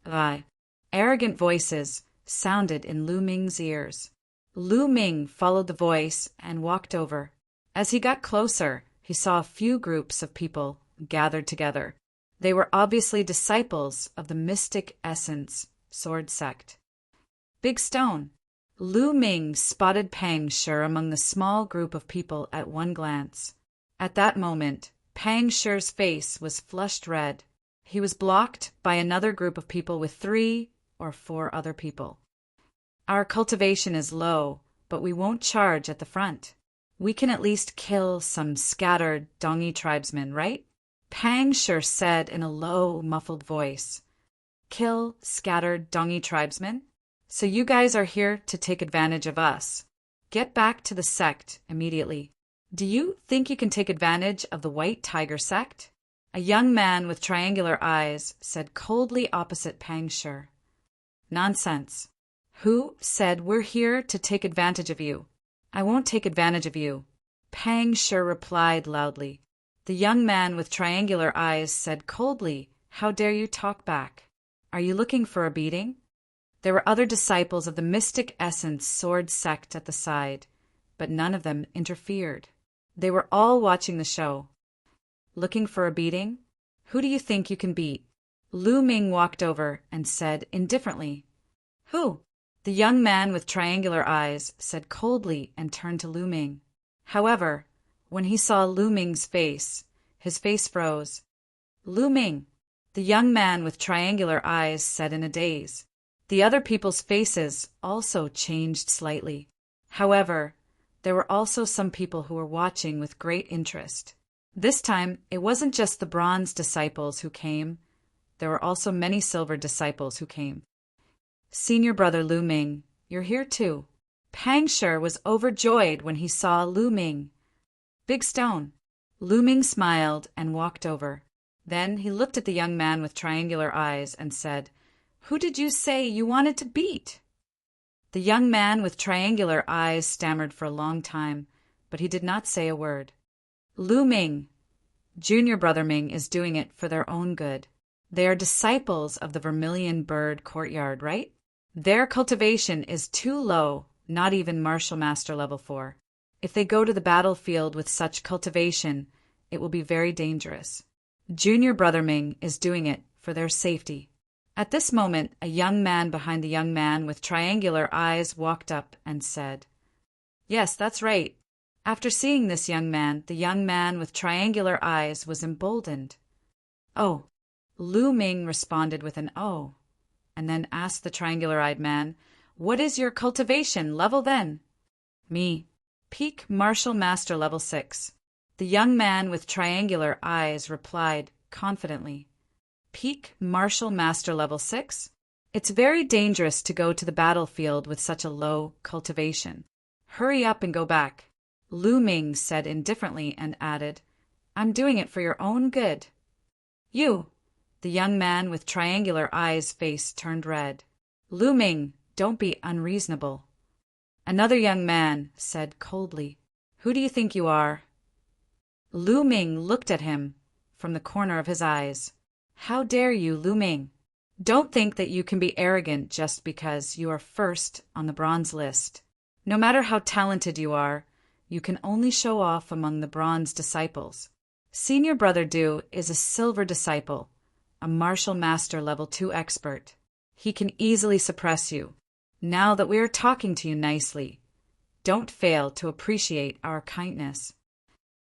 Lie. Arrogant voices sounded in Lu Ming's ears. Lu Ming followed the voice and walked over. As he got closer, he saw a few groups of people gathered together. They were obviously disciples of the Mystic Essence Sword Sect. Big Stone. Lu Ming spotted Pang Shi among the small group of people at one glance. At that moment, Pang Shi's face was flushed red. He was blocked by another group of people with 3 or 4 other people. Our cultivation is low, but we won't charge at the front. We can at least kill some scattered Dongi tribesmen, right? Pang Shi said in a low, muffled voice. Kill scattered Dongi tribesmen? So you guys are here to take advantage of us. Get back to the sect immediately. Do you think you can take advantage of the White Tiger sect? A young man with triangular eyes said coldly opposite Pang Shi. Nonsense. Who said we're here to take advantage of you? I won't take advantage of you. Pang Shi replied loudly. The young man with triangular eyes said coldly, How dare you talk back? Are you looking for a beating? There were other disciples of the Mystic Essence Sword Sect at the side, but none of them interfered. They were all watching the show. Looking for a beating? Who do you think you can beat? Lu Ming walked over and said indifferently. Who? The young man with triangular eyes said coldly and turned to Lu Ming. However, when he saw Lu Ming's face, his face froze. Lu Ming, the young man with triangular eyes said in a daze. The other people's faces also changed slightly. However, there were also some people who were watching with great interest. This time, it wasn't just the bronze disciples who came. There were also many silver disciples who came. Senior brother Lu Ming, you're here too. Pang Shi was overjoyed when he saw Lu Ming. Big Stone. Lu Ming smiled and walked over. Then he looked at the young man with triangular eyes and said, Who did you say you wanted to beat? The young man with triangular eyes stammered for a long time, but he did not say a word. Lu Ming. Junior brother Ming is doing it for their own good. They are disciples of the Vermilion Bird Courtyard, right? Their cultivation is too low, not even Martial Master Level 4. If they go to the battlefield with such cultivation, it will be very dangerous. Junior brother Ming is doing it for their safety. At this moment, a young man behind the young man with triangular eyes walked up and said, Yes, that's right. After seeing this young man, the young man with triangular eyes was emboldened. Oh. Lu Ming responded with an oh, and then asked the triangular-eyed man, What is your cultivation level then? Me. Peak Martial Master Level 6. The young man with triangular eyes replied confidently. Peak Martial Master Level 6? It's very dangerous to go to the battlefield with such a low cultivation. Hurry up and go back. Lu Ming said indifferently and added, I'm doing it for your own good. You. The young man with triangular eyes' face turned red. Lu Ming, don't be unreasonable. Another young man said coldly, Who do you think you are? Lu Ming looked at him from the corner of his eyes. How dare you, Lu Ming? Don't think that you can be arrogant just because you are first on the bronze list. No matter how talented you are, you can only show off among the bronze disciples. Senior brother Du is a silver disciple, a Martial Master Level 2 expert. He can easily suppress you. Now that we are talking to you nicely, don't fail to appreciate our kindness.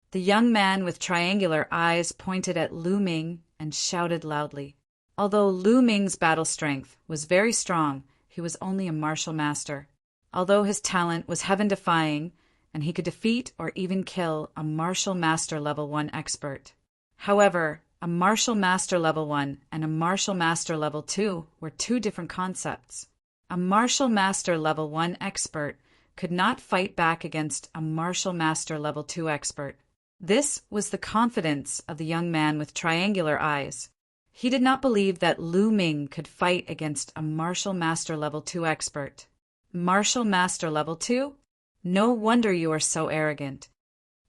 The young man with triangular eyes pointed at Lu Ming and shouted loudly. Although Lu Ming's battle strength was very strong, he was only a martial master. Although his talent was heaven-defying, and he could defeat or even kill a Martial Master Level 1 expert. However, a Martial Master Level 1 and a Martial Master Level 2 were two different concepts. A martial master level 1 expert could not fight back against a martial master level 2 expert. This was the confidence of the young man with triangular eyes. He did not believe that Lu Ming could fight against a martial master level 2 expert. Martial master level 2? No wonder you are so arrogant.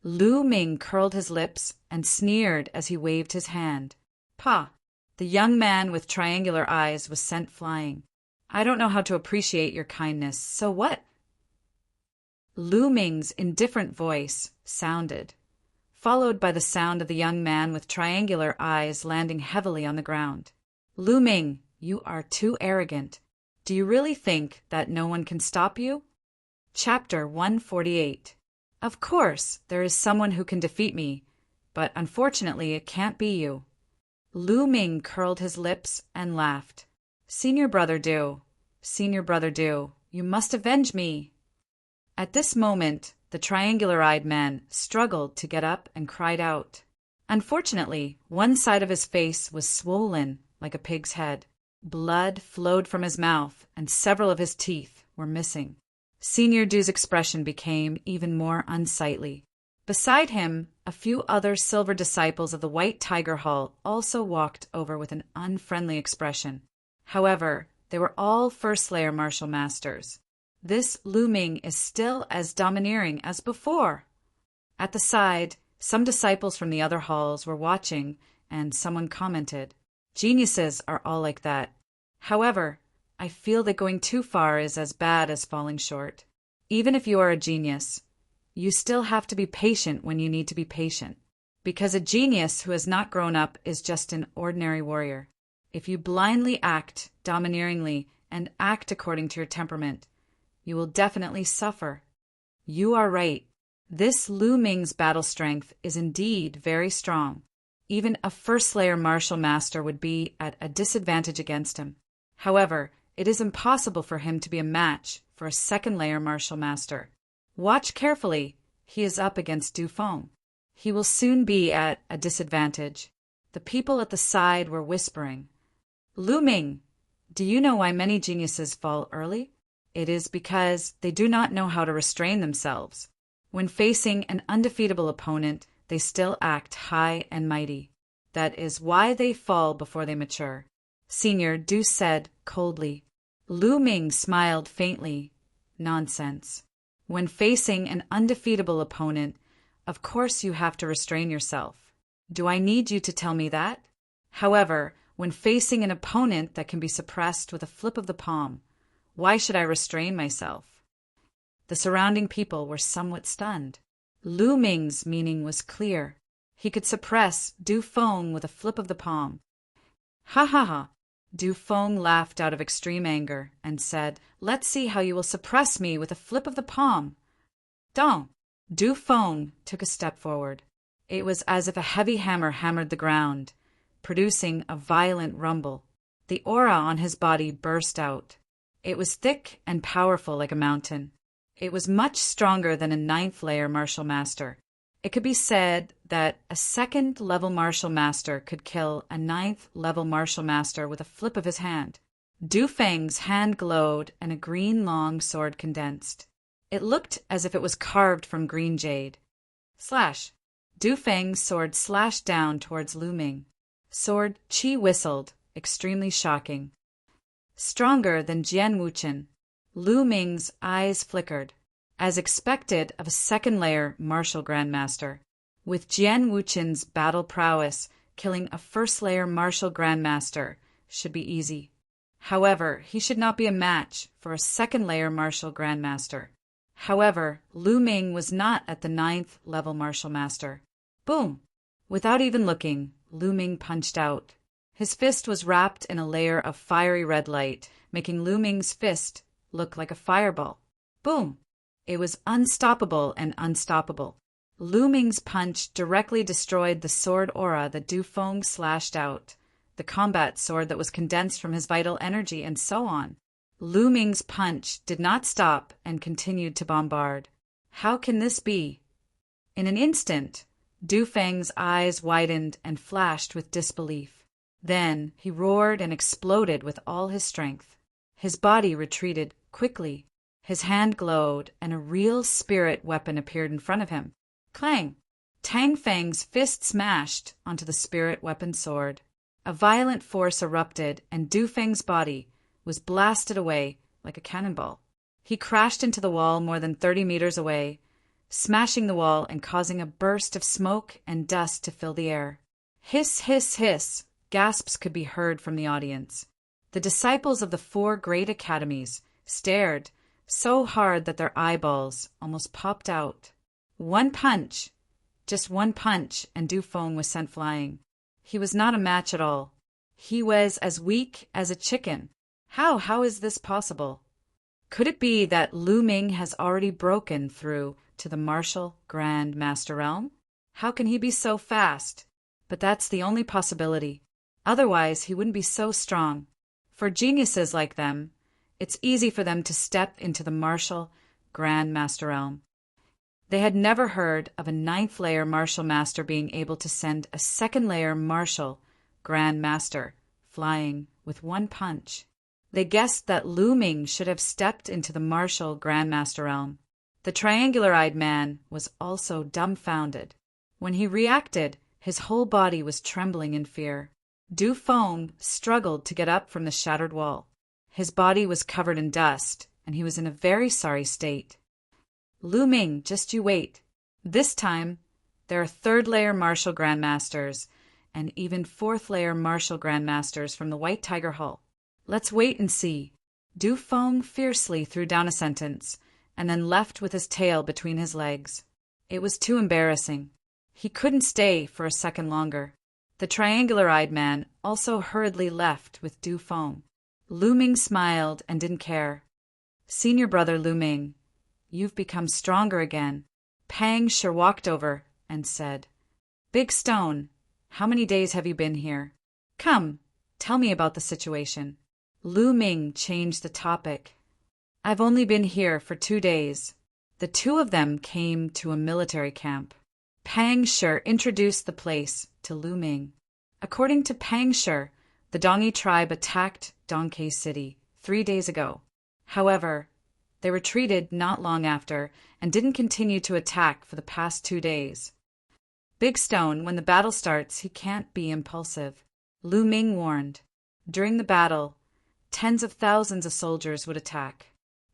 Lu Ming curled his lips and sneered as he waved his hand. Pah! The young man with triangular eyes was sent flying. I don't know how to appreciate your kindness, so what? Lu Ming's indifferent voice sounded, followed by the sound of the young man with triangular eyes landing heavily on the ground. Lu Ming, you are too arrogant. Do you really think that no one can stop you? Chapter 148. Of course, there is someone who can defeat me, but unfortunately it can't be you. Lu Ming curled his lips and laughed. Senior brother Du, you must avenge me. At this moment, the triangular-eyed man struggled to get up and cried out. Unfortunately, one side of his face was swollen like a pig's head. Blood flowed from his mouth, and several of his teeth were missing. Senior Du's expression became even more unsightly. Beside him, a few other silver disciples of the White Tiger Hall also walked over with an unfriendly expression. However, they were all first-layer martial masters. This Lu Ming is still as domineering as before. At the side, some disciples from the other halls were watching, and someone commented, Geniuses are all like that. However, I feel that going too far is as bad as falling short. Even if you are a genius, you still have to be patient when you need to be patient, because a genius who has not grown up is just an ordinary warrior. If you blindly act domineeringly and act according to your temperament, you will definitely suffer. You are right. This Lu Ming's battle strength is indeed very strong. Even a first-layer martial master would be at a disadvantage against him. However, it is impossible for him to be a match for a second-layer martial master. Watch carefully. He is up against Du Feng. He will soon be at a disadvantage. The people at the side were whispering. Lu Ming, do you know why many geniuses fall early? It is because they do not know how to restrain themselves. When facing an undefeatable opponent, they still act high and mighty. That is why they fall before they mature. Senior Du said coldly. Lu Ming smiled faintly. Nonsense. When facing an undefeatable opponent, of course you have to restrain yourself. Do I need you to tell me that? However, when facing an opponent that can be suppressed with a flip of the palm, why should I restrain myself? The surrounding people were somewhat stunned. Lu Ming's meaning was clear. He could suppress Du Feng with a flip of the palm. Ha ha ha! Du Feng laughed out of extreme anger and said, Let's see how you will suppress me with a flip of the palm. Dong! Du Feng took a step forward. It was as if a heavy hammer hammered the ground, producing a violent rumble. The aura on his body burst out. It was thick and powerful like a mountain. It was much stronger than a 9th-layer martial master. It could be said that a 2nd-level martial master could kill a 9th-level martial master with a flip of his hand. Du Feng's hand glowed and a green long sword condensed. It looked as if it was carved from green jade. Slash! Du Feng's sword slashed down towards Lu Ming. Sword Qi whistled, extremely shocking. Stronger than Jian Wuchen. Lu Ming's eyes flickered, as expected of a 2nd-layer martial grandmaster. With Jian Wuchen's battle prowess, killing a 1st-layer martial grandmaster should be easy. However, he should not be a match for a 2nd-layer martial grandmaster. However, Lu Ming was not at the 9th-level martial master. Boom! Without even looking, Lu Ming punched out. His fist was wrapped in a layer of fiery red light, making Lu Ming's fist look like a fireball. Boom! It was unstoppable and unstoppable. Lu Ming's punch directly destroyed the sword aura that Du Feng slashed out, the combat sword that was condensed from his vital energy, and so on. Lu Ming's punch did not stop and continued to bombard. How can this be? In an instant, Du Feng's eyes widened and flashed with disbelief. Then he roared and exploded with all his strength. His body retreated quickly. His hand glowed, and a real spirit weapon appeared in front of him. Clang! Tang Fang's fist smashed onto the spirit weapon sword. A violent force erupted, and Du Feng's body was blasted away like a cannonball. He crashed into the wall more than 30 meters away, smashing the wall and causing a burst of smoke and dust to fill the air. Hiss, hiss, hiss! Gasps could be heard from the audience. The disciples of the 4 great academies stared so hard that their eyeballs almost popped out. One punch, just one punch, and Du Feng was sent flying. He was not a match at all. He was as weak as a chicken. How is this possible? Could it be that Lu Ming has already broken through to the martial Grand Master Realm? How can he be so fast? But that's the only possibility. Otherwise, he wouldn't be so strong. For geniuses like them, it's easy for them to step into the martial Grand Master Realm. They had never heard of a 9th layer martial master being able to send a 2nd layer martial Grand Master flying with one punch. They guessed that Lu Ming should have stepped into the martial Grand Master Realm. The triangular-eyed man was also dumbfounded. When he reacted, his whole body was trembling in fear. Du Feng struggled to get up from the shattered wall. His body was covered in dust, and he was in a very sorry state. Lu Ming, just you wait. This time, there are 3rd layer martial grandmasters and even 4th layer martial grandmasters from the White Tiger Hall. Let's wait and see. Du Feng fiercely threw down a sentence and then left with his tail between his legs. It was too embarrassing. He couldn't stay for a second longer. The triangular-eyed man also hurriedly left with Du Feng. Lu Ming smiled and didn't care. Senior brother Lu Ming, you've become stronger again. Pang Shi walked over and said, Big Stone, how many days have you been here? Come, tell me about the situation. Lu Ming changed the topic. I've only been here for 2 days. The 2 of them came to a military camp. Pang Shi introduced the place to Lu Ming. According to Pang Shi, the Dongi tribe attacked Dongke City 3 days ago. However, they retreated not long after and didn't continue to attack for the past 2 days. Big Stone, when the battle starts, he can't be impulsive. Lu Ming warned. During the battle, tens of thousands of soldiers would attack.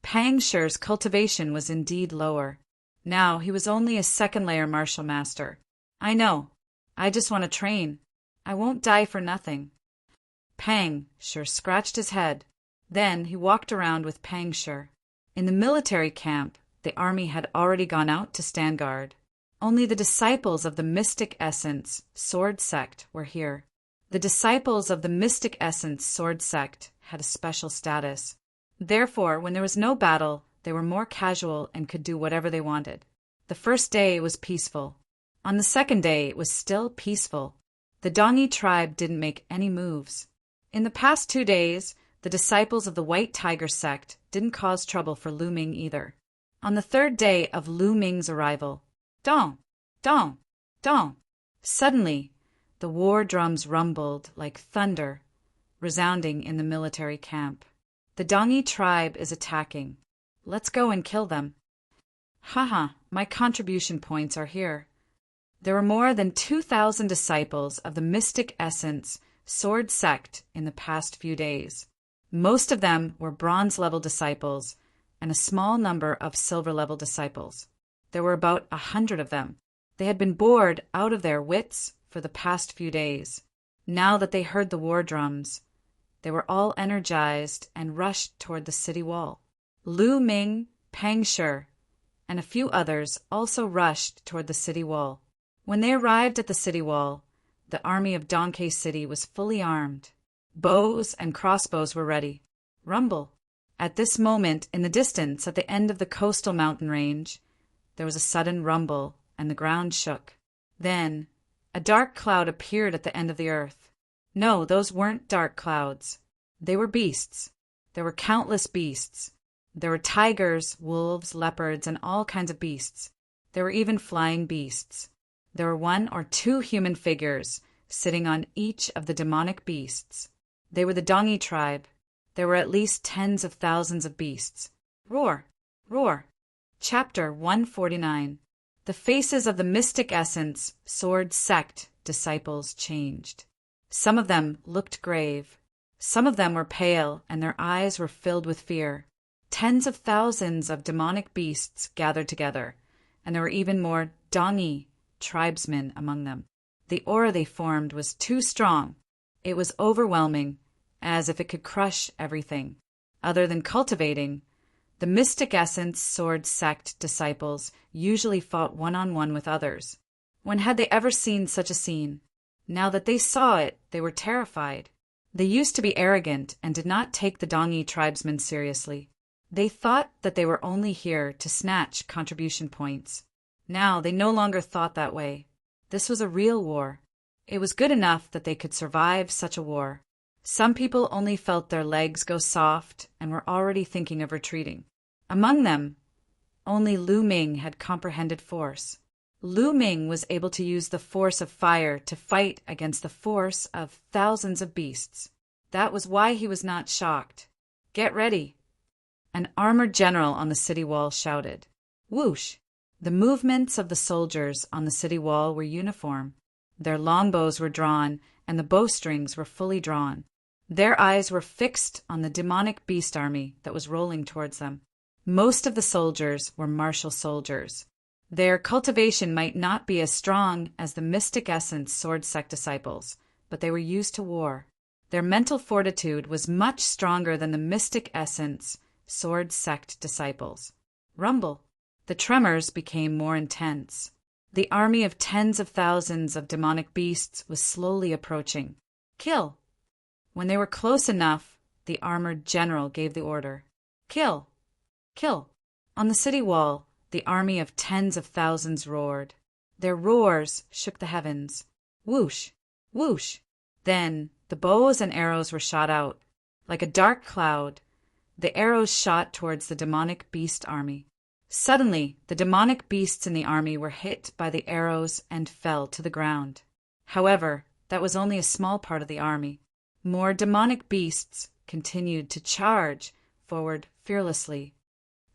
Pang Shi's cultivation was indeed lower. Now he was only a 2nd layer martial master. I know. I just want to train. I won't die for nothing. Pang Shi scratched his head. Then he walked around with Pang Shi. In the military camp, the army had already gone out to stand guard. Only the disciples of the Mystic Essence Sword Sect were here. The disciples of the Mystic Essence Sword Sect had a special status. Therefore, when there was no battle, they were more casual and could do whatever they wanted. The first day was peaceful. On the second day, it was still peaceful. The Dongi tribe didn't make any moves. In the past 2 days, the disciples of the White Tiger sect didn't cause trouble for Lu Ming either. On the 3rd day of Lu Ming's arrival, dong, dong, dong, suddenly, the war drums rumbled like thunder, resounding in the military camp. The Dongi tribe is attacking. Let's go and kill them. Haha, my contribution points are here. There were more than 2,000 disciples of the Mystic Essence Sword Sect in the past few days. Most of them were bronze-level disciples and a small number of silver-level disciples. There were about 100 of them. They had been bored out of their wits for the past few days. Now that they heard the war drums, they were all energized and rushed toward the city wall. Lu Ming, Pang Shi, and a few others also rushed toward the city wall. When they arrived at the city wall, the army of Dongke City was fully armed. Bows and crossbows were ready. Rumble. At this moment, in the distance, at the end of the coastal mountain range, there was a sudden rumble, and the ground shook. Then, a dark cloud appeared at the end of the earth. No, those weren't dark clouds. They were beasts. There were countless beasts. There were tigers, wolves, leopards, and all kinds of beasts. There were even flying beasts. There were 1 or 2 human figures sitting on each of the demonic beasts. They were the Dongi tribe. There were at least tens of thousands of beasts. Roar! Roar! Chapter 149. The faces of the mystic essence, sword sect, disciples changed. Some of them looked grave. Some of them were pale, and their eyes were filled with fear. Tens of thousands of demonic beasts gathered together, and there were even more Dongi, tribesmen, among them. The aura they formed was too strong. It was overwhelming, as if it could crush everything. Other than cultivating, the mystic essence sword sect disciples usually fought one-on-one with others. When had they ever seen such a scene? Now that they saw it, they were terrified. They used to be arrogant and did not take the Dongi tribesmen seriously. They thought that they were only here to snatch contribution points. Now they no longer thought that way. This was a real war. It was good enough that they could survive such a war. Some people only felt their legs go soft and were already thinking of retreating. Among them, only Lu Ming had comprehended force. Lu Ming was able to use the force of fire to fight against the force of thousands of beasts. That was why he was not shocked. "Get ready!" An armored general on the city wall shouted. Whoosh! The movements of the soldiers on the city wall were uniform. Their longbows were drawn, and the bowstrings were fully drawn. Their eyes were fixed on the demonic beast army that was rolling towards them. Most of the soldiers were martial soldiers. Their cultivation might not be as strong as the mystic essence sword sect disciples, but they were used to war. Their mental fortitude was much stronger than the mystic essence sword sect disciples. Rumble! The tremors became more intense. The army of tens of thousands of demonic beasts was slowly approaching. Kill! When they were close enough, the armored general gave the order. Kill! Kill! On the city wall, the army of tens of thousands roared. Their roars shook the heavens. Whoosh! Whoosh! Then the bows and arrows were shot out. Like a dark cloud, the arrows shot towards the demonic beast army. Suddenly, the demonic beasts in the army were hit by the arrows and fell to the ground. However, that was only a small part of the army. More demonic beasts continued to charge forward fearlessly.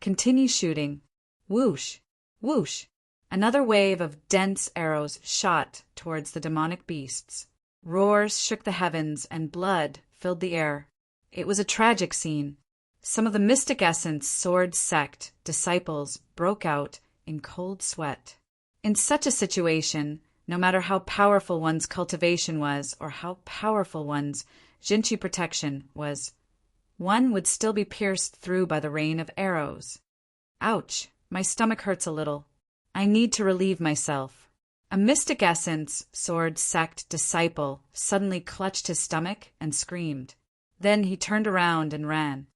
Continue shooting. Whoosh! Whoosh! Another wave of dense arrows shot towards the demonic beasts. Roars shook the heavens and blood filled the air. It was a tragic scene. Some of the mystic essence sword sect disciples broke out in cold sweat. In such a situation, no matter how powerful one's cultivation was or how powerful one's Jinchi protection was, one would still be pierced through by the rain of arrows. Ouch! My stomach hurts a little. I need to relieve myself. A mystic essence sword sect disciple suddenly clutched his stomach and screamed. Then he turned around and ran.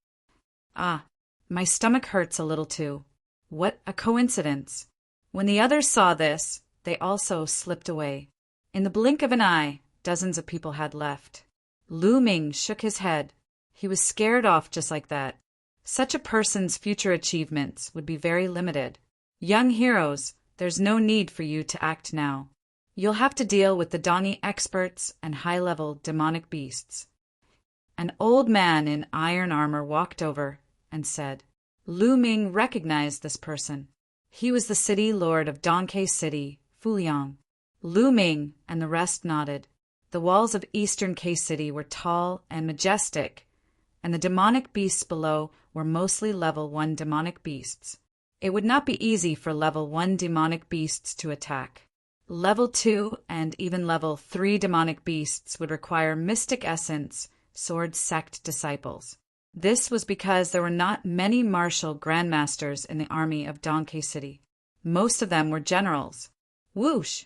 Ah, my stomach hurts a little too. What a coincidence. When the others saw this, they also slipped away. In the blink of an eye, dozens of people had left. Lu Ming shook his head. He was scared off just like that. Such a person's future achievements would be very limited. Young heroes, there's no need for you to act now. You'll have to deal with the Dongi experts and high-level demonic beasts. An old man in iron armor walked over and said. Lu Ming recognized this person. He was the city lord of Donkei City, Fuliang. Lu Ming and the rest nodded. The walls of eastern K City were tall and majestic, and the demonic beasts below were mostly level 1 demonic beasts. It would not be easy for level 1 demonic beasts to attack. Level 2 and even level 3 demonic beasts would require mystic essence sword sect disciples. This was because there were not many martial grandmasters in the army of Donkei City. Most of them were generals. Whoosh!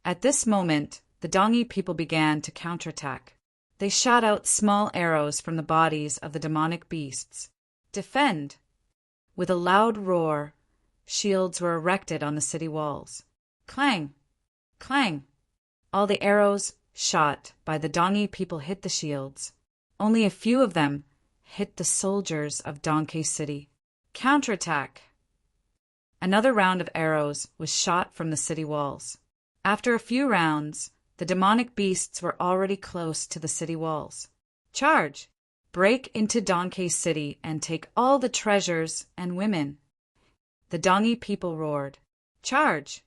At this moment, the Dongi people began to counterattack. They shot out small arrows from the bodies of the demonic beasts. Defend! With a loud roar, shields were erected on the city walls. Clang! Clang! All the arrows shot by the Dongi people hit the shields. Only a few of them hit the soldiers of Donkei City. Counterattack! Another round of arrows was shot from the city walls. After a few rounds, the demonic beasts were already close to the city walls. Charge! break into Donkey City and take all the treasures and women." The Dongi people roared, "Charge!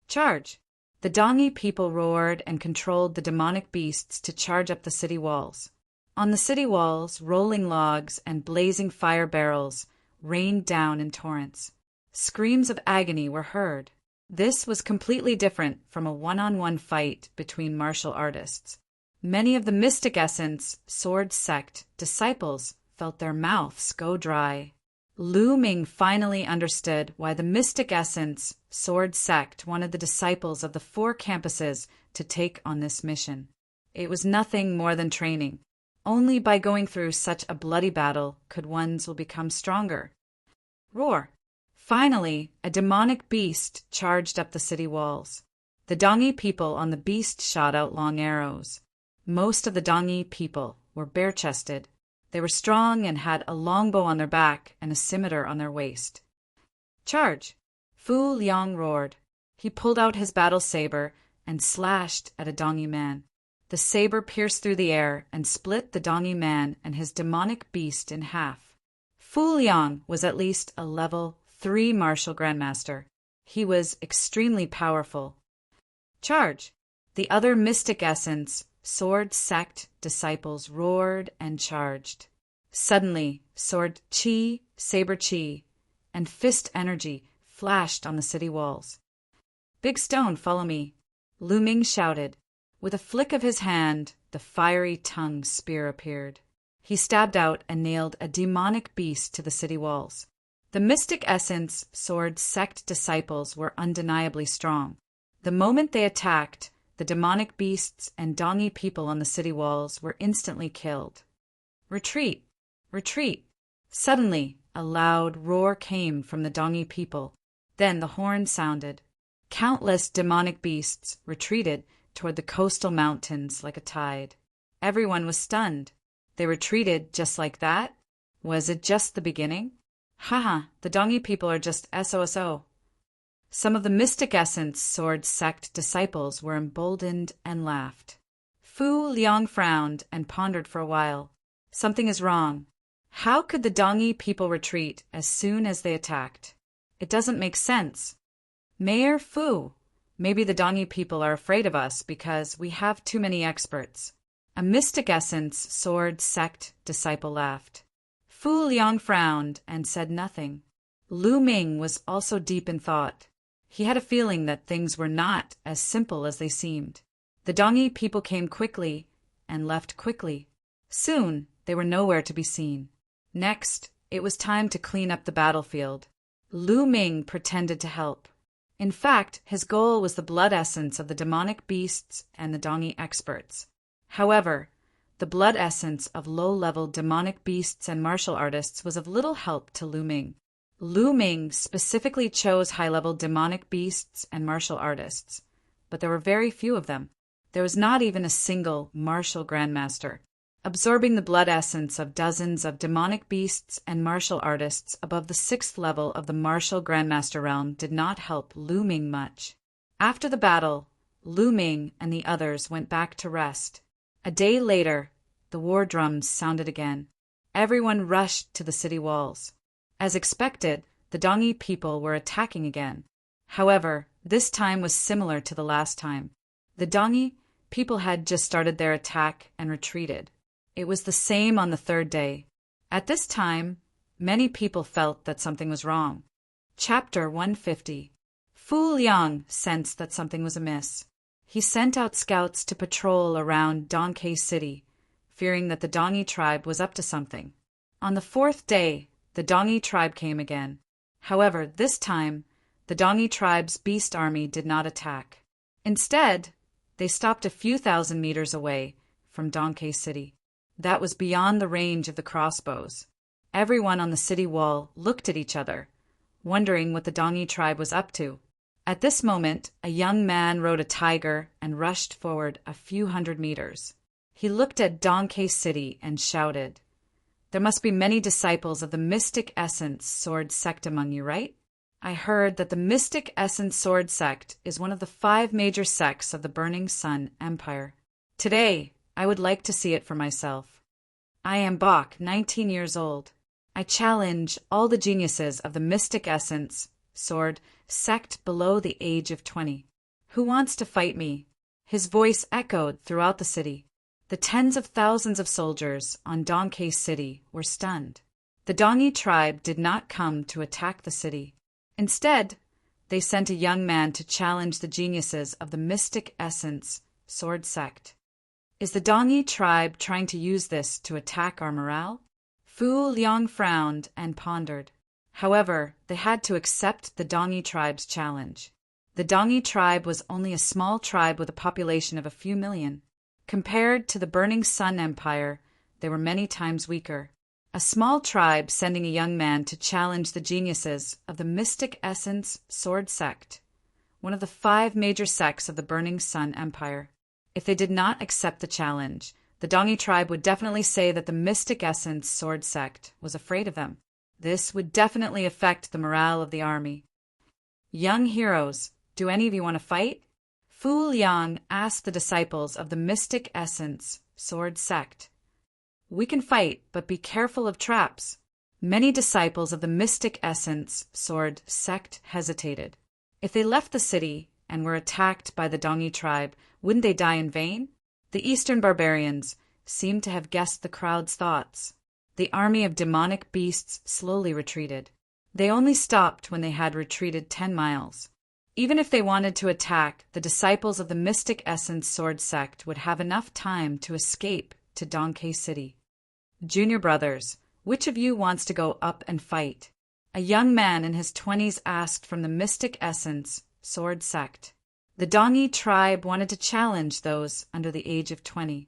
Charge!" The Dongi people roared and controlled the demonic beasts to charge up the city walls. On the city walls, rolling logs and blazing fire barrels rained down in torrents. Screams of agony were heard. This was completely different from a one-on-one fight between martial artists. Many of the Mystic Essence Sword Sect disciples felt their mouths go dry. Lu Ming finally understood why the Mystic Essence Sword Sect wanted the disciples of the 4 campuses to take on this mission. It was nothing more than training. Only by going through such a bloody battle could one's will become stronger. Roar! Finally, a demonic beast charged up the city walls. The Dongi people on the beast shot out long arrows. Most of the Dongi people were bare-chested. They were strong and had a longbow on their back and a scimitar on their waist. "Charge!" Fu Liang roared. He pulled out his battle saber and slashed at a Dongi man. The saber pierced through the air and split the Dongi man and his demonic beast in half. Fu Liang was at least a level 3 martial grandmaster. He was extremely powerful. "Charge!" The other Mystic Essence Sword Sect disciples roared and charged. Suddenly, sword chi, saber chi, and fist energy flashed on the city walls. "Big Stone, follow me," Lu Ming shouted. With a flick of his hand, the fiery tongue spear appeared. He stabbed out and nailed a demonic beast to the city walls. The Mystic Essence Sword Sect disciples were undeniably strong. The moment they attacked, the demonic beasts and Dongi people on the city walls were instantly killed. "Retreat! Retreat!" Suddenly, a loud roar came from the Dongi people. Then the horn sounded. Countless demonic beasts retreated toward the coastal mountains like a tide. Everyone was stunned. They retreated just like that? Was it just the beginning? Haha, the Dongi people are just SOSO. Some of the Mystic Essence Sword Sect disciples were emboldened and laughed. Fu Liang frowned and pondered for a while. Something is wrong. How could the Dongi people retreat as soon as they attacked? It doesn't make sense. Mayor Fu, maybe the Dongi people are afraid of us because we have too many experts. A Mystic Essence Sword Sect disciple laughed. Fu Liang frowned and said nothing. Lu Ming was also deep in thought. He had a feeling that things were not as simple as they seemed. The Dongi people came quickly and left quickly. Soon, they were nowhere to be seen. Next, it was time to clean up the battlefield. Lu Ming pretended to help. In fact, his goal was the blood essence of the demonic beasts and the Dongi experts. However, the blood essence of low-level demonic beasts and martial artists was of little help to Lu Ming. Lu Ming specifically chose high-level demonic beasts and martial artists, but there were very few of them. There was not even a single martial grandmaster. Absorbing the blood essence of dozens of demonic beasts and martial artists above the 6th level of the martial grandmaster realm did not help Lu Ming much. After the battle, Lu Ming and the others went back to rest. A day later, the war drums sounded again. Everyone rushed to the city walls. As expected, the Dongi people were attacking again. However, this time was similar to the last time. The Dongi people had just started their attack and retreated. It was the same on the 3rd day. At this time, many people felt that something was wrong. Chapter 150. Fu Liang sensed that something was amiss. He sent out scouts to patrol around Donkey City, fearing that the Dongi tribe was up to something. On the 4th day, the Dongi tribe came again. However, this time, the Dongi tribe's beast army did not attack. Instead, they stopped a few thousand meters away from Donkey City. That was beyond the range of the crossbows. Everyone on the city wall looked at each other, wondering what the Dongi tribe was up to. At this moment, a young man rode a tiger and rushed forward a few hundred meters. He looked at Donkey City and shouted, "There must be many disciples of the Mystic Essence Sword Sect among you, right? I heard that the Mystic Essence Sword Sect is one of the 5 major sects of the Burning Sun Empire. Today, I would like to see it for myself." I am Bach, 19 years old. I challenge all the geniuses of the mystic essence, sword, sect below the age of 20. Who wants to fight me? His voice echoed throughout the city. The tens of thousands of soldiers on Donkey City were stunned. The Dongi tribe did not come to attack the city. Instead, they sent a young man to challenge the geniuses of the mystic essence, sword sect. Is the Dongi tribe trying to use this to attack our morale? Fu Liang frowned and pondered. However, they had to accept the Dongi tribe's challenge. The Dongi tribe was only a small tribe with a population of a few million. Compared to the Burning Sun Empire, they were many times weaker. A small tribe sending a young man to challenge the geniuses of the mystic essence sword sect, one of the 5 major sects of the Burning Sun Empire. If they did not accept the challenge, the Dongi tribe would definitely say that the mystic essence sword sect was afraid of them. This would definitely affect the morale of the army. Young heroes, do any of you want to fight? Fu Liang asked the disciples of the mystic essence sword sect. We can fight, but be careful of traps. Many disciples of the mystic essence sword sect hesitated. If they left the city and were attacked by the Dongi tribe, wouldn't they die in vain? The Eastern barbarians seemed to have guessed the crowd's thoughts. The army of demonic beasts slowly retreated. They only stopped when they had retreated 10 miles. Even if they wanted to attack, the disciples of the mystic essence sword sect would have enough time to escape to Donkey City. Junior brothers, which of you wants to go up and fight? A young man in his 20s asked from the mystic essence sword sect. The Dongi tribe wanted to challenge those under the age of 20.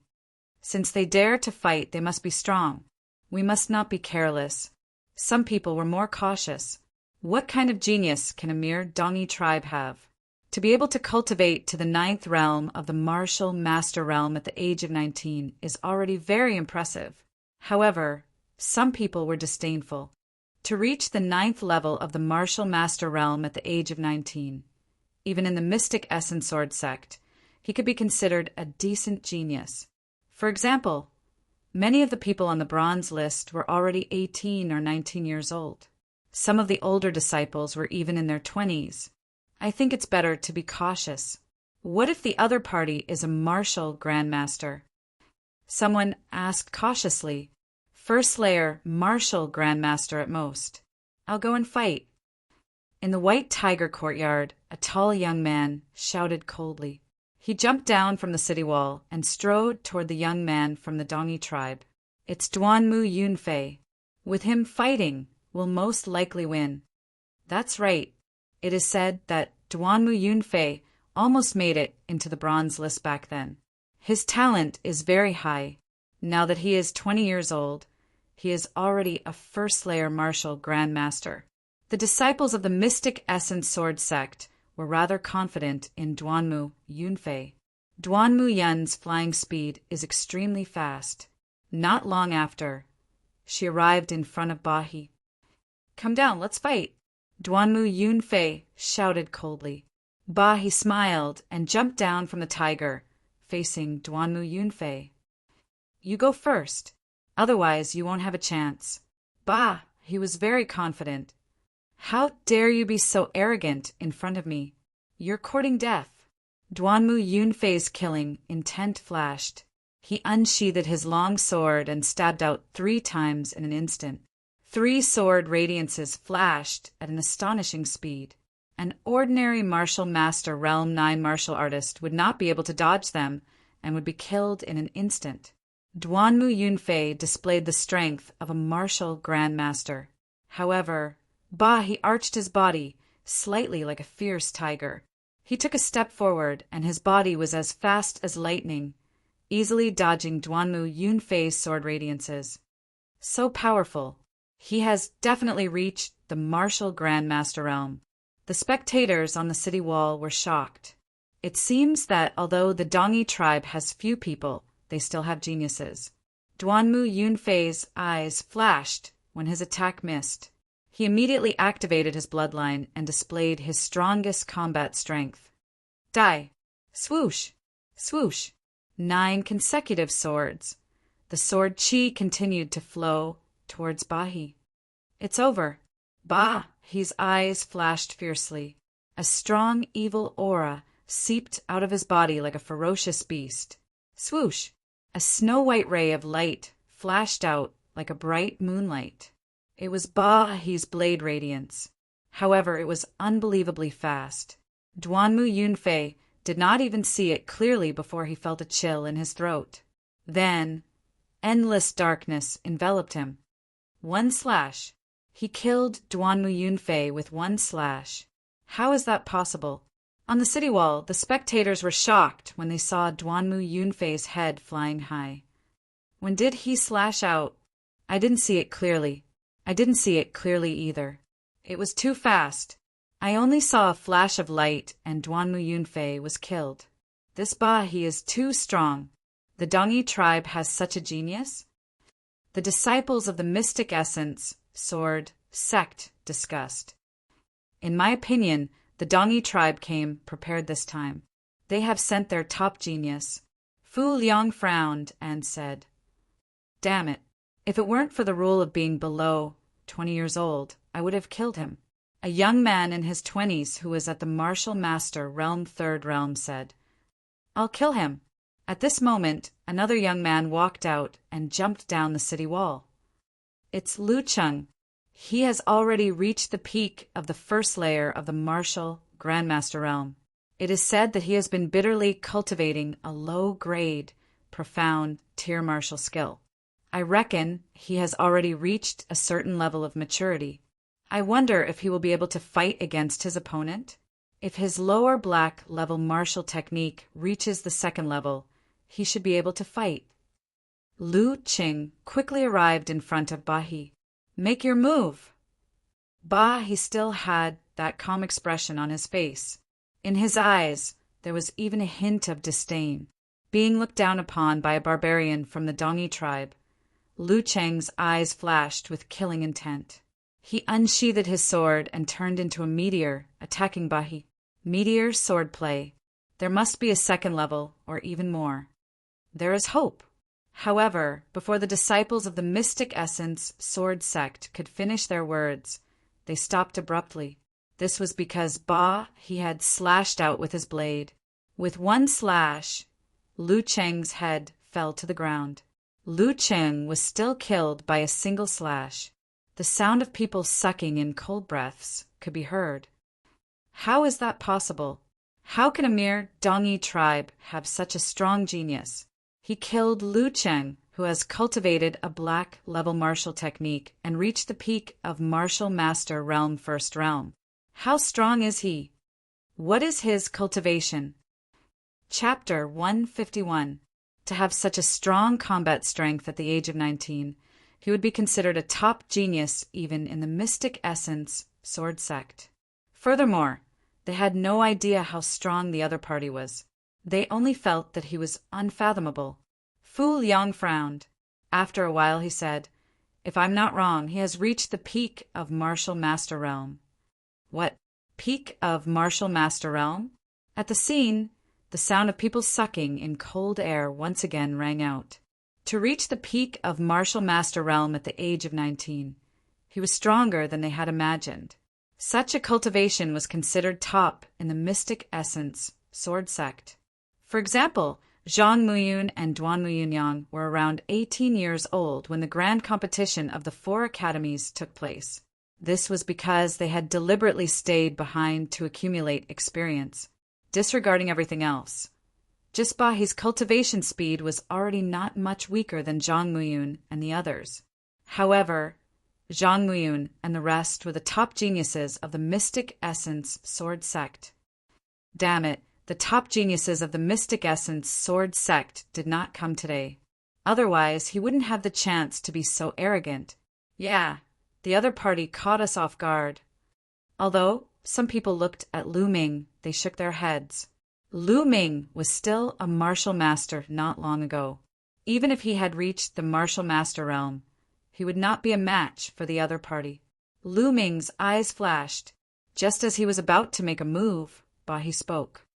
Since they dare to fight, they must be strong. We must not be careless. Some people were more cautious. What kind of genius can a mere Dongi tribe have? To be able to cultivate to the 9th realm of the martial master realm at the age of 19 is already very impressive. However, some people were disdainful. To reach the 9th level of the martial master realm at the age of 19, even in the mystic essence sword sect, he could be considered a decent genius. For example, many of the people on the bronze list were already 18 or 19 years old. Some of the older disciples were even in their 20s. I think it's better to be cautious. What if the other party is a martial grandmaster? Someone asked cautiously. First layer, martial grandmaster at most. I'll go and fight. In the White Tiger courtyard, a tall young man shouted coldly. He jumped down from the city wall and strode toward the young man from the Dongi tribe. It's Duanmu Yunfei. With him fighting, will most likely win. That's right. It is said that Duanmu Yunfei almost made it into the bronze list back then. His talent is very high. Now that he is 20 years old, he is already a first-layer martial grandmaster. The disciples of the mystic essence sword sect were rather confident in Duanmu Yunfei. Duanmu Yun's flying speed is extremely fast. Not long after, she arrived in front of Bahi. Come down, let's fight. Duanmu Yunfei shouted coldly. Bahi smiled and jumped down from the tiger, facing Duanmu Yunfei. You go first, otherwise you won't have a chance. Bah, he was very confident. How dare you be so arrogant in front of me? You're courting death. Duanmu Yunfei's killing intent flashed. He unsheathed his long sword and stabbed out 3 times in an instant. 3 sword radiances flashed at an astonishing speed. An ordinary martial master Realm 9 martial artist would not be able to dodge them and would be killed in an instant. Duanmu Yunfei displayed the strength of a martial grandmaster. However, He arched his body, slightly like a fierce tiger. He took a step forward, and his body was as fast as lightning, easily dodging Duanmu Yunfei's sword radiances. So powerful, he has definitely reached the martial grandmaster realm. The spectators on the city wall were shocked. It seems that although the Dongi tribe has few people, they still have geniuses. Duanmu Yunfei's eyes flashed when his attack missed. He immediately activated his bloodline and displayed his strongest combat strength. Die! Swoosh! Swoosh! 9 consecutive swords. The sword chi continued to flow towards Bahi. It's over. Bah! His eyes flashed fiercely. A strong, evil aura seeped out of his body like a ferocious beast. Swoosh! A snow-white ray of light flashed out like a bright moonlight. It was Bahi's blade radiance. However, it was unbelievably fast. Duanmu Yunfei did not even see it clearly before he felt a chill in his throat. Then, endless darkness enveloped him. One slash. He killed Duanmu Yunfei with one slash. How is that possible? On the city wall, the spectators were shocked when they saw Duanmu Yunfei's head flying high. When did he slash out? I didn't see it clearly. I didn't see it clearly either. It was too fast. I only saw a flash of light and Duanmu Yunfei was killed. This Bahi is too strong. The Dongi tribe has such a genius? The disciples of the mystic essence, sword, sect discussed. In my opinion, the Dongi tribe came prepared this time. They have sent their top genius. Fu Liang frowned and said, "Damn it. If it weren't for the rule of being below 20 years old, I would have killed him." A young man in his 20s who was at the Martial Master Realm Third Realm said, "I'll kill him." At this moment, another young man walked out and jumped down the city wall. It's Lu Cheng. He has already reached the peak of the first layer of the Martial Grandmaster Realm. It is said that he has been bitterly cultivating a low-grade, profound tier martial skill. I reckon he has already reached a certain level of maturity. I wonder if he will be able to fight against his opponent. If his lower black level martial technique reaches the second level, he should be able to fight. Lu Qing quickly arrived in front of Bahi. "Make your move." Bahi still had that calm expression on his face. In his eyes, there was even a hint of disdain. Being looked down upon by a barbarian from the Dongi tribe, Lu Cheng's eyes flashed with killing intent. He unsheathed his sword and turned into a meteor, attacking Bahi. Meteor swordplay. There must be a second level, or even more. There is hope. However, before the disciples of the mystic essence sword sect could finish their words, they stopped abruptly. This was because he had slashed out with his blade. With one slash, Lu Cheng's head fell to the ground. Lu Cheng was still killed by a single slash. The sound of people sucking in cold breaths could be heard. How is that possible? How can a mere Dongi tribe have such a strong genius? He killed Lu Cheng, who has cultivated a black level martial technique and reached the peak of Martial Master Realm First Realm. How strong is he? What is his cultivation? Chapter 151. To have such a strong combat strength at the age of 19, he would be considered a top genius even in the mystic essence sword sect. Furthermore, they had no idea how strong the other party was. They only felt that he was unfathomable. Fu Liang frowned. After a while he said, "If I'm not wrong, he has reached the peak of Martial Master Realm." What? Peak of Martial Master Realm? At the scene, the sound of people sucking in cold air once again rang out. To reach the peak of Martial Master Realm at the age of 19, he was stronger than they had imagined. Such a cultivation was considered top in the mystic essence sword sect. For example, Zhang Muyun and Duan Muyunyang were around 18 years old when the grand competition of the 4 academies took place. This was because they had deliberately stayed behind to accumulate experience, disregarding everything else. Just Bahi's cultivation speed was already not much weaker than Zhang Muyun and the others. However, Zhang Muyun and the rest were the top geniuses of the mystic essence sword sect. Damn it, the top geniuses of the mystic essence sword sect did not come today. Otherwise, he wouldn't have the chance to be so arrogant. Yeah, the other party caught us off guard. Although some people looked at Lu Ming, they shook their heads. Lu Ming was still a martial master not long ago. Even if he had reached the martial master realm, he would not be a match for the other party. Lu Ming's eyes flashed. Just as he was about to make a move, Bahi spoke.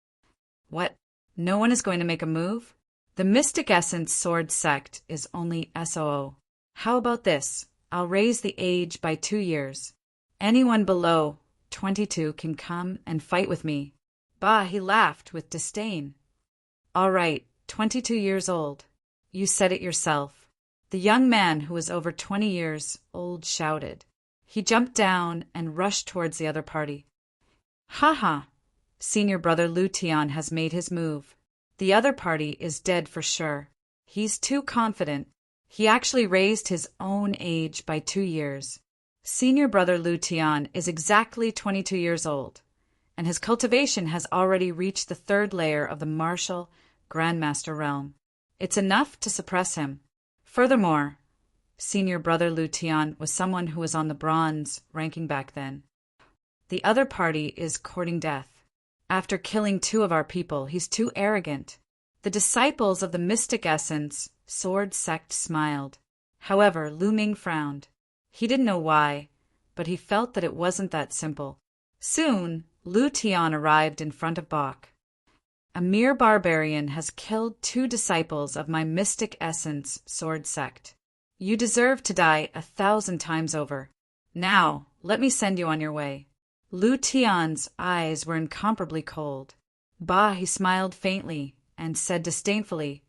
What? No one is going to make a move? The Mystic Essence Sword Sect is only SOO. How about this? I'll raise the age by 2 years. Anyone below 22 can come and fight with me. Bah, he laughed with disdain. All right, 22 years old. You said it yourself. The young man who was over 20 years old shouted. He jumped down and rushed towards the other party. Ha ha! Senior brother Lu Tian has made his move. The other party is dead for sure. He's too confident. He actually raised his own age by 2 years. Senior brother Lu Tian is exactly 22 years old, and his cultivation has already reached the 3rd layer of the martial Grandmaster realm. It's enough to suppress him. Furthermore, senior brother Lu Tian was someone who was on the bronze ranking back then. The other party is courting death. After killing 2 of our people, he's too arrogant. The disciples of the Mystic Essence Sword Sect smiled. However, Lu Ming frowned. He didn't know why, but he felt that it wasn't that simple. Soon, Lu Tian arrived in front of Bach. A mere barbarian has killed 2 disciples of my Mystic Essence Sword Sect. You deserve to die 1,000 times over. Now, let me send you on your way. Lu Tian's eyes were incomparably cold. Bah, he smiled faintly and said disdainfully.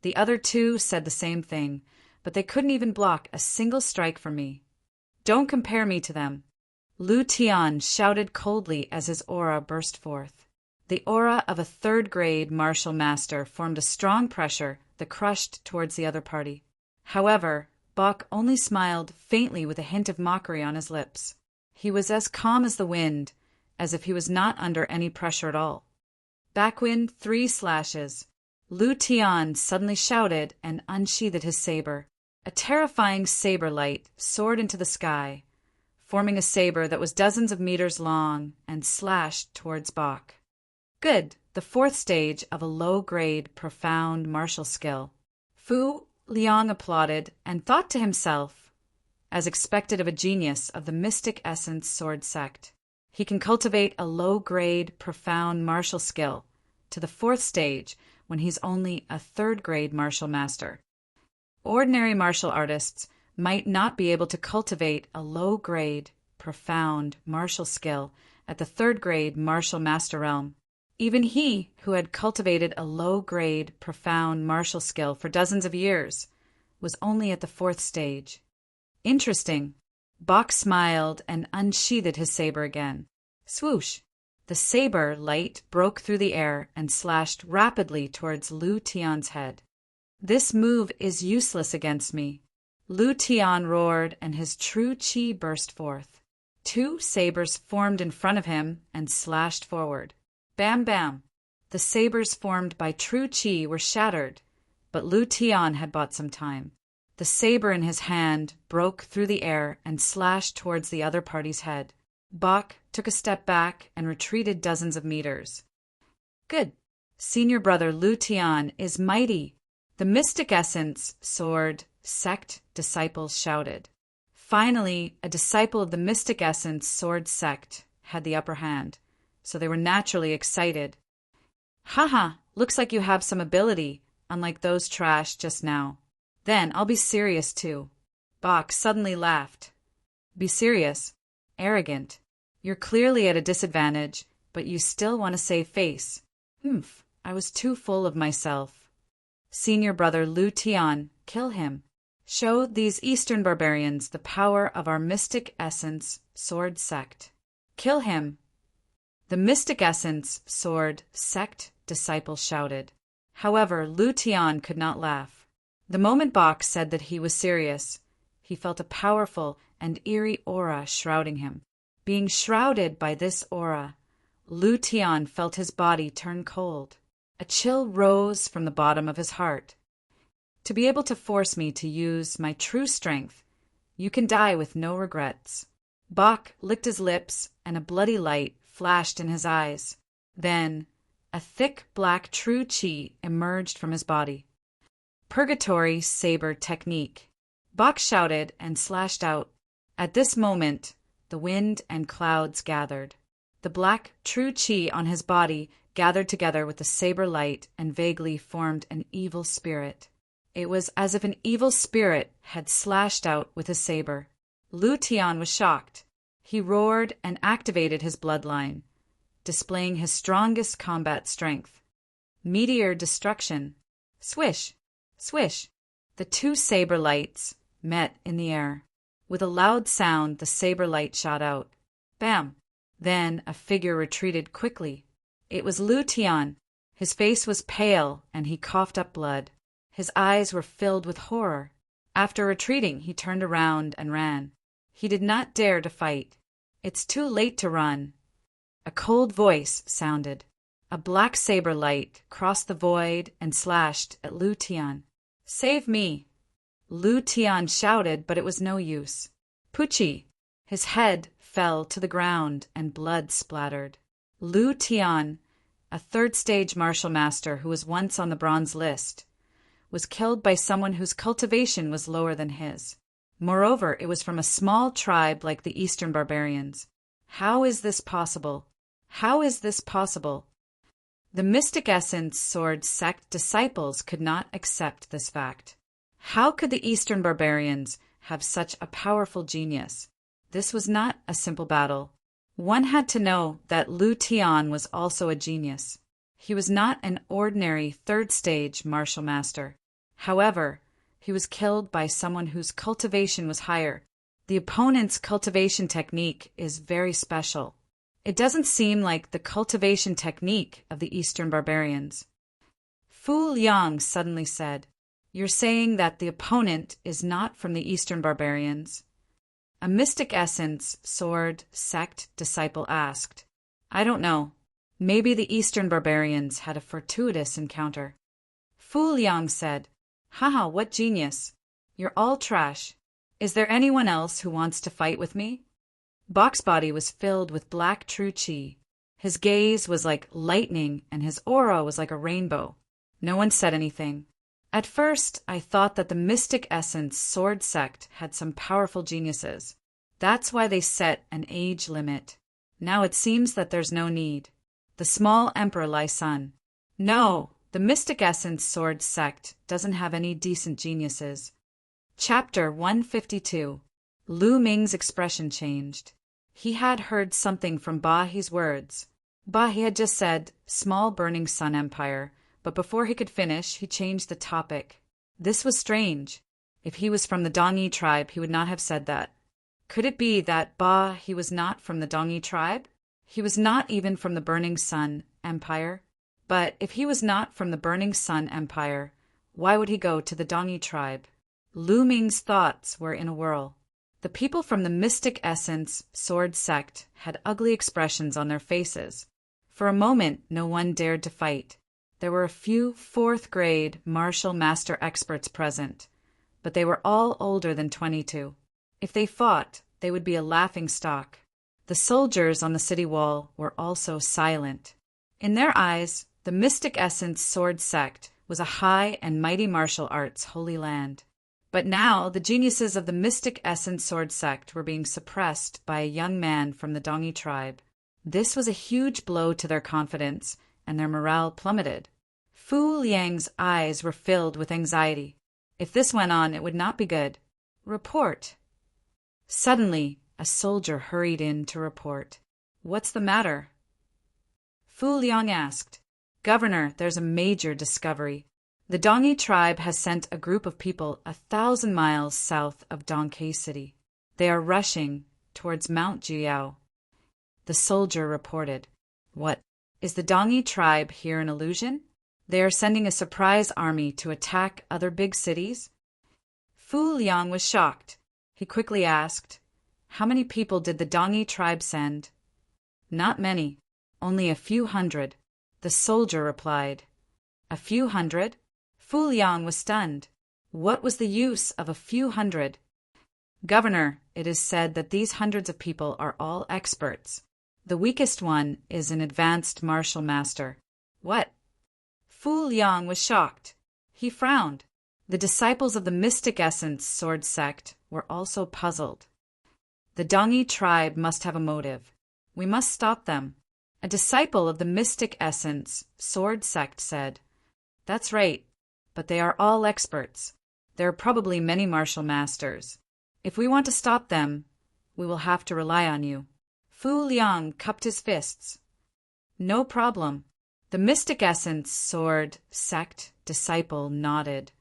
The other 2 said the same thing, but they couldn't even block a single strike from me. Don't compare me to them. Lu Tian shouted coldly as his aura burst forth. The aura of a 3rd-grade martial master formed a strong pressure that crushed towards the other party. However, Bach only smiled faintly with a hint of mockery on his lips. He was as calm as the wind, as if he was not under any pressure at all. Backwind 3 slashes. Lu Tian suddenly shouted and unsheathed his saber. A terrifying saber light soared into the sky, forming a saber that was dozens of meters long and slashed towards Bach. Good, the 4th stage of a low-grade, profound martial skill. Fu Liang applauded and thought to himself, as expected of a genius of the Mystic Essence Sword Sect, he can cultivate a low-grade, profound martial skill to the 4th stage when he's only a 3rd-grade martial master. Ordinary martial artists might not be able to cultivate a low-grade, profound martial skill at the 3rd-grade martial master realm. Even he, who had cultivated a low-grade, profound martial skill for dozens of years, was only at the 4th stage. Interesting. Bach smiled and unsheathed his saber again. Swoosh! The saber light broke through the air and slashed rapidly towards Lu Tian's head. This move is useless against me. Lu Tian roared and his true qi burst forth. 2 sabers formed in front of him and slashed forward. Bam bam! The sabers formed by true qi were shattered, but Lu Tian had bought some time. The saber in his hand broke through the air and slashed towards the other party's head. Bach took a step back and retreated dozens of meters. Good. Senior brother Lu Tian is mighty. The Mystic Essence Sword Sect disciples shouted. Finally, a disciple of the Mystic Essence Sword Sect had the upper hand, so they were naturally excited. Haha, looks like you have some ability, unlike those trash just now. Then I'll be serious too. Bach suddenly laughed. Be serious? Arrogant. You're clearly at a disadvantage, but you still want to save face. Humph, I was too full of myself. Senior brother Lu Tian, kill him. Show these Eastern barbarians the power of our Mystic Essence Sword Sect. Kill him. The Mystic Essence Sword Sect disciples shouted. However, Lu Tian could not laugh. The moment Bach said that he was serious, he felt a powerful and eerie aura shrouding him. Being shrouded by this aura, Lu Tian felt his body turn cold. A chill rose from the bottom of his heart. To be able to force me to use my true strength, you can die with no regrets. Bach licked his lips and a bloody light flashed in his eyes. Then, a thick black true qi emerged from his body. Purgatory Saber Technique. Bach shouted and slashed out. At this moment, the wind and clouds gathered. The black true qi on his body gathered together with the saber light and vaguely formed an evil spirit. It was as if an evil spirit had slashed out with his saber. Lu Tian was shocked. He roared and activated his bloodline, displaying his strongest combat strength. Meteor destruction. Swish, swish. The two saber lights met in the air. With a loud sound, the saber light shot out. Bam! Then a figure retreated quickly. It was Lu Tian. His face was pale, and he coughed up blood. His eyes were filled with horror. After retreating, he turned around and ran. He did not dare to fight. It's too late to run. A cold voice sounded. A black saber light crossed the void and slashed at Lu Tian. Save me! Lu Tian shouted, but it was no use. Pucci! His head fell to the ground and blood splattered. Lu Tian, a third-stage martial master who was once on the bronze list, was killed by someone whose cultivation was lower than his. Moreover, it was from a small tribe like the Eastern barbarians. How is this possible? How is this possible? The Mystic Essence Sword sect disciples could not accept this fact. How could the Eastern barbarians have such a powerful genius? This was not a simple battle. One had to know that Lu Tian was also a genius. He was not an ordinary third-stage martial master. However, he was killed by someone whose cultivation was higher. The opponent's cultivation technique is very special. It doesn't seem like the cultivation technique of the Eastern barbarians. Fu Liang suddenly said, "You're saying that the opponent is not from the Eastern barbarians?" A Mystic Essence Sword sect disciple asked. "I don't know. Maybe the Eastern barbarians had a fortuitous encounter." Fu Liang said, "Haha, what genius. You're all trash. Is there anyone else who wants to fight with me?" Boxbody was filled with black true chi. His gaze was like lightning and his aura was like a rainbow. No one said anything. At first, I thought that the Mystic Essence Sword sect had some powerful geniuses. That's why they set an age limit. Now it seems that there's no need. The small Emperor Lai Sun. No, the Mystic Essence Sword sect doesn't have any decent geniuses. Chapter 152. Lu Ming's expression changed. He had heard something from Ba He's words. Ba He had just said, small burning sun empire, but before he could finish, he changed the topic. This was strange. If he was from the Dongyi tribe, he would not have said that. Could it be that Ba He was not from the Dongyi tribe? He was not even from the Burning Sun Empire. But if he was not from the Burning Sun Empire, why would he go to the Dongyi tribe? Lu Ming's thoughts were in a whirl. The people from the Mystic Essence Sword sect had ugly expressions on their faces. For a moment, no one dared to fight. There were a few fourth-grade martial master experts present, but they were all older than 22. If they fought, they would be a laughingstock. The soldiers on the city wall were also silent. In their eyes, the Mystic Essence Sword sect was a high and mighty martial arts holy land. But now the geniuses of the Mystic Essence Sword sect were being suppressed by a young man from the Dongyi tribe. This was a huge blow to their confidence, and their morale plummeted. Fu Liang's eyes were filled with anxiety. If this went on, it would not be good. Report. Suddenly, a soldier hurried in to report. What's the matter? Fu Liang asked. Governor, there's a major discovery. The Dongyi tribe has sent a group of people 1,000 miles south of Dongke City. They are rushing towards Mount Jiao. The soldier reported. What? Is the Dongyi tribe here an illusion? They are sending a surprise army to attack other big cities? Fu Liang was shocked. He quickly asked, how many people did the Dongyi tribe send? Not many, only a few hundred. The soldier replied. A few hundred? Fu Liang was stunned. What was the use of a few hundred? Governor, it is said that these hundreds of people are all experts. The weakest one is an advanced martial master. What? Fu Liang was shocked. He frowned. The disciples of the Mystic Essence Sword sect were also puzzled. The Dongyi tribe must have a motive. We must stop them. A disciple of the mystic essence, sword sect said, "That's right, but they are all experts. There are probably many martial masters. If we want to stop them, we will have to rely on you." Fu Liang cupped his fists. "No problem." The mystic essence, sword sect disciple nodded.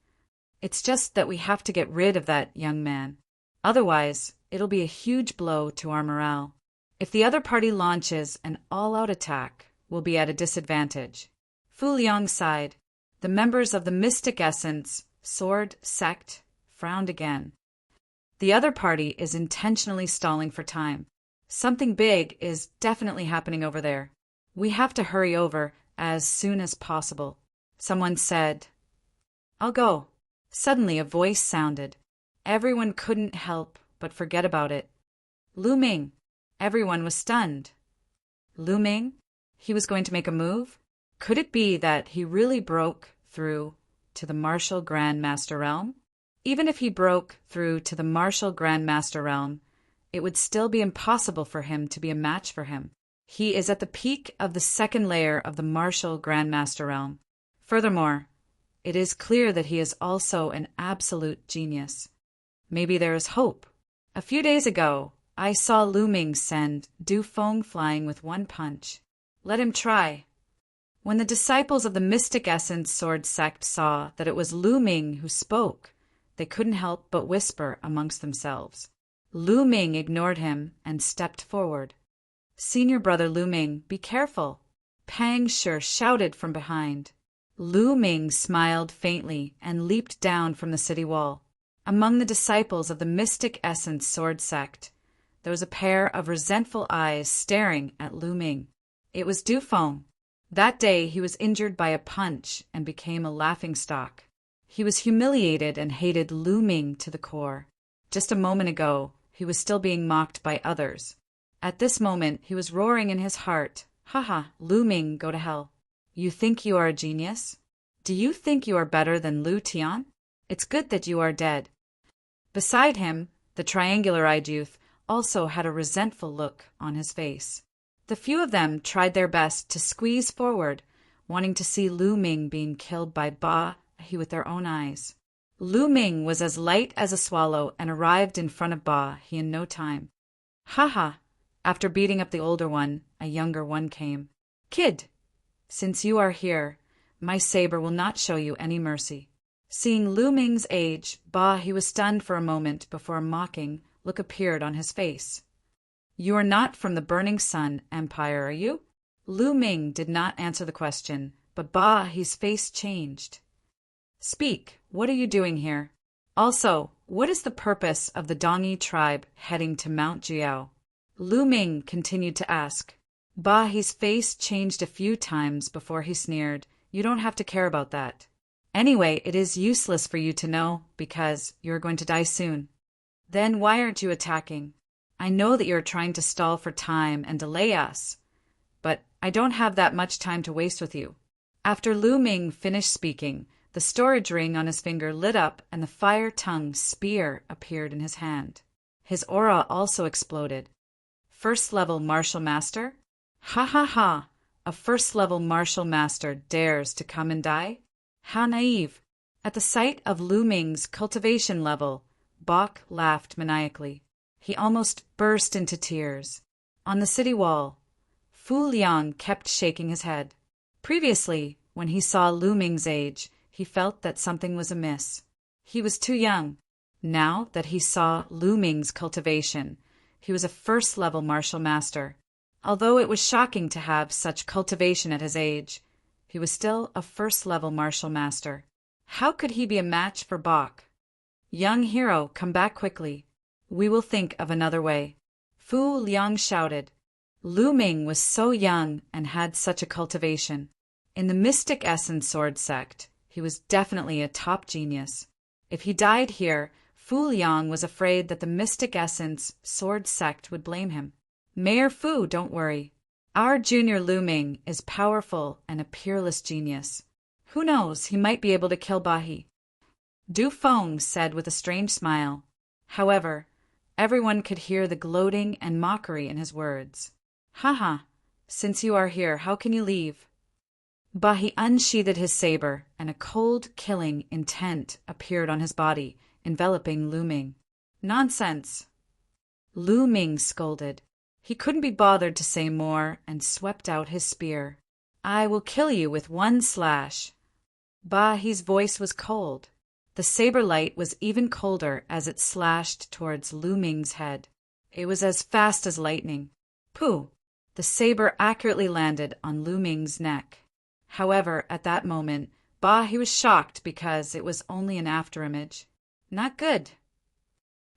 "It's just that we have to get rid of that young man. Otherwise, it'll be a huge blow to our morale. If the other party launches an all-out attack, we'll be at a disadvantage." Fu Liang sighed. The members of the mystic essence, sword sect, frowned again. "The other party is intentionally stalling for time. Something big is definitely happening over there. We have to hurry over as soon as possible." Someone said, "I'll go." Suddenly a voice sounded. Everyone couldn't help but forget about it. Lu Ming. Everyone was stunned. Lu Ming? He was going to make a move? Could it be that he really broke through to the martial Grand Master Realm? Even if he broke through to the martial Grand Master Realm, it would still be impossible for him to be a match for him. He is at the peak of the second layer of the martial Grand Master Realm. Furthermore, it is clear that he is also an absolute genius. Maybe there is hope. A few days ago, I saw Lu Ming send Du Feng flying with one punch. Let him try. When the disciples of the mystic essence sword sect saw that it was Lu Ming who spoke, they couldn't help but whisper amongst themselves. Lu Ming ignored him and stepped forward. "Senior brother Lu Ming, be careful!" Pang Shi shouted from behind. Lu Ming smiled faintly and leaped down from the city wall. Among the disciples of the mystic essence sword sect, there was a pair of resentful eyes staring at Lu Ming. It was Du Feng. That day he was injured by a punch and became a laughingstock. He was humiliated and hated Lu Ming to the core. Just a moment ago, he was still being mocked by others. At this moment, he was roaring in his heart, "Haha, Lu Ming, go to hell. You think you are a genius? Do you think you are better than Lu Tian? It's good that you are dead." Beside him, the triangular-eyed youth also had a resentful look on his face. The few of them tried their best to squeeze forward, wanting to see Lu Ming being killed by Ba He with their own eyes. Lu Ming was as light as a swallow and arrived in front of Ba He in no time. "Haha." After beating up the older one, a younger one came. "Kid, since you are here, my saber will not show you any mercy." Seeing Lu Ming's age, Ba He was stunned for a moment before a mocking look appeared on his face. "You are not from the Burning Sun Empire, are you?" Lu Ming did not answer the question, but Ba He's face changed. "Speak, what are you doing here? Also, what is the purpose of the Dongyi tribe heading to Mount Jiao?" Lu Ming continued to ask. Ba He's face changed a few times before he sneered, "You don't have to care about that. Anyway, it is useless for you to know, because you are going to die soon." "Then why aren't you attacking? I know that you are trying to stall for time and delay us, but I don't have that much time to waste with you." After Lu Ming finished speaking, the storage ring on his finger lit up and the fire-tongue spear appeared in his hand. His aura also exploded. "First-level martial master? Ha ha ha! A first-level martial master dares to come and die? How naive!" At the sight of Lu Ming's cultivation level, Bok laughed maniacally. He almost burst into tears. On the city wall, Fu Liang kept shaking his head. Previously, when he saw Lu Ming's age, he felt that something was amiss. He was too young. Now that he saw Lu Ming's cultivation, he was a first-level martial master. Although it was shocking to have such cultivation at his age, he was still a first-level martial master. How could he be a match for Bok? "Young hero, come back quickly. We will think of another way." Fu Liang shouted. Lu Ming was so young and had such a cultivation. In the mystic essence sword sect, he was definitely a top genius. If he died here, Fu Liang was afraid that the mystic essence sword sect would blame him. "Mayor Fu, don't worry. Our junior Lu Ming is powerful and a peerless genius. Who knows, he might be able to kill Ba He." Du Feng said with a strange smile. However, everyone could hear the gloating and mockery in his words. "Haha, Since you are here, how can you leave? But he unsheathed his saber, and a cold, killing intent appeared on his body, enveloping Lu Ming. Nonsense! Lu Ming scolded. He couldn't be bothered to say more, and swept out his spear. I will kill you with one slash. Bahi's voice was cold. The saber light was even colder as it slashed towards Lu Ming's head. It was as fast as lightning. Pooh! The saber accurately landed on Lu Ming's neck. However, at that moment, Bahi was shocked because it was only an afterimage. Not good.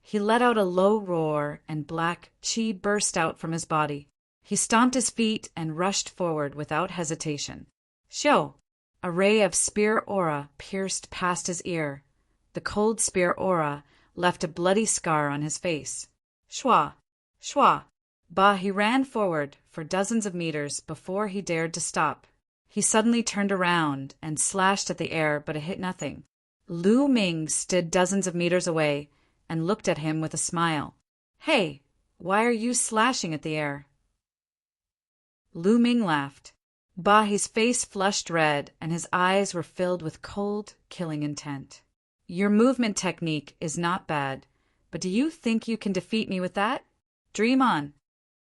He let out a low roar, and black chi burst out from his body. He stomped his feet and rushed forward without hesitation. Shoo! A ray of spear aura pierced past his ear. The cold spear aura left a bloody scar on his face. Shwa! Shwa! Bahi ran forward for dozens of meters before he dared to stop. He suddenly turned around and slashed at the air, but it hit nothing. Lu Ming stood dozens of meters away and looked at him with a smile. Hey, why are you slashing at the air? Lu Ming laughed. Bahi's face flushed red, and his eyes were filled with cold, killing intent. Your movement technique is not bad, but do you think you can defeat me with that? Dream on.